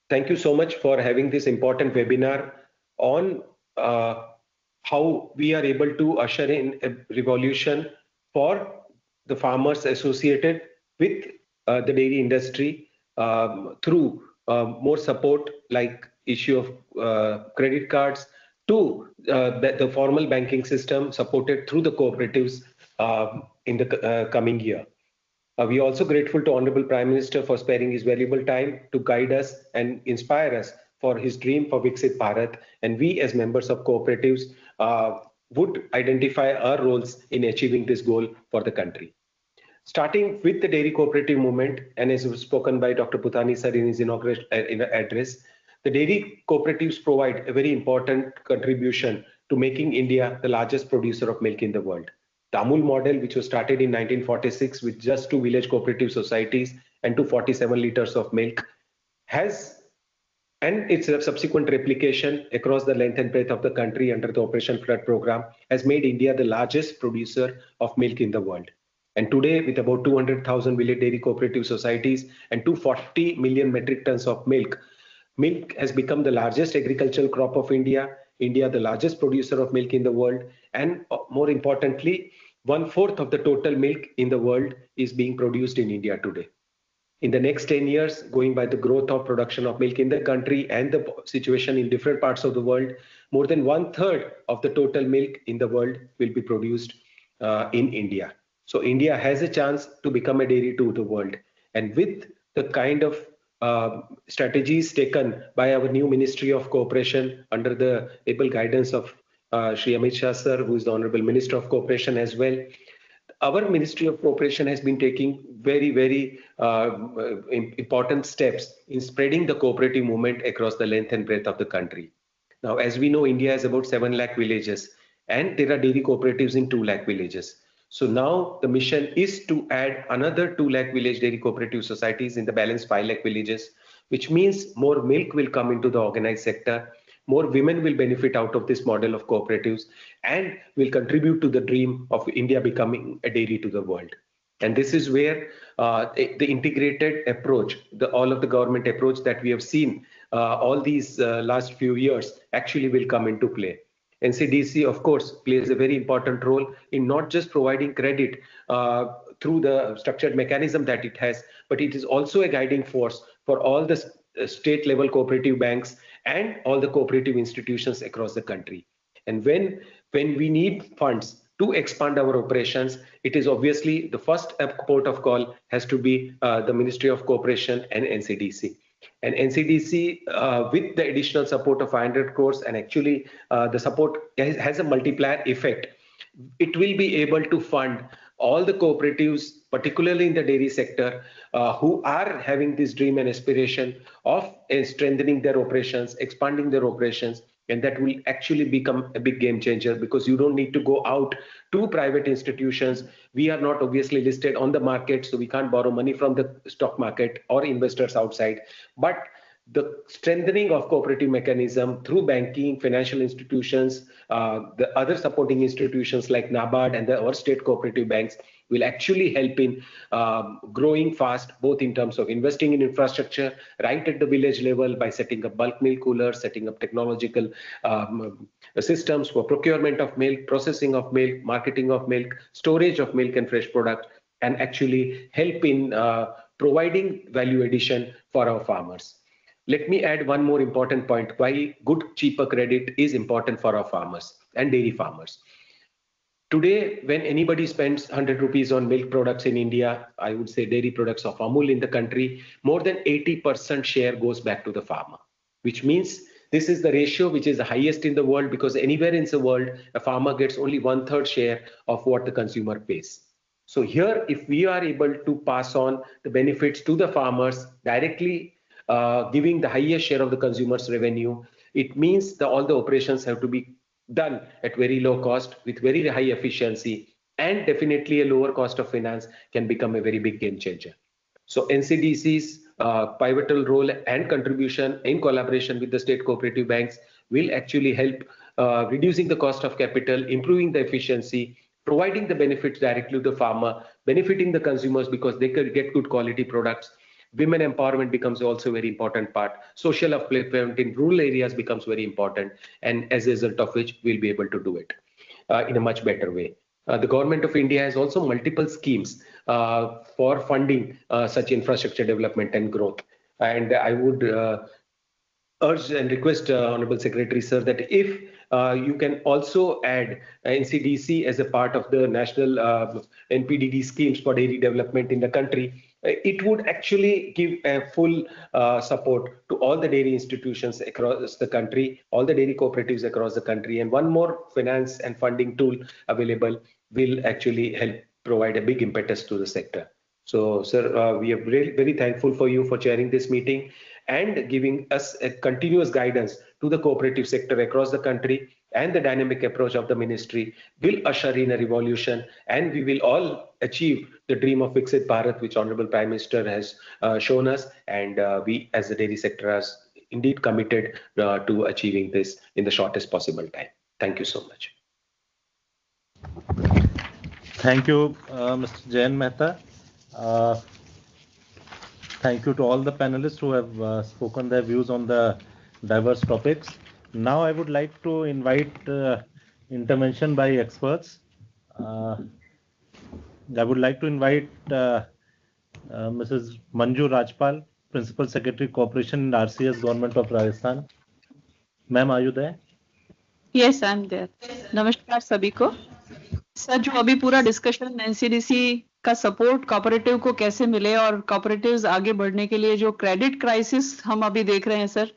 thank you so much for having this important webinar on how we are able to usher in a revolution for the farmers associated with the dairy industry through more support like issue of credit cards to the formal banking system supported through the cooperatives in the coming year. We are also grateful to Honorable Prime Minister for sparing his valuable time to guide us and inspire us for his dream for Viksit Bharat, and we as members of cooperatives would identify our roles in achieving this goal for the country. Starting with the dairy cooperative movement, and as was spoken by Dr. Bhutani sir in his inaugural address, the dairy cooperatives provide a very important contribution to making India the largest producer of milk in the world. The Amul model, which was started in 1946 with just 2 village cooperative societies and 247 liters of milk, and its subsequent replication across the length and breadth of the country under the Operation Flood program has made India the largest producer of milk in the world. And today, with about 200,000 village dairy cooperative societies and 240 million metric tons of milk has become the largest agricultural crop of India, the largest producer of milk in the world, and more importantly, 1/4 of the total milk in the world is being produced in India today. In the next 10 years, going by the growth of production of milk in the country and the situation in different parts of the world, more than 1/3 of the total milk in the world will be produced in India. So India has a chance to become a dairy to the world. And with the kind of strategies taken by our new Ministry of Cooperation under the able guidance of Shri Amit Shah sir, who is the Honorable Minister of Cooperation as well, our Ministry of Cooperation has been taking very, very important steps in spreading the cooperative movement across the length and breadth of the country. Now, as we know, India has about 7 lakh villages, and there are dairy cooperatives in 2 lakh villages. So now the mission is to add another 2 lakh village dairy cooperative societies in the balance 5 lakh villages, which means more milk will come into the organized sector, more women will benefit out of this model of cooperatives, and will contribute to the dream of India becoming a dairy to the world. And this is where the integrated approach, all of the government approach that we have seen all these last few years actually will come into play. NCDC, of course, plays a very important role in not just providing credit through the structured mechanism that it has, but it is also a guiding force for all the state level cooperative banks and all the cooperative institutions across the country. And when we need funds to expand our operations, it is obviously the first port of call has to be the Ministry of Cooperation and NCDC. And NCDC, with the additional support of 500 crores, and actually the support has a multiplier effect, it will be able to fund all the cooperatives, particularly in the dairy sector, who are having this dream and aspiration of strengthening their operations, expanding their operations. And that will actually become a big game changer, because you don't need to go out to private institutions. We are not obviously listed on the market, so we can't borrow money from the stock market or investors outside. But the strengthening of cooperative mechanism through banking, financial institutions, the other supporting institutions like NABARD and our state cooperative banks will actually help in growing fast, both in terms of investing in infrastructure, right at the village level by setting up bulk milk coolers, setting up technological systems for procurement of milk, processing of milk, marketing of milk, storage of milk and fresh products, and actually help in providing value addition for our farmers. Let me add one more important point why good, cheaper credit is important for our farmers and dairy farmers. Today, when anybody spends 100 rupees on milk products in India, I would say dairy products of Amul in the country, more than 80% share goes back to the farmer, which means this is the ratio which is the highest in the world, because anywhere in the world, a farmer gets only 1/3 share of what the consumer pays. So here, if we are able to pass on the benefits to the farmers directly, giving the highest share of the consumer's revenue, it means that all the operations have to be done at very low cost with very high efficiency, and definitely a lower cost of finance can become a very big game changer. So NCDC's pivotal role and contribution in collaboration with the state cooperative banks will actually help reducing the cost of capital, improving the efficiency, providing the benefits directly to the farmer, benefiting the consumers because they could get good quality products. Women empowerment becomes also a very important part. Social upliftment in rural areas becomes very important, and as a result of which we'll be able to do it in a much better way. The government of India has also multiple schemes for funding such infrastructure development and growth. And I would urge and request Honorable Secretary Sir that if you can also add NCDC as a part of the national NPDD schemes for dairy development in the country, it would actually give a full support to all the dairy institutions across the country, all the dairy cooperatives across the country, and one more finance and funding tool available will actually help provide a big impetus to the sector. So, sir, we are very thankful for you for chairing this meeting and giving us a continuous guidance to the cooperative sector across the country, and the dynamic approach of the ministry will usher in a revolution, and we will all achieve the dream of Viksit Bharat, which Honorable Prime Minister has shown us, and we as the dairy sector are indeed committed to achieving this in the shortest possible time. Thank you so much. Thank you, Mr. Jain Mehta. Thank you to all the panelists who have spoken their views on the diverse topics. Now I would like to invite intervention by experts. I would like to invite Mrs. Manju Rajpal, Principal Secretary Cooperation in RCS Government of Rajasthan. Ma'am, are you there? Yes, I'm there. नमस्कार सभी को. Sir, जो अभी पूरा discussion NCDC का support cooperative को कैसे मिले और कोऑपरेटिव्स आगे बढ़ने के लिए जो क्रेडिट क्राइसिस हम अभी देख रहे हैं सर,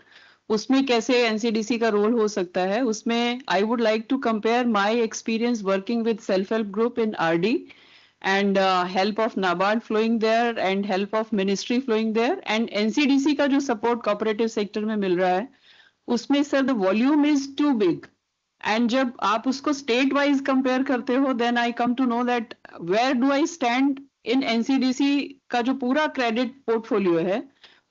उसमें कैसे एनसीडीसी का रोल हो सकता है, उसमें I would like to compare my experience working with self help group in RD and help of NABARD flowing there and help of ministry flowing there, and NCDC का जो सपोर्ट कोऑपरेटिव सेक्टर में मिल रहा है उसमें sir the volume is too big, and जब आप उसको state wise compare करते हो then I come to know that where do I stand in NCDC का जो पूरा क्रेडिट पोर्टफोलियो है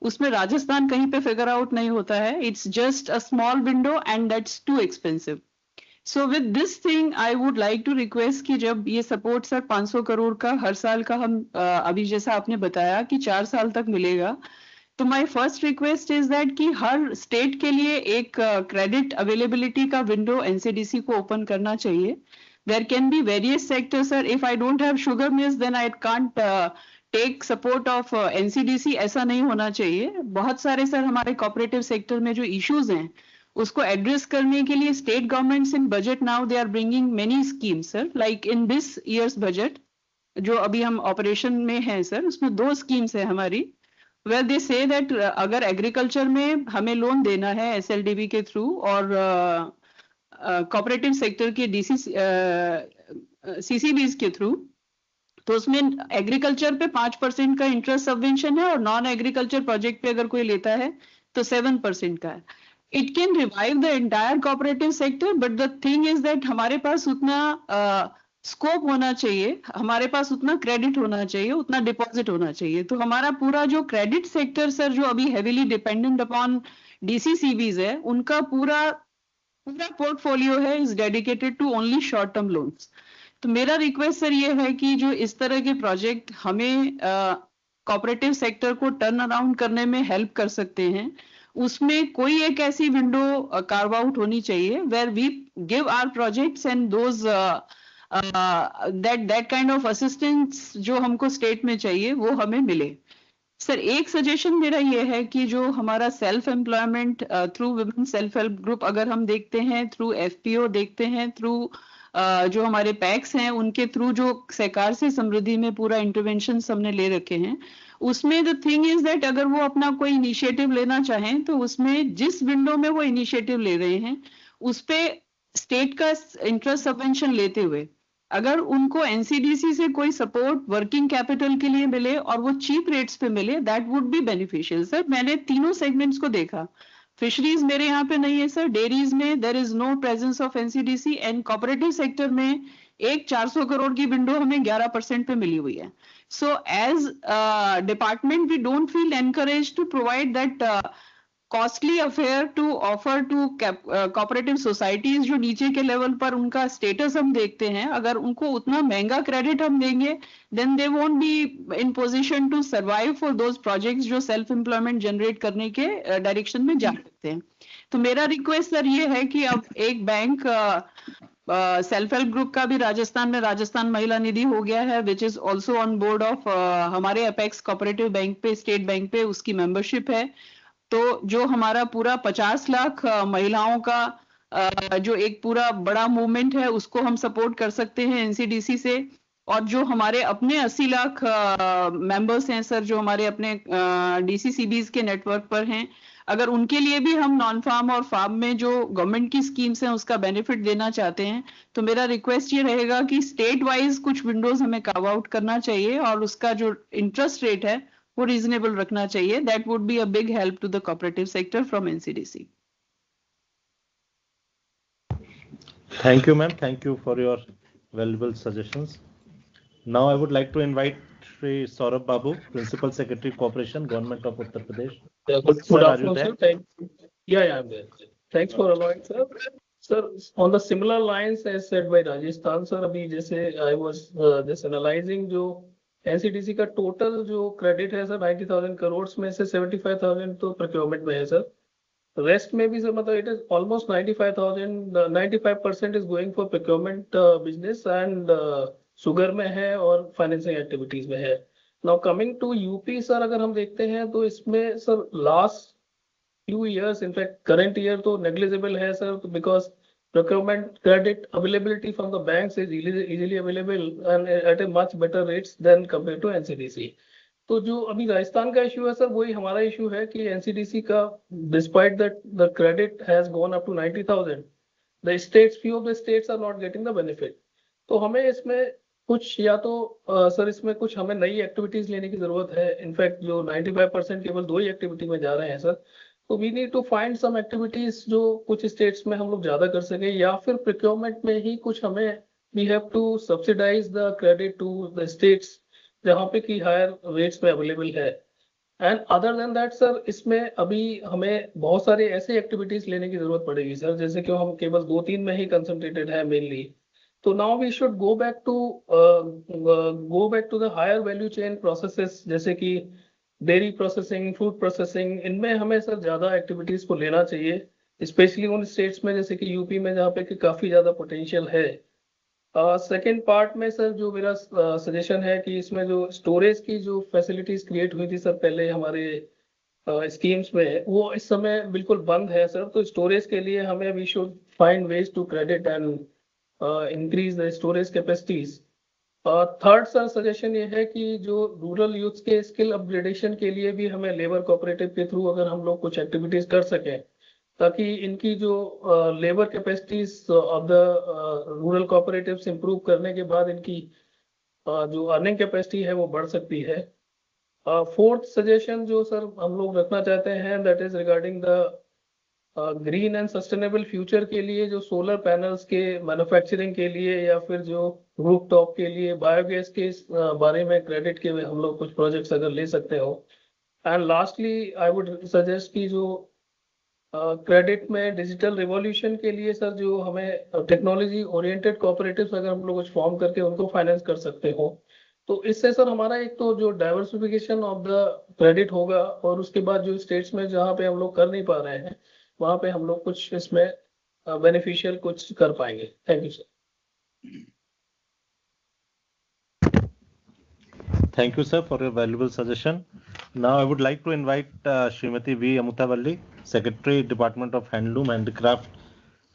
उसमें राजस्थान कहीं पे फिगर आउट नहीं होता है. It's just a small window and that's too expensive. So with this thing I would like to request कि जब ये सपोर्ट सर 500 करोड़ का हर साल का हम अभी जैसा आपने बताया कि 4 साल तक मिलेगा, तो my first request is that कि हर स्टेट के लिए एक क्रेडिट अवेलेबिलिटी का विंडो एनसीडीसी को ओपन करना चाहिए. There can be various sectors sir. If I don't have sugar mills then I can't take support of NCDC, ऐसा नहीं होना चाहिए. बहुत सारे सर हमारे कोऑपरेटिव सेक्टर में जो इश्यूज हैं उसको एड्रेस करने के लिए state governments in budget now they are bringing many schemes sir. Like in this year's budget जो अभी हम ऑपरेशन में हैं सर, उसमें 2 स्कीम्स है हमारी, वेयर दे से दैट अगर एग्रीकल्चर में हमें लोन देना है एसएलडीबी के थ्रू और कोऑपरेटिव सेक्टर के सीसीबीज के थ्रू, तो उसमें एग्रीकल्चर पे 5% का इंटरेस्ट सबवेंशन है और नॉन एग्रीकल्चर प्रोजेक्ट पे अगर कोई लेता है तो 7% का है. It can revive the entire cooperative sector, but the thing is that हमारे पास उतना स्कोप होना चाहिए, हमारे पास उतना क्रेडिट होना चाहिए, उतना डिपॉजिट होना चाहिए। तो हमारा पूरा जो क्रेडिट सेक्टर सर जो अभी हेवीली डिपेंडेंट अपॉन डीसीसीबीज है, उनका पूरा पोर्टफोलियो है is dedicated to only short term loans. तो मेरा रिक्वेस्ट सर ये है कि जो इस तरह के प्रोजेक्ट हमें कोऑपरेटिव सेक्टर को टर्न अराउंड करने में हेल्प कर सकते हैं, उसमें कोई एक ऐसी विंडो कार्व आउट होनी चाहिए where we give our projects and those that kind of assistance जो हमको स्टेट में चाहिए वो हमें मिले। सर एक सजेशन मेरा ये है कि जो हमारा self employment through women self help group अगर हम देखते हैं, थ्रू एफपीओ देखते हैं, थ्रू जो हमारे पैक्स हैं उनके थ्रू जो सहकार से समृद्धि में पूरा इंटरवेंशन हमने ले रखे हैं, उसमें द थिंग इज दैट अगर वो अपना कोई इनिशिएटिव लेना चाहें तो उसमें जिस विंडो में वो इनिशिएटिव ले रहे हैं उस पे स्टेट का इंटरेस्ट सबवेंशन लेते हुए अगर उनको एनसीडीसी से कोई सपोर्ट वर्किंग कैपिटल के लिए मिले और वो चीप रेट्स पे मिले, that would be beneficial. Sir मैंने तीनों सेगमेंट्स को देखा, फिशरीज मेरे यहाँ पे नहीं है सर, डेयरीज में there is no presence of NCDC and cooperative sector में एक 400 करोड़ की विंडो हमें 11% पे मिली हुई है। So as department we don't feel encourage to provide that costly affair to offer to cooperative societies जो नीचे के लेवल पर उनका स्टेटस हम देखते हैं, अगर उनको उतना महंगा क्रेडिट हम देंगे then they won't be in position to survive for those projects जो सेल्फ एम्प्लॉयमेंट जनरेट करने के डायरेक्शन में जा सकते हैं। तो मेरा रिक्वेस्ट सर ये है कि अब एक बैंक सेल्फ हेल्प ग्रुप का भी राजस्थान में राजस्थान महिला निधि हो गया है which is also on board of हमारे अपेक्स कोऑपरेटिव बैंक पे, स्टेट बैंक पे उसकी मेंबरशिप है। तो जो हमारा पूरा 50 लाख महिलाओं का जो एक पूरा बड़ा मूवमेंट है उसको हम सपोर्ट कर सकते हैं एनसीडीसी से, और जो हमारे अपने 80 लाख मेंबर्स हैं सर जो हमारे अपने डीसीसीबीज के नेटवर्क पर हैं, अगर उनके लिए भी हम नॉन फार्म और फार्म में जो गवर्नमेंट की स्कीम्स हैं उसका बेनिफिट देना चाहते हैं, तो मेरा रिक्वेस्ट ये रहेगा कि स्टेट वाइज कुछ विंडोज हमें कार्व आउट करना चाहिए और उसका जो इंटरेस्ट रेट है वो रीजनेबल रखना चाहिए। That would be a big help to the cooperative sector from NCDC. Thank you, ma'am. Thank you for your valuable suggestions. Now I would like to invite Shri Saurabh Babu, Principal Secretary Corporation, Government of Uttar Pradesh. Good Sir, are you afternoon, there? sir. Thanks. Yeah, I'm there. Thanks for allowing, sir. Sir, on the similar lines as said by Rajasthan, sir, अभी जैसे I was just analyzing जो NCDC का total जो credit है sir 90,000 crore में से 75,000 तो procurement में है सर, रेस्ट में भी सर मतलब it is almost 95% is going for procurement business and sugar में है और फाइनेंसिंग एक्टिविटीज में है। Now coming to UP sir, अगर हम देखते हैं तो इसमें sir last few years in fact current year तो नेग्लिजिबल है sir, because procurement credit availability from the banks is easily available and at a much better rates than compared to NCDC. तो जो अभी राजस्थान का इशू है सर वही हमारा issue है कि एनसीडीसी का despite that the credit has gone up to 90,000, the states few of the states are not getting the benefit. तो हमें इसमें कुछ या तो सर इसमें कुछ हमें नई एक्टिविटीज लेने की जरूरत है। इनफैक्ट जो 95% केवल 2 ही एक्टिविटी में जा रहे हैं सर, तो we need to find some activities जो कुछ स्टेट्स में हम लोग ज्यादा कर सके, या फिर प्रोक्योरमेंट में ही कुछ हमें we have to subsidize the credit to the states जहाँ पे की हायर रेट्स में अवेलेबल है। And other than that sir इसमें अभी हमें बहुत सारे ऐसे एक्टिविटीज लेने की जरूरत पड़ेगी सर, जैसे कि हम केवल 2-3 में ही कंसंट्रेटेड है मेनली। तो now we should go back to the higher value chain processes, जैसे कि डेयरी प्रोसेसिंग, फूड प्रोसेसिंग, इनमें हमें सर ज्यादा एक्टिविटीज को लेना चाहिए, स्पेशली उन स्टेट्स में जैसे कि यूपी में जहाँ पे कि काफी ज्यादा पोटेंशियल है। सेकेंड पार्ट में सर जो मेरा सजेशन है कि इसमें जो स्टोरेज की जो फैसिलिटीज क्रिएट हुई थी सर पहले हमारे स्कीम्स में, वो इस समय बिल्कुल बंद है सर। तो स्टोरेज के लिए हमें we should find ways to credit and increase the storage capacities. Third sir suggestion ये है कि जो रूरल यूथ के स्किल अपग्रेडेशन के लिए भी हमें लेबर कोऑपरेटिव के थ्रू अगर हम लोग कुछ एक्टिविटीज कर सकें, ताकि इनकी जो labour capacities of the rural cooperatives improve करने के बाद इनकी जो अर्निंग कैपेसिटी है वो बढ़ सकती है। फोर्थ सजेशन जो सर हम लोग रखना चाहते हैं that is regarding the green and sustainable future के लिए जो सोलर पैनल्स के मैन्युफैक्चरिंग के लिए या फिर जो रूफ टॉप के लिए बायोगैस के बारे में क्रेडिट के हम लोग कुछ प्रोजेक्ट्स अगर ले सकते हो। And lastly I would suggest कि जो क्रेडिट में डिजिटल रिवॉल्यूशन के लिए सर जो हमें टेक्नोलॉजी ओरिएंटेड कोऑपरेटिव्स अगर हम लोग कुछ फॉर्म करके उनको फाइनेंस कर सकते हो तो इससे सर हमारा एक तो जो डाइवर्सिफिकेशन ऑफ द क्रेडिट होगा और उसके बाद जो स्टेट्स में जहाँ पे हम लोग कर नहीं पा रहे हैं वहाँ पे हम लोग कुछ इसमें बेनिफिशियल कुछ कर पाएंगे। Thank you sir. Thank you, sir, for your valuable suggestion. Now, I would like to invite Srimati V. Amutavalli, Secretary, Department of Handloom, Handicraft,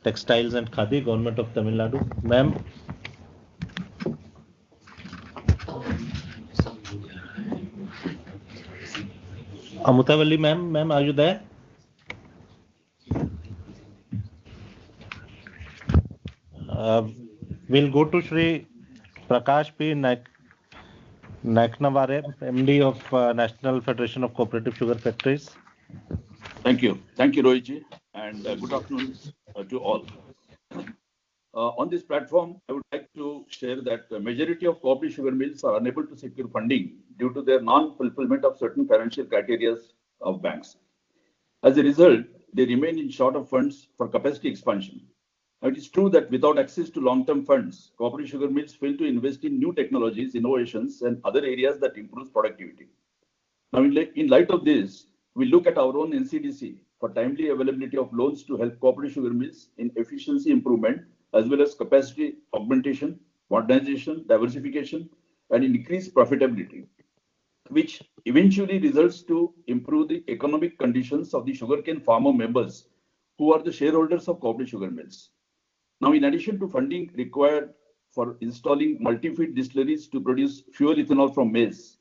Textiles and Khadi, Government of Tamil Nadu. Ma'am. Amutavalli, ma'am, are you there? We'll go to Shri Prakash P. Naknavare, MD of National Federation of Cooperative Sugar Factories. Thank you. Thank you, Rohit, and good afternoon to all. On this platform, I would like to share that the majority of cooperative sugar mills are unable to secure funding due to their non-fulfillment of certain financial criteria of banks. As a result, they remain in short of funds for capacity expansion. Now, it is true that without access to long-term funds, cooperative sugar mills fail to invest in new technologies, innovations, and other areas that improve productivity. Now, in light of this, we look at our own NCDC for timely availability of loans to help cooperative sugar mills in efficiency improvement, as well as capacity augmentation, modernization, diversification, and increased profitability, which eventually results to improve the economic conditions of the sugarcane farmer members who are the shareholders of cooperative sugar mills. Now, in addition to funding required for installing multi-feed distilleries to produce fuel ethanol from maize,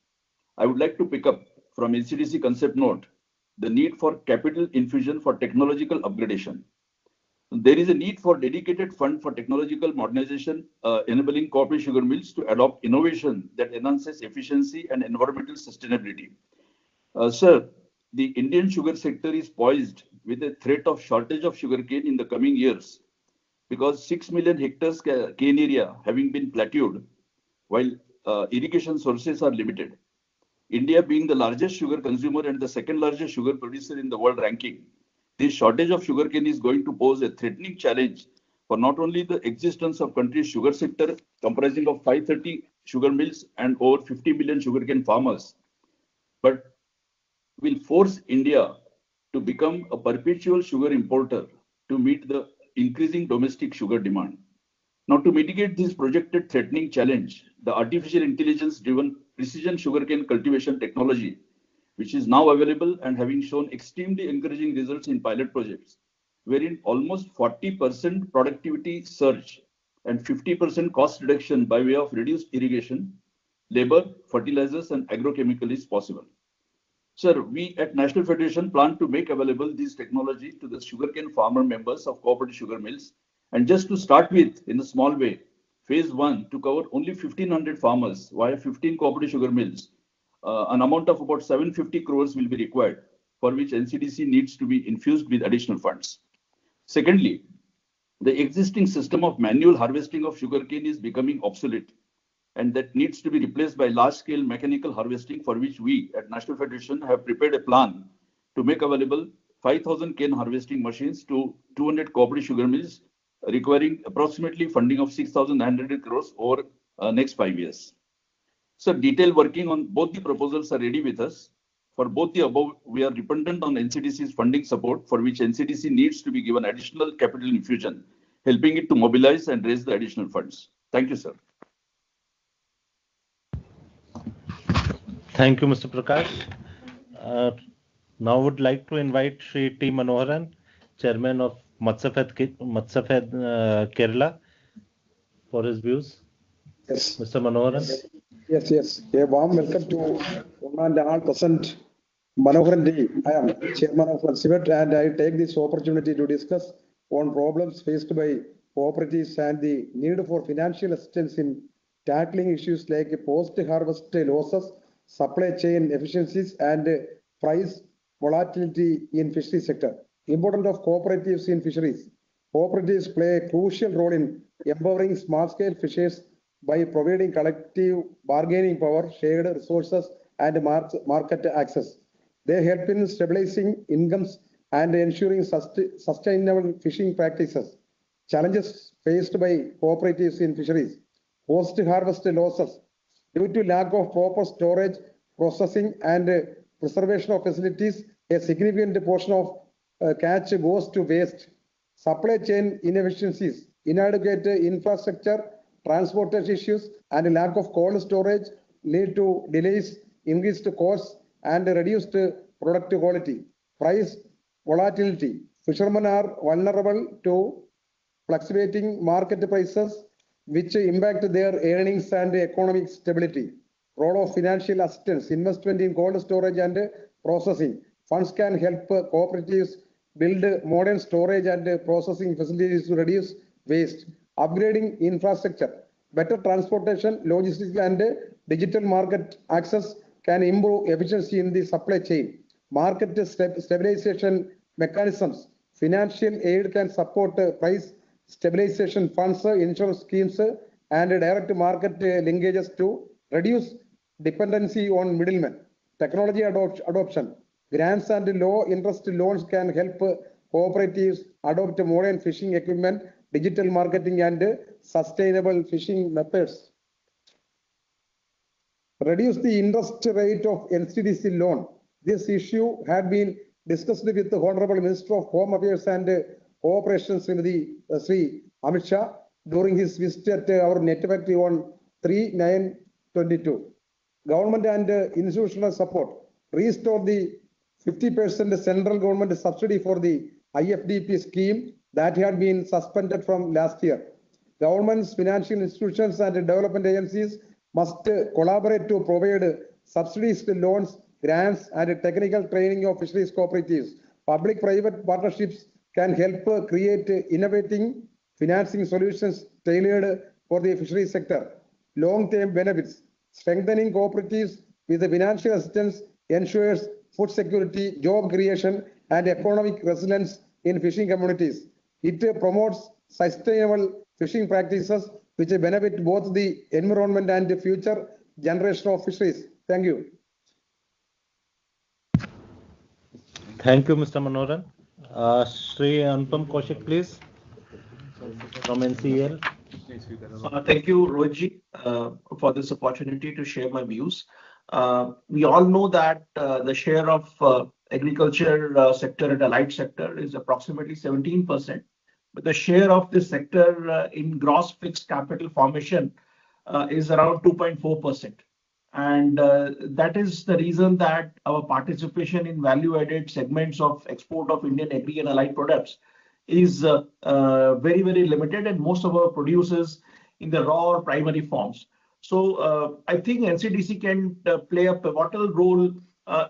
I would like to pick up from NCDC concept note the need for capital infusion for technological upgradation. There is a need for dedicated fund for technological modernization, enabling cooperative sugar mills to adopt innovation that enhances efficiency and environmental sustainability. Sir, the Indian sugar sector is poised with a threat of shortage of sugarcane in the coming years, because 6 million hectares cane area having been plateaued, while irrigation sources are limited. India being the largest sugar consumer and the second largest sugar producer in the world ranking, this shortage of sugarcane is going to pose a threatening challenge for not only the existence of country's sugar sector comprising of 530 sugar mills and over 50 million sugarcane farmers, but will force India to become a perpetual sugar importer to meet the increasing domestic sugar demand. Now, to mitigate this projected threatening challenge, the artificial intelligence-driven precision sugarcane cultivation technology, which is now available and having shown extremely encouraging results in pilot projects, wherein almost 40% productivity surge and 50% cost reduction by way of reduced irrigation, labor, fertilizers, and agrochemical is possible. Sir, we at National Federation plan to make available this technology to the sugarcane farmer members of cooperative sugar mills. And just to start with, in a small way, phase 1 to cover only 1,500 farmers via 15 cooperative sugar mills, an amount of about 750 crores will be required, for which NCDC needs to be infused with additional funds. Secondly, the existing system of manual harvesting of sugarcane is becoming obsolete, and that needs to be replaced by large-scale mechanical harvesting, for which we at National Federation have prepared a plan to make available 5,000 cane harvesting machines to 200 cooperative sugar mills, requiring approximately funding of 6,900 crores over next 5 years. So detailed working on both the proposals are ready with us. For both the above, we are dependent on NCDC's funding support, for which NCDC needs to be given additional capital infusion, helping it to mobilize and raise the additional funds. Thank you, sir. Thank you, Mr. Prakash. Now I would like to invite Shri T. Manoharan, Chairman of Matsafed Kerala, for his views. Yes. Mr. Manoharan. Yes. A warm welcome to one and all present. Manoharan D. I am Chairman of Matsafed, and I take this opportunity to discuss on problems faced by cooperatives and the need for financial assistance in tackling issues like post-harvest losses, supply chain efficiencies, and price volatility in fishery sector. Importance of cooperatives in fisheries. Cooperatives play a crucial role in empowering small-scale fishers by providing collective bargaining power, shared resources, and market access. They help in stabilizing incomes and ensuring sustainable fishing practices. Challenges faced by cooperatives in fisheries. Post-harvest losses. Due to lack of proper storage, processing, and preservation of facilities, a significant portion of catch goes to waste. Supply chain inefficiencies, inadequate infrastructure, transportation issues, and lack of cold storage lead to delays, increased costs, and reduced product quality. Price volatility. Fishermen are vulnerable to fluctuating market prices, which impact their earnings and economic stability. Role of financial assistance, investment in cold storage and processing. Funds can help cooperatives build modern storage and processing facilities to reduce waste. Upgrading infrastructure. Better transportation, logistics, and digital market access can improve efficiency in the supply chain. Market stabilization mechanisms. Financial aid can support price stabilization funds, insurance schemes, and direct market linkages to reduce dependency on middlemen. Technology adoption. Grants and low interest loans can help cooperatives adopt modern fishing equipment, digital marketing, and sustainable fishing methods. Reduce the interest rate of NCDC loan. This issue had been discussed with the Honorable Minister of Home Affairs and Cooperation, Sri Amit Shah, during his visit at our network on 3/9/22. Government and institutional support. Restore the 50% central government subsidy for the IFDP scheme that had been suspended from last year. Governments, financial institutions, and development agencies must collaborate to provide subsidies to loans, grants, and technical training of fisheries cooperatives. Public-private partnerships can help create innovating financing solutions tailored for the fisheries sector. Long-term benefits. Strengthening cooperatives with financial assistance ensures food security, job creation, and economic resilience in fishing communities. It promotes sustainable fishing practices which benefit both the environment and the future generation of fisheries. Thank you. Thank you, Mr. Manoran. Sri Anupam Kaushik, please, from NCL. Thank you, Rohit, for this opportunity to share my views. We all know that the share of agriculture sector and allied sector is approximately 17%, but the share of this sector in gross fixed capital formation is around 2.4%. And that is the reason that our participation in value-added segments of export of Indian agri and allied products is very, very limited, and most of our producers in the raw or primary forms. So I think NCDC can play a pivotal role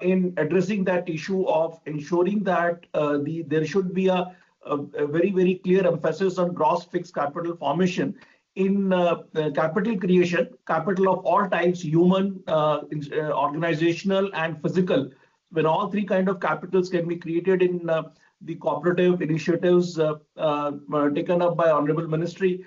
in addressing that issue of ensuring that there should be a very, very clear emphasis on gross fixed capital formation in capital creation, capital of all types, human, organizational, and physical. When all three kind of capitals can be created in the cooperative initiatives taken up by Honorable Ministry,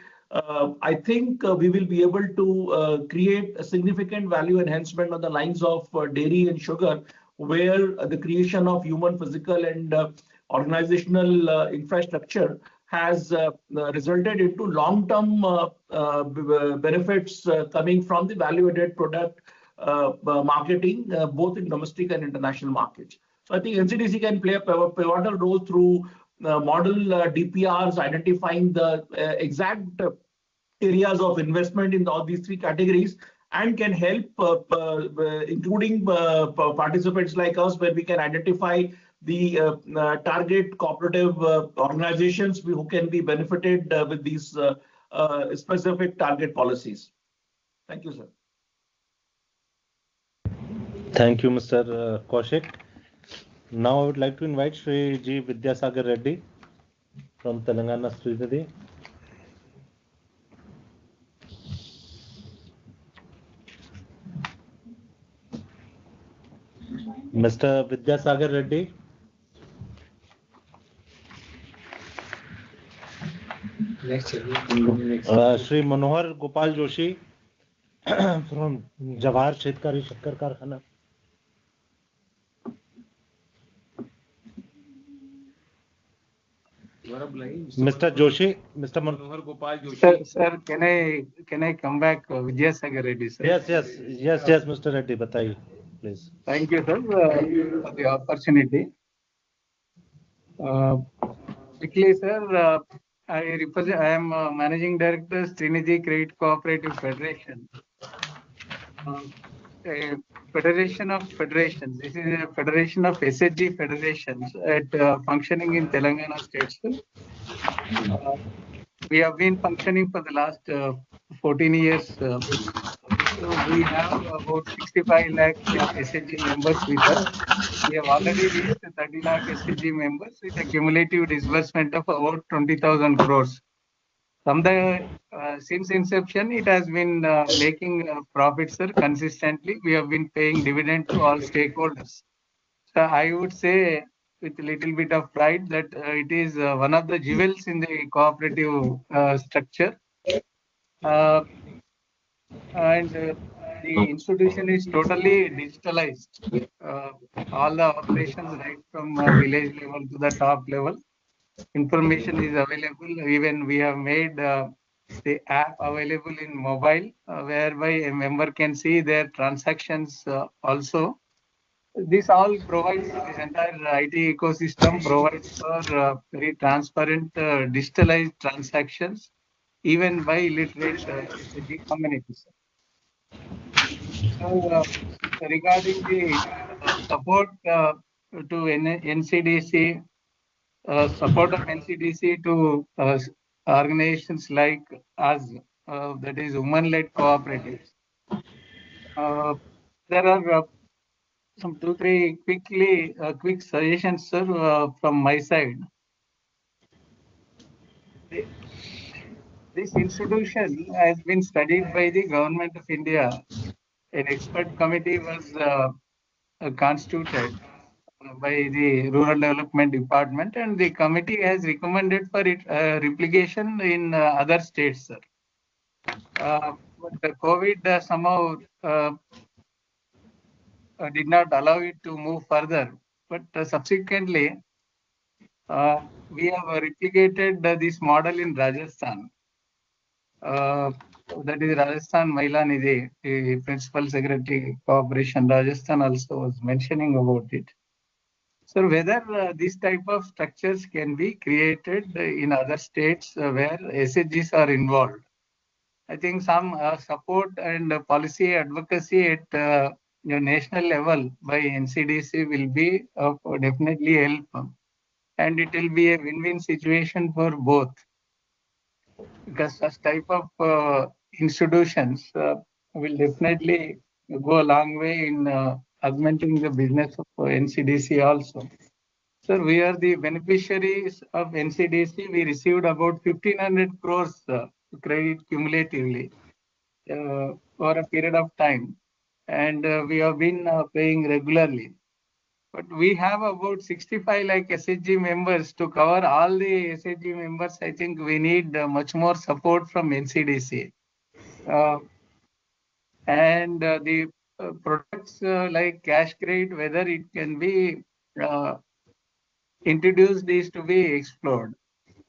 I think we will be able to create a significant value enhancement on the lines of dairy and sugar, where the creation of human, physical, and organizational infrastructure has resulted into long-term benefits coming from the value-added product marketing, both in domestic and international markets. So I think NCDC can play a pivotal role through model DPRs, identifying the exact areas of investment in all these three categories, and can help, including participants like us, where we can identify the target cooperative organizations who can be benefited with these specific target policies. Thank you, sir. Thank you, Mr. Kaushik. Now I would like to invite Shri G. Vidyasagar Reddy from Telangana Sridhari. Mr. Vidyasagar Reddy. Shri Manohar Gopal Joshi from Jawahar Shetkari Shakkar Karkhana. Mr. Joshi, Mr. Manohar Gopal Joshi. Sir, can I come back, Vijayasagar Reddy, sir? Yes, Mr. Reddy, bataiye, please. Thank you, sir, for the opportunity. Quickly, sir, I am Managing Director, Srinidhi Credit Cooperative Federation. A federation of federations. This is a federation of SHG federations at functioning in Telangana state, sir. We have been functioning for the last 14 years. So we have about 65 lakh SHG members with us. We have already reached 30 lakh SHG members with a cumulative disbursement of about 20,000 crores. From the since inception, it has been making profits, sir, consistently. We have been paying dividend to all stakeholders. So I would say, with a little bit of pride, that it is one of the jewels in the cooperative structure. And the institution is totally digitalized. All the operations, right from village level to the top level, information is available. Even we have made the app available in mobile, whereby a member can see their transactions also. This all provides, this entire IT ecosystem provides for very transparent, digitalized transactions, even by illiterate SHG communities. So, regarding the support to NCDC, support of NCDC to organizations like us, that is women-led cooperatives. There are some 2-3 quick suggestions, sir, from my side. This institution has been studied by the Government of India. An expert committee was constituted by the Rural Development Department, and the committee has recommended for it replication in other states, sir. But the COVID somehow did not allow it to move further. But subsequently, we have replicated this model in Rajasthan. That is Rajasthan Mahila Nidhi, the Principal Secretary Cooperation Rajasthan also was mentioning about it. So whether this type of structures can be created in other states where SHGs are involved. I think some support and policy advocacy at national level by NCDC will be definitely help, and it will be a win-win situation for both, because such type of institutions will definitely go a long way in augmenting the business of NCDC also. Sir, we are the beneficiaries of NCDC. We received about 1,500 crores credit cumulatively for a period of time, and we have been paying regularly. But we have about 65 lakh SHG members. To cover all the SHG members, I think we need much more support from NCDC. And the products like cash credit, whether it can be introduced, is to be explored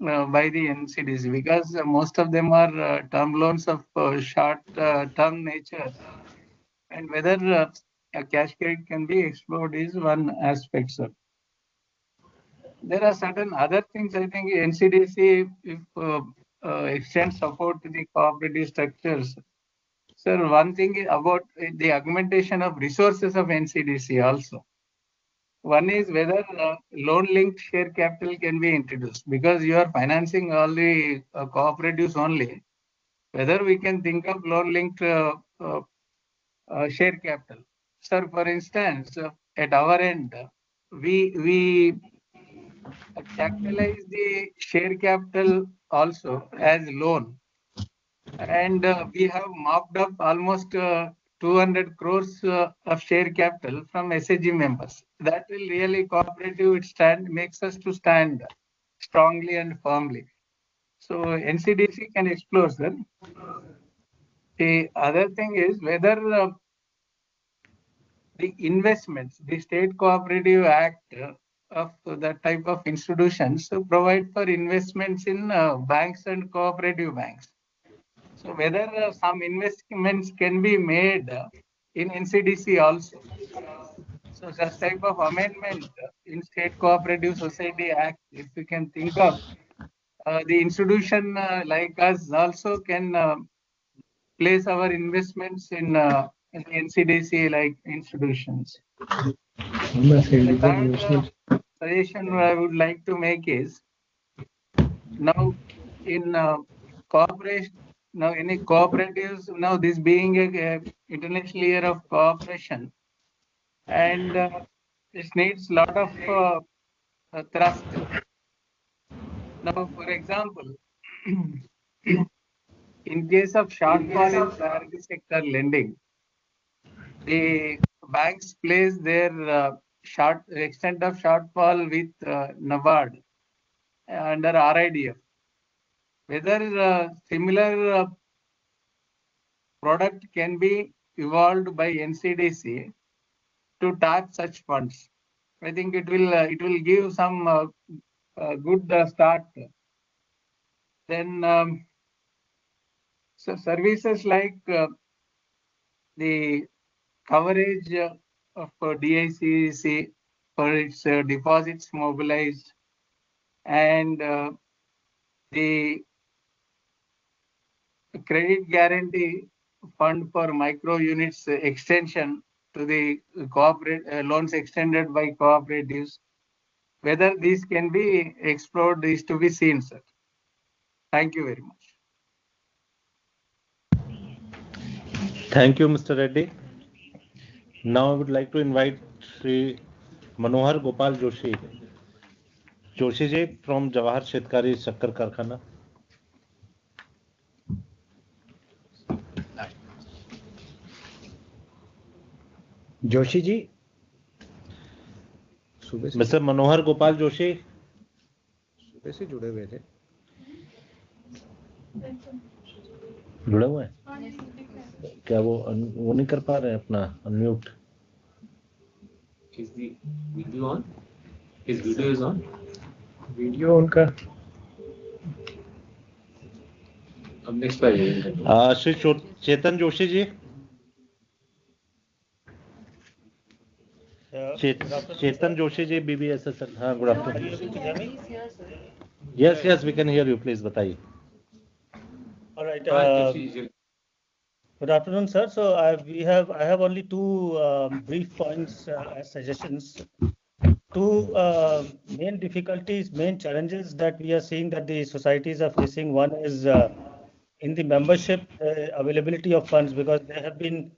by the NCDC, because most of them are term loans of short term nature. And whether a cash credit can be explored is one aspect, sir. There are certain other things. I think NCDC, if extends support to the cooperative structures. Sir, one thing is about the augmentation of resources of NCDC also. One is whether loan-linked share capital can be introduced, because you are financing all the cooperatives only. Whether we can think of loan-linked share capital. Sir, for instance, at our end, we capitalize the share capital also as loan, and we have mopped up almost 200 crores of share capital from SHG members. That will really cooperative makes us to stand strongly and firmly. So NCDC can explore, sir. The other thing is whether the investments, the State Cooperative Act of that type of institutions provide for investments in banks and cooperative banks. So whether some investments can be made in NCDC also. So such type of amendment in State Cooperative Society Act, if we can think of, the institution like us also can place our investments in the NCDC like institutions. The third suggestion I would like to make is now in cooperation, now any cooperatives, now this being a international year of cooperation, and this needs a lot of trust. Now, for example, in case of shortfall in priority sector lending, the banks place their extent of shortfall with NABARD under RIDF. Whether similar product can be evolved by NCDC to tap such funds, I think it will give some good start. Then so services like the coverage of DICC for its deposits mobilized and the credit guarantee fund for micro units extension to the corporate loans extended by cooperatives. Whether these can be explored is to be seen, sir. Thank you very much. Thank you, Mr. Reddy. Now I would like to invite Sri Manohar Gopal Joshi. Joshi ji from Jawahar Shetkari Shakkar Karkhana. Joshi ji सुबह से mister मनोहर गोपाल जोशी सुबह से जुड़े हुए थे जुड़े हुए हैं क्या वो नहीं कर पा रहे हैं अपना unmute Is the video on? His video is on? Video उनका अब नेक्स्ट पे श्री चेतन जोशी जी चेतन जोशी जी BBSSL हाँ good afternoon yes we can hear you please बताइए Alright, good afternoon, sir. So I have only two brief points as suggestions. Two main difficulties, main challenges that we are seeing that the societies are facing. One is in the membership availability of funds, because there have been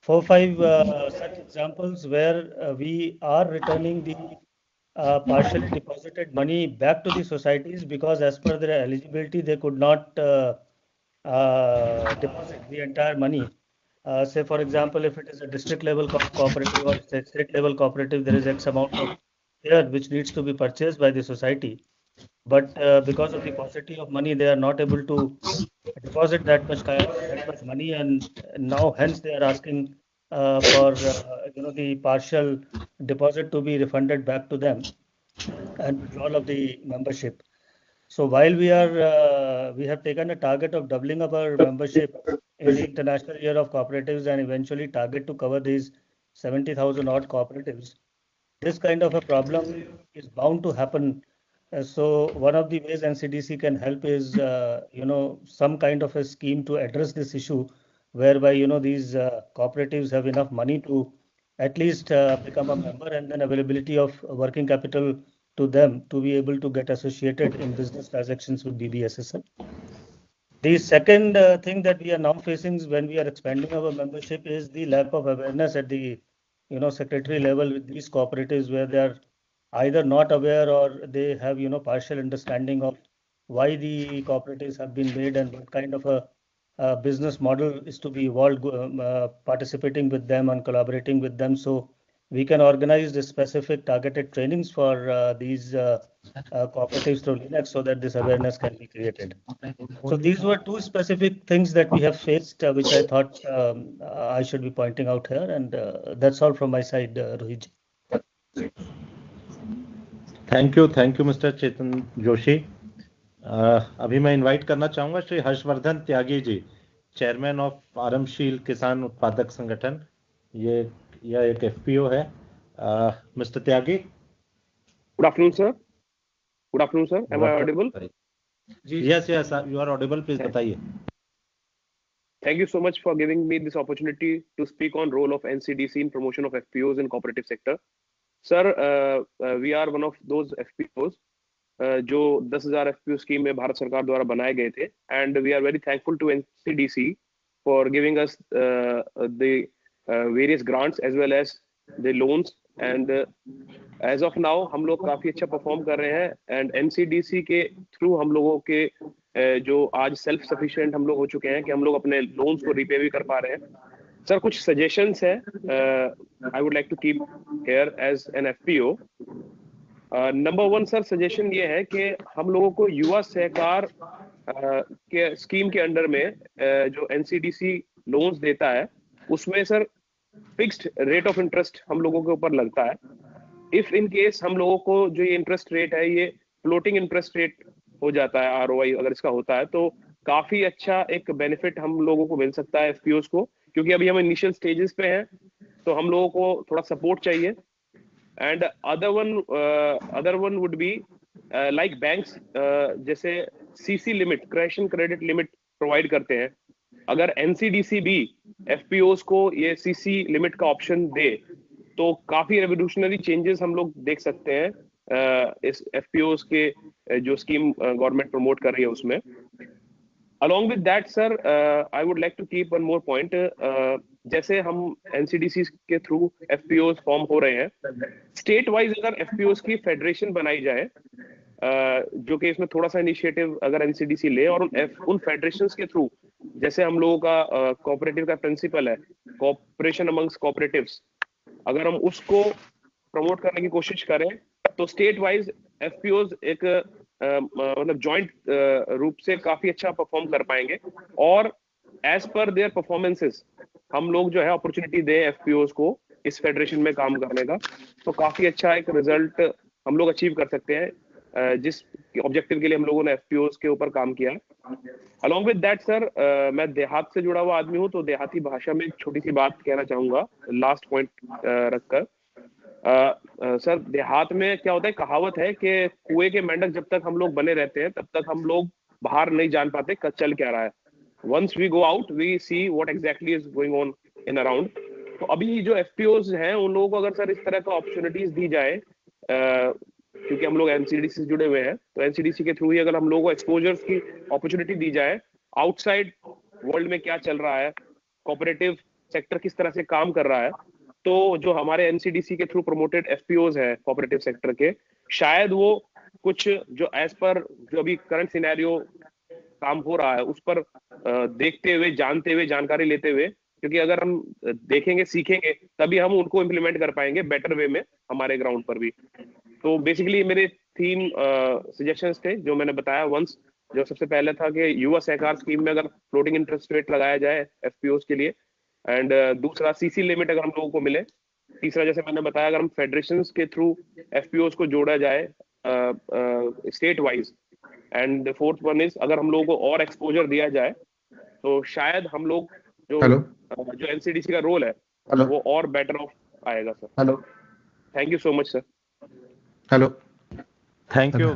4 or 5 such examples where we are returning the partially deposited money back to the societies because as per their eligibility they could not deposit the entire money. Say for example, if it is a district level cooperative or state level cooperative, there is X amount of share which needs to be purchased by the society. But because of the paucity of money, they are not able to deposit that much money, and now hence they are asking for the partial deposit to be refunded back to them and withdrawal of the membership. So while we have taken a target of doubling up our membership in the International Year of Cooperatives and eventually target to cover these 70,000 odd cooperatives, this kind of a problem is bound to happen. So one of the ways NCDC can help is some kind of a scheme to address this issue, whereby these cooperatives have enough money to at least become a member, and then availability of working capital to them to be able to get associated in business transactions with BBSSL. The second thing that we are now facing when we are expanding our membership is the lack of awareness at the secretary level with these cooperatives, where they are either not aware or they have partial understanding of why the cooperatives have been made and what kind of a business model is to be evolved, participating with them and collaborating with them. So we can organize the specific targeted trainings for these cooperatives through Linux so that this awareness can be created. So these were two specific things that we have faced, which I thought I should be pointing out here, and that's all from my side, Rohit. Thank you mister Chetan Joshi. अभी मैं invite करना चाहूंगा Shri Harshvardhan Tyagi ji, chairman of Aramsheel Kisan Utpadak Sangathan. यह एक FPO है। Mister Tyagi. Good afternoon sir. Good afternoon sir, am I audible? Yes you are audible, please बताइए। Thank you so much for giving me this opportunity to speak on role of NCDC in promotion of FPOs in cooperative sector. Sir, we are one of those FPOs जो 10,000 FPO scheme में भारत सरकार द्वारा बनाए गए थे, and we are very thankful to NCDC for giving us the various grants as well as the loans, and as of now हम लोग काफी अच्छा परफॉर्म कर रहे हैं, and NCDC के थ्रू हम लोगों के जो आज सेल्फ सफिशिएंट हम लोग हो चुके हैं कि हम लोग अपने लोन्स को रिपे भी कर पा रहे हैं। सर कुछ सजेशंस है I would like to keep here as an FPO. Number 1 sir suggestion ये है कि हम लोगों को युवा सहकार के स्कीम के अंडर में जो एनसीडीसी लोन्स देता है उसमें sir fixed rate of interest हम लोगों के ऊपर लगता है। इफ इन केस हम लोगों को जो ये इंटरेस्ट रेट है ये फ्लोटिंग इंटरेस्ट रेट हो जाता है, आरओआई अगर इसका होता है तो काफी अच्छा एक बेनिफिट हम लोगों को मिल सकता है एफपीओस को, क्योंकि अभी हम इनिशियल स्टेजेस पे हैं तो हम लोगों को थोड़ा सपोर्ट चाहिए। And other one would be like banks जैसे सीसी लिमिट, क्रेशन क्रेडिट लिमिट प्रोवाइड करते हैं। अगर एनसीडीसी भी एफपीओस को ये सीसी लिमिट का ऑप्शन दे तो काफी रेवोल्यूशनरी चेंजेस हम लोग देख सकते हैं इस एफपीओस के जो स्कीम गवर्नमेंट प्रमोट कर रही है उसमें। Along with that sir I would like to keep one more point, जैसे हम एनसीडीसी के थ्रू एफपीओस फॉर्म हो रहे हैं, स्टेट वाइज अगर एफपीओस की फेडरेशन बनाई जाए जो कि इसमें थोड़ा सा इनिशिएटिव अगर एनसीडीसी ले और उन फेडरेशंस के थ्रू, जैसे हम लोगों का कोऑपरेटिव का प्रिंसिपल है कोऑपरेशन अमंग्स कोऑपरेटिव्स, अगर हम उसको प्रमोट करने की कोशिश करें तो स्टेट वाइज एफपीओज एक मतलब जॉइंट रूप से काफी अच्छा परफॉर्म कर पाएंगे और एज पर देयर परफॉर्मेंसेस हम लोग जो है अपॉर्चुनिटी दें एफपीओज को इस फेडरेशन में काम करने का, तो काफी अच्छा एक रिजल्ट हम लोग अचीव कर सकते हैं जिस ऑब्जेक्टिव के लिए हम लोगों ने एफपीओज के ऊपर काम किया। अलॉन्ग विद दैट सर मैं देहात से जुड़ा हुआ आदमी हूँ तो देहाती भाषा में एक छोटी सी बात कहना चाहूंगा लास्ट पॉइंट रखकर। सर देहात में क्या होता है, कहावत है कि कुएं के मेंढक जब तक हम लोग बने रहते हैं तब तक हम लोग बाहर नहीं जान पाते चल क्या रहा है। Once we go out we see what exactly is going on in around. तो अभी जो एफपीओज हैं उन लोगों को अगर सर इस तरह का अपॉर्चुनिटीज दी जाए, क्योंकि हम लोग एनसीडीसी से जुड़े हुए हैं तो एनसीडीसी के थ्रू ही अगर हम लोगों को एक्सपोजर्स की अपॉर्चुनिटी दी जाए, आउटसाइड वर्ल्ड में क्या चल रहा है, कोऑपरेटिव सेक्टर किस तरह से काम कर रहा है, तो जो हमारे एनसीडीसी के थ्रू प्रमोटेड एफपीओज हैं कोऑपरेटिव सेक्टर के, शायद वो कुछ जो एज पर जो अभी करंट सिनेरियो काम हो रहा है उस पर देखते हुए, जानते हुए, जानकारी लेते हुए, क्योंकि अगर हम देखेंगे सीखेंगे तभी हम उनको इम्प्लीमेंट कर पाएंगे बेटर वे में हमारे ग्राउंड पर भी। तो बेसिकली मेरे 3 सजेशंस थे जो मैंने बताया। वंस जो सबसे पहले था कि युवा सहकार स्कीम में अगर फ्लोटिंग इंटरेस्ट रेट लगाया जाए एफपीओज के लिए, एंड दूसरा सीसी लिमिट अगर हम लोगों को मिले, तीसरा जैसे मैंने बताया अगर हम फेडरेशंस के थ्रू एफपीओज को जोड़ा जाए state wise, and fourth one is अगर हम लोगों को और एक्सपोजर दिया जाए तो शायद हम लोग जो एनसीडीसी का रोल है वो और बेटर ऑफ आएगा sir. Hello, thank you so much sir. Hello, thank you.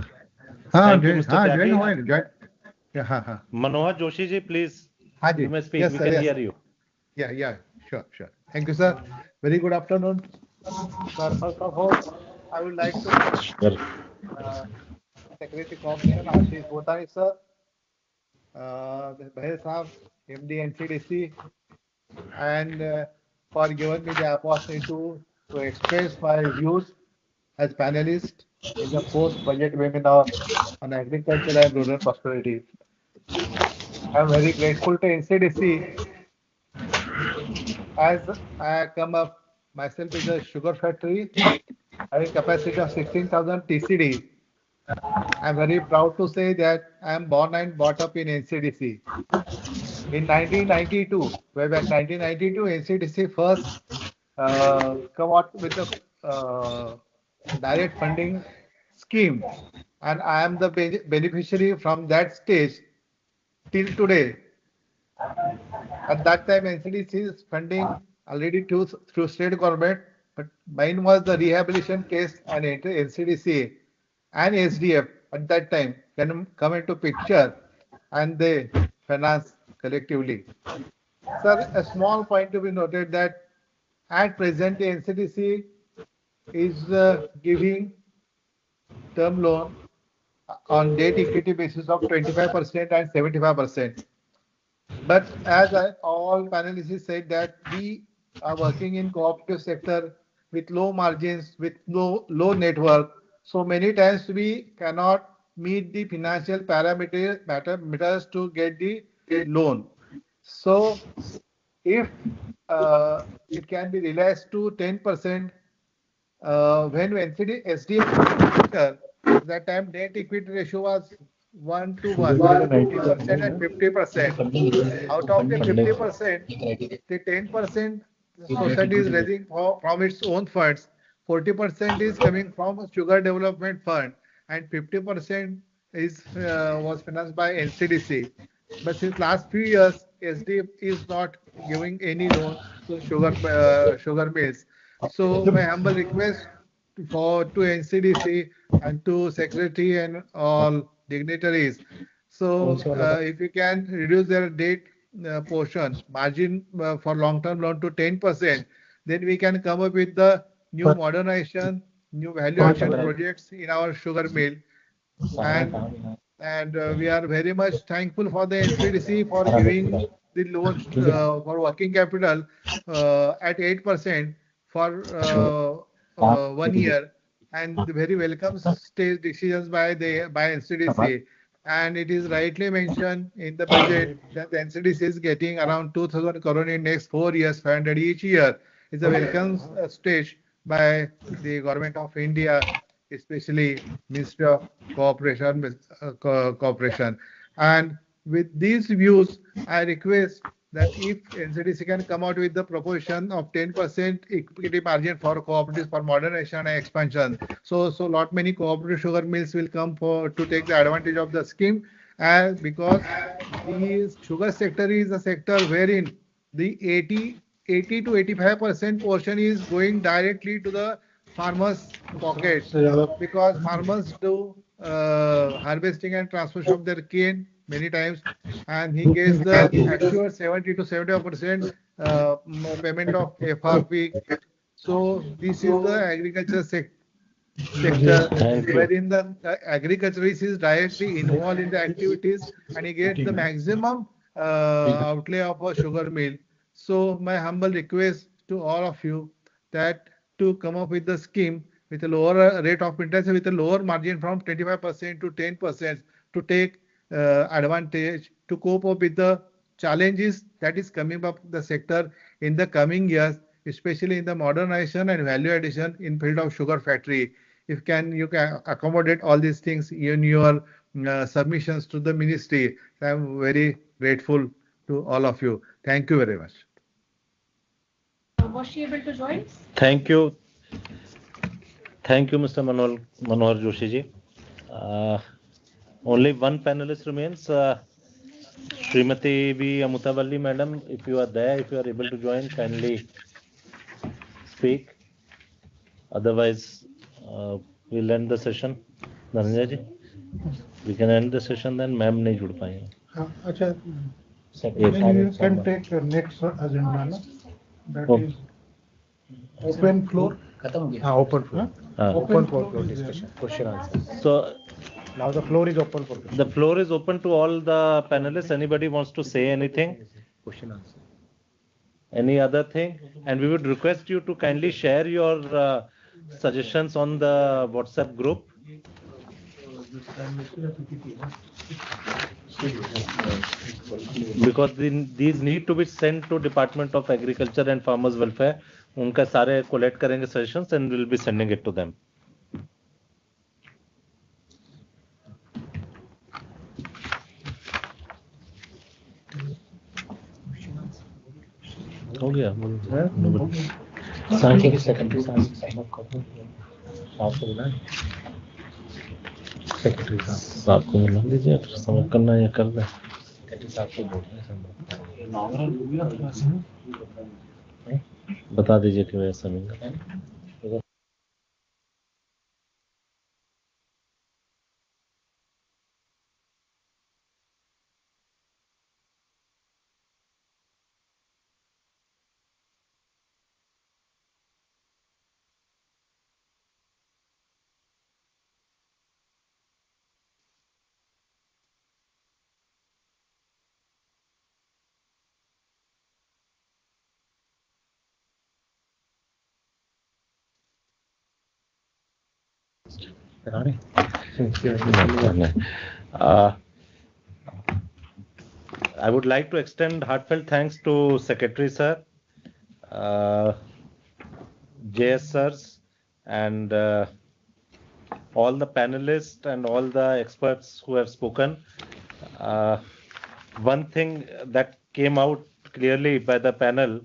Manohar Joshi ji please. हाँ जी, you may speak. We can hear you. Yeah, sure. Thank you, sir. Very good afternoon. Sir, first of all, I would like to Secretary Cooperative Ashish Bhotani, sir, Bahir Saab, MD NCDC, and for giving me the opportunity to express my views as panelist in the post-budget webinar on agriculture and rural prosperity. I am very grateful to NCDC as I come up myself is a sugar factory having capacity of 16,000 TCD. I'm very proud to say that I am born and brought up in NCDC. In 1992, way back 1992, NCDC first come out with the direct funding scheme, and I am the beneficiary from that stage till today. At that time, NCDC is funding already through state government, but mine was the rehabilitation case, and NCDC and SDF at that time can come into picture, and they finance collectively. Sir, a small point to be noted that at present the NCDC is giving term loan on debt equity basis of 25% and 75%. But as all panelists said that we are working in cooperative sector with low margins, with low network. So many times we cannot meet the financial parameters to get the loan. So if it can be relaxed to 10%, when SDF that time debt equity ratio was 1 to 1, 50% and 50%. Out of the 50%, the 10% society is raising from its own funds, 40% is coming from a sugar development fund, and 50% is was financed by NCDC. But since last few years, SDF is not giving any loan to sugar mills. So my humble request to NCDC and to secretary and all dignitaries. So if you can reduce their debt portion margin for long-term loan to 10%, then we can come up with the new modernization, new value addition projects in our sugar mill. And we are very much thankful for the NCDC for giving the loan for working capital at 8% for 1 year, and very welcome stage decisions by NCDC. And it is rightly mentioned in the budget that the NCDC is getting around 2,000 crore in next 4 years, 500 each year. It's a welcome stage by the government of India, especially Ministry of Cooperation. And with these views, I request that if NCDC can come out with the proposition of 10% equity margin for cooperatives for modernization and expansion, so lot many cooperative sugar mills will come to take the advantage of the scheme, and because the sugar sector is a sector wherein the 80 to 85% portion is going directly to the farmers' pockets, because farmers do harvesting and transportation of their cane many times, and he gets the actual 70 to 75% payment of FRP. So this is the agriculture sector wherein the agriculturist is directly involved in the activities, and he gets the maximum outlay of a sugar mill. So my humble request to all of you that to come up with the scheme with a lower rate of interest, with a lower margin from 25% to 10%, to take advantage to cope up with the challenges that is coming up the sector in the coming years, especially in the modernization and value addition in field of sugar factory. If you can accommodate all these things in your submissions to the ministry, I am very grateful to all of you. Thank you very much. Was she able to join? Thank you. Thank you, Mr. Manohar Joshi ji. Only one panelist remains. Srimati B. Amutavalli, madam, if you are there, if you are able to join, kindly speak. Otherwise, we'll end the session. Dhananjay ji, we can end the session then. Ma'am nahi jud payenge. Acha, you can take the next agenda. No? That is open floor. Open floor. Open for discussion, question answer. So now the floor is open for the floor is open to all the panelists. Anybody wants to say anything? Question answer. Any other thing? And we would request you to kindly share your suggestions on the WhatsApp group. Because these need to be sent to Department of Agriculture and Farmers Welfare उनका सारे collect करेंगे suggestions and will be sending it to them. हो गया सांख्यिकी secretary साहब को मिला दीजिए, फिर समझ करना या कर दें. बता दीजिए कि वैसा नहीं. I would like to extend heartfelt thanks to Secretary Sir, JS Sirs, and all the panelists and all the experts who have spoken. One thing that came out clearly by the panel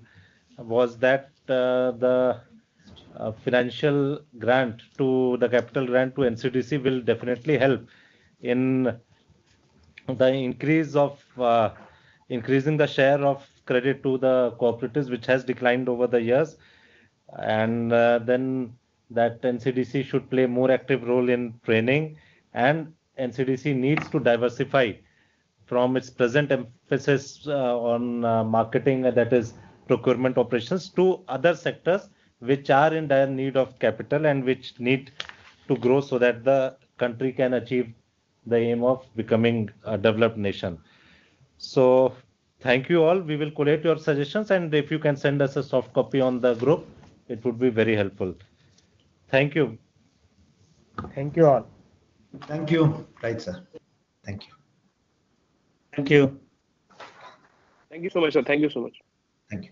was that the financial grant to the capital grant to NCDC will definitely help in the increase of increasing the share of credit to the cooperatives, which has declined over the years, and then that NCDC should play more active role in training, and NCDC needs to diversify from its present emphasis on marketing, that is procurement operations, to other sectors which are in dire need of capital and which need to grow so that the country can achieve the aim of becoming a developed nation. So thank you all. We will collate your suggestions, and if you can send us a soft copy on the group, it would be very helpful. Thank you. Thank you all. Thank you. Right, sir. Thank you. Thank you. Thank you so much, sir. Thank you so much. Thank you.